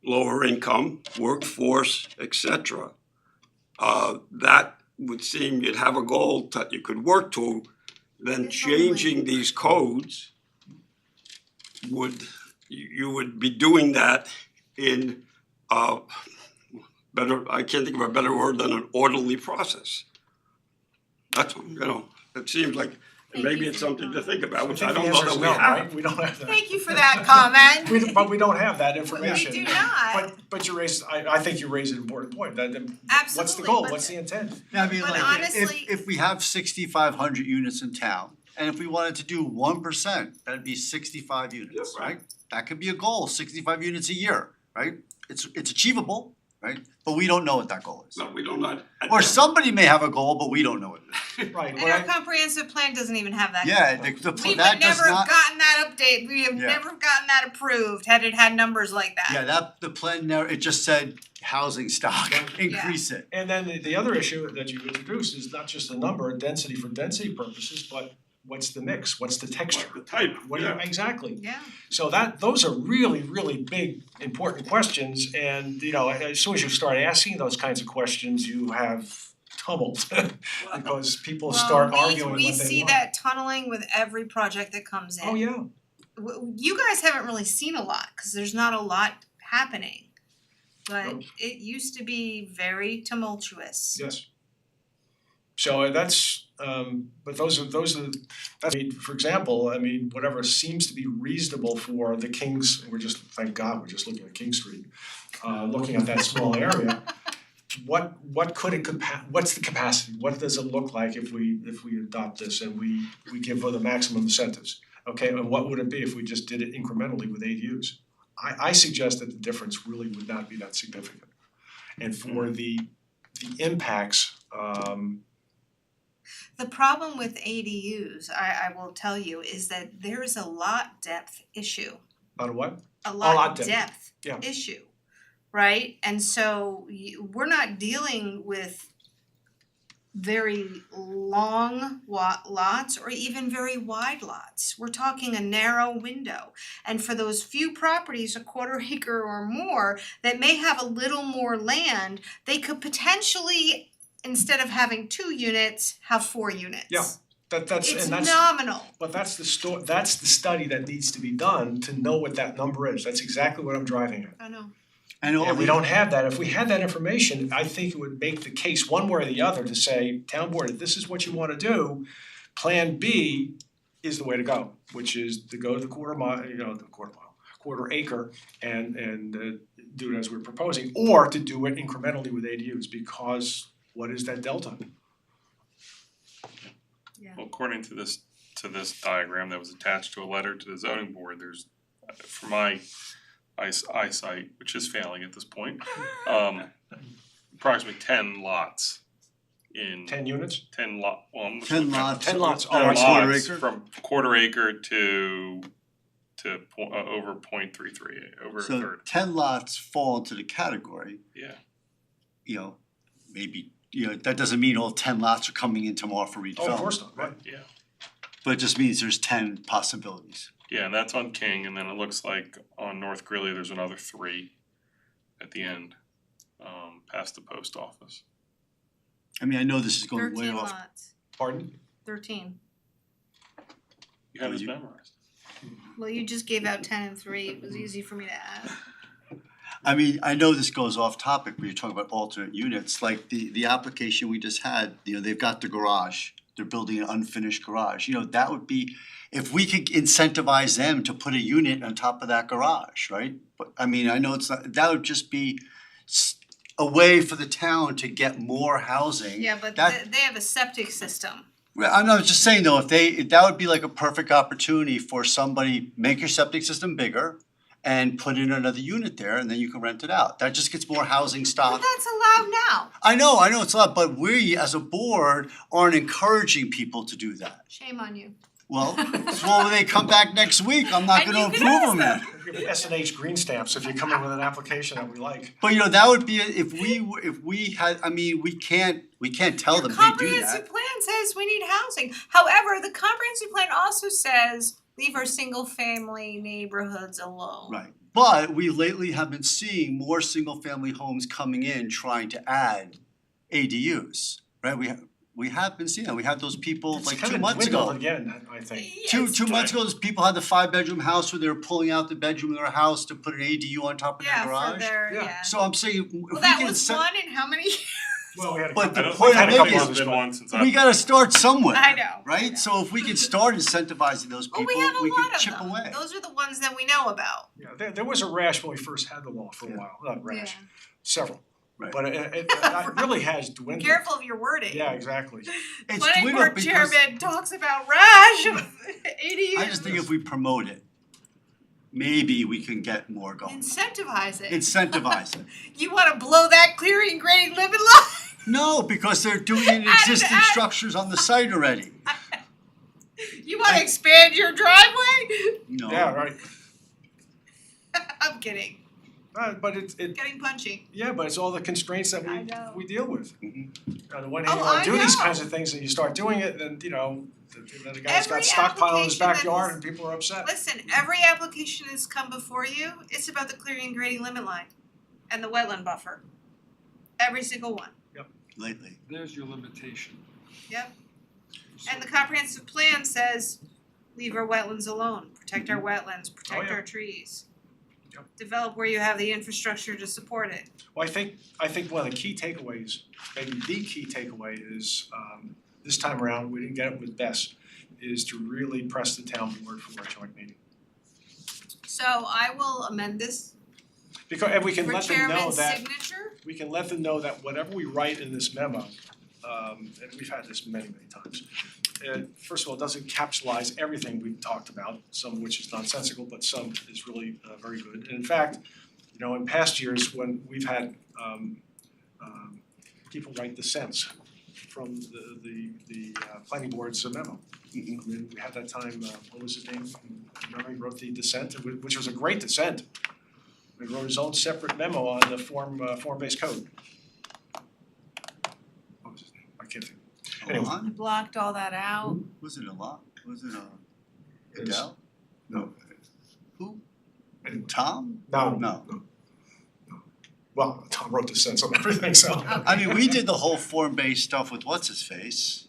lower income, workforce, etc. That would seem you'd have a goal that you could work to. Then changing these codes you would be doing that in better, I can't think of a better word than an orderly process. That's, you know, it seems like maybe it's something to think about, which I don't know that we have. Right? We don't have that. Thank you for that comment. But we don't have that information. We do not. But you raise, I think you raise an important point, that what's the Absolutely, goal, but- what's the intent? Yeah, I mean, But like, honestly- if we have 6,500 units in town, and if we wanted to do 1%, that'd be 65 units, Yes. right? That could be a goal, 65 units a year, right? It's achievable, right? But we don't know what that goal is. No, we don't know. Or somebody may have a goal, but we don't know what it is. Right, And but our I, comprehensive plan doesn't even have that. Yeah, We that would does never have not, gotten that update, we have Yeah. never gotten that approved had it had numbers like that. yeah, the plan there, it just said housing stock, increase it. and then the other issue that you introduced is not just the number, density for density purposes, but what's the mix, what's the texture? The type, What do you, yeah. exactly. Yeah. So those are really, really big, important questions, and you know, as soon as you start asking those kinds of questions, you have tumult because people start arguing what they We want. see that tunneling with every project that comes in. Oh, yeah, You guys haven't really seen a lot, cause there's not a lot happening. But No. it used to be very tumultuous. yes. So that's, but those are, that's, I mean, for example, I mean, whatever seems to be reasonable for the Kings, we're just, thank God, we're just looking at King Street, looking at that small area. What could it what's the capacity? What does it look like if we adopt this and we give the maximum incentives? Okay, and what would it be if we just did it incrementally with ADUs? I suggest that the difference really would not be that significant. And for the impacts, The problem with ADUs, I will tell you, is that there is a lot depth issue. out of what? A lot lot depth, depth yeah. issue, right? And so we're not dealing with very long lots or even very wide lots. We're talking a narrow window. And for those few properties, a quarter acre or more, that may have a little more land, they could potentially, instead of having 2 units, have 4 units. Yeah, that's It's and that's nominal. but that's that's the study that needs to be done to know what that number is. That's exactly what I'm driving at. I know. And all And we the- don't have that. If we had that information, I think it would make the case one way or the other to say, town board, if this is what you wanna do, plan B is the way to go, which is to go to the quarter acre and do it as we're proposing, or to do it incrementally with ADUs, because what is that delta? Well, according to this diagram that was attached to a letter to the zoning board, there's, for my eyesight, which is failing at this point, approximately 10 lots in 10 units? 10 lot, well, I'm 10 lots. 10 lots. Oh, Oh, it's I see. quarter lots acre? from quarter acre to over 0.33, over a So third, 10 lots fall into the category, yeah. you know, maybe, you know, that doesn't mean all 10 lots are coming in tomorrow for redevelopment. Oh, of course not, right. Yeah. But it just means there's 10 possibilities. Yeah, and that's on King, and then it looks like on North Greeley, there's another 3 at the end, past the post office. I mean, I know this is going way 13 off. lots, Pardon? 13. You have this You- memorized. Well, you just gave out 10 and 3, it was easy for me to add. I mean, I know this goes off topic, but you're talking about alternate units, like the application we just had, you know, they've got the garage. They're building an unfinished garage, you know, that would be, if we could incentivize them to put a unit on top of that garage, right? But I mean, I know it's not, that would just be a way for the town to get more housing. Yeah, but That- they have a septic system. Well, I'm not just saying though, if that would be like a perfect opportunity for somebody, make your septic system bigger and put in another unit there and then you can rent it out. That just gets more housing But stock. that's allowed now. I know it's a lot, but we as a board aren't encouraging people to do that. Shame on you. Well, when they come back next week, I'm not And gonna you can approve ask them then. Give me S&H green stamps if you come in with an application that we like. But that would be, if we had, I mean, we can't tell them, hey, do Comprehensive that. plan says we need housing. However, the comprehensive plan also says leave our single family neighborhoods alone. Right, but we lately have been seeing more single family homes coming in trying to add ADUs, right? We have been seeing that, we had those people It's like kind 2 of months dwindled ago. again, I think. Two months ago, those people had the 5-bedroom house where they were pulling out the bedroom in their house to put an ADU on top of their Yeah, garage. for their, Yeah. yeah. So I'm saying, if we Well, that can was set, one in how many years? Well, we had a But couple- the I point don't I'm think making there's is, been one since we gotta start somewhere. I know. Right? So if we can start incentivizing those Well, people, we have a we lot can of chip them. away. Those are the ones that we know about. Yeah, there was a rash when we first had the law for a while, not rash, several. Right. But it really has dwindled. Careful of your wording. Yeah, exactly. It's Planning dwindled board because chairman talks about rash of ADUs. I just think if we promote it, maybe we can get more going. Incentivize it. Incentivize it. You wanna blow that clearing and grading limit line? No, because they're doing it in existing structures on the site already. You wanna expand your driveway? No. Yeah, right. I'm kidding. But it Getting punchy. yeah, but it's all the constraints that I know. we deal with. Mhm. On the one hand, you Oh, wanna I do these know. kinds of things and you start doing it, and the guy's Every got stockpile in his application that backyard is- and people are upset. Listen, every application that's come before you, it's about the clearing and grading limit line and the wetland buffer. Every single one. Lately. There's your limitation. Yep. And the comprehensive plan says, leave our wetlands alone, protect our wetlands, protect yeah. our trees. Yep. Develop where you have the infrastructure to support it. Well, I think one of the key takeaways, maybe the key takeaway is, this time around, we didn't get it with Bess, is to really press the town board for our joint meeting. So I will amend this Because, and we can for let them know chairman's that, signature. we can let them know that whatever we write in this memo, and we've had this many, many times, first of all, it doesn't capsulize everything we've talked about, some of which is nonsensical, but some is really very good. And in fact, in past years, when we've had people write dissents from the planning board's memo. I mean, we had that time, what was his name? Remember, he wrote the dissent, which was a great dissent. He wrote his own separate memo on the form-based code. What was his name? I can't think. Anyway. I blocked all that out. Was it a lot? Was it It was- Adele? No. Who? Anyway. Tom? No. Well, Tom wrote dissents on everything, so. I mean, we did the whole form-based stuff with what's his face,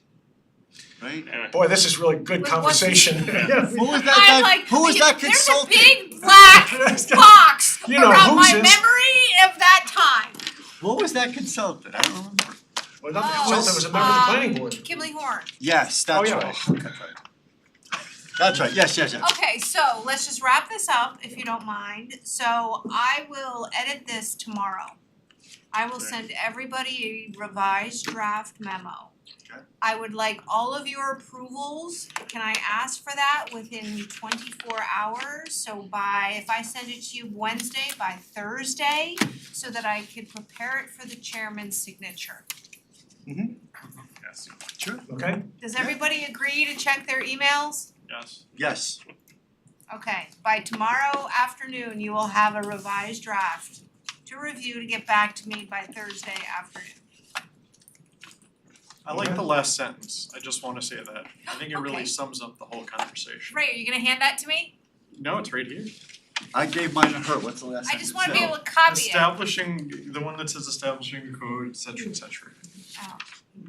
right? Anyway, Boy, this is really good With what's conversation. Who was I'm that guy, like, who was that there's consultant? a big black box You know, around my who's memory this? of that time. What was that consultant? I don't remember. Well, not the consultant, it was a member of the planning board. Kimley Horn. Yes, that's yeah. right. Okay, right. That's right, yes. Okay, so let's just wrap this up if you don't mind. So I will edit this tomorrow. I will send everybody a revised draft memo. Okay. I would like all of your approvals. Can I ask for that within 24 hours? So if I send it to you Wednesday, by Thursday, so that I could prepare it for the chairman's signature. yes, Sure. Okay? Does everybody agree to check their emails? yes. Yes. Okay, by tomorrow afternoon, you will have a revised draft to review to get back to me by Thursday afternoon. I like the last sentence, I just wanna say that, I think it really Okay. sums up the whole conversation. Ray, are you gonna hand that to me? No, it's right here. I gave mine to her, what's the last I sentence? just wanna be able to copy it. Establishing, the one that says establishing code, et cetera, et cetera.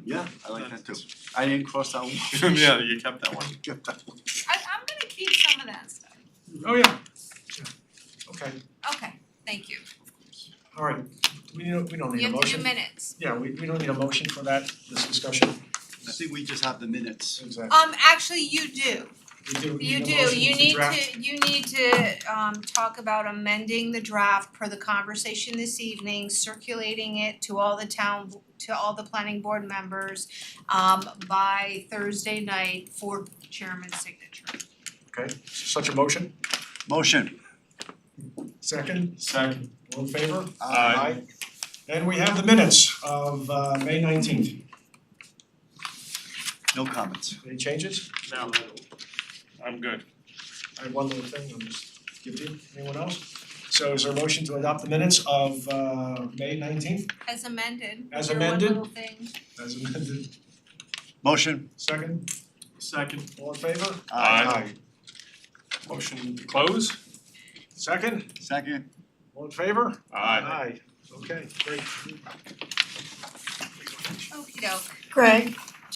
Yeah, I like that too. I didn't cross that one. Yeah, you kept that one. Get that one. I'm gonna keep some of that stuff. Oh, yeah. Okay, Okay, thank you. all right. We don't need a motion. You have to do minutes. Yeah, we don't need a motion for this discussion. I think we just have the minutes. Exactly. Actually, you do. You need a motion to draft. You need to talk about amending the draft per the conversation this evening, circulating it to all the town to all the planning board members by Thursday night for chairman's signature. Okay, such a motion? Motion. Second? Second. All in favor? Aye. And we have the minutes of May 19th. No comments. Any changes? No. I'm good. I have one little thing, I'll just give you, anyone else? So is there a motion to adopt the minutes of May 19th As amended. As There were amended? little things. as amended? Motion. Second, Second. all in favor? Aye. Motion to close? Second, Second. all in favor? Aye. Okay, great. Okey doke. Greg,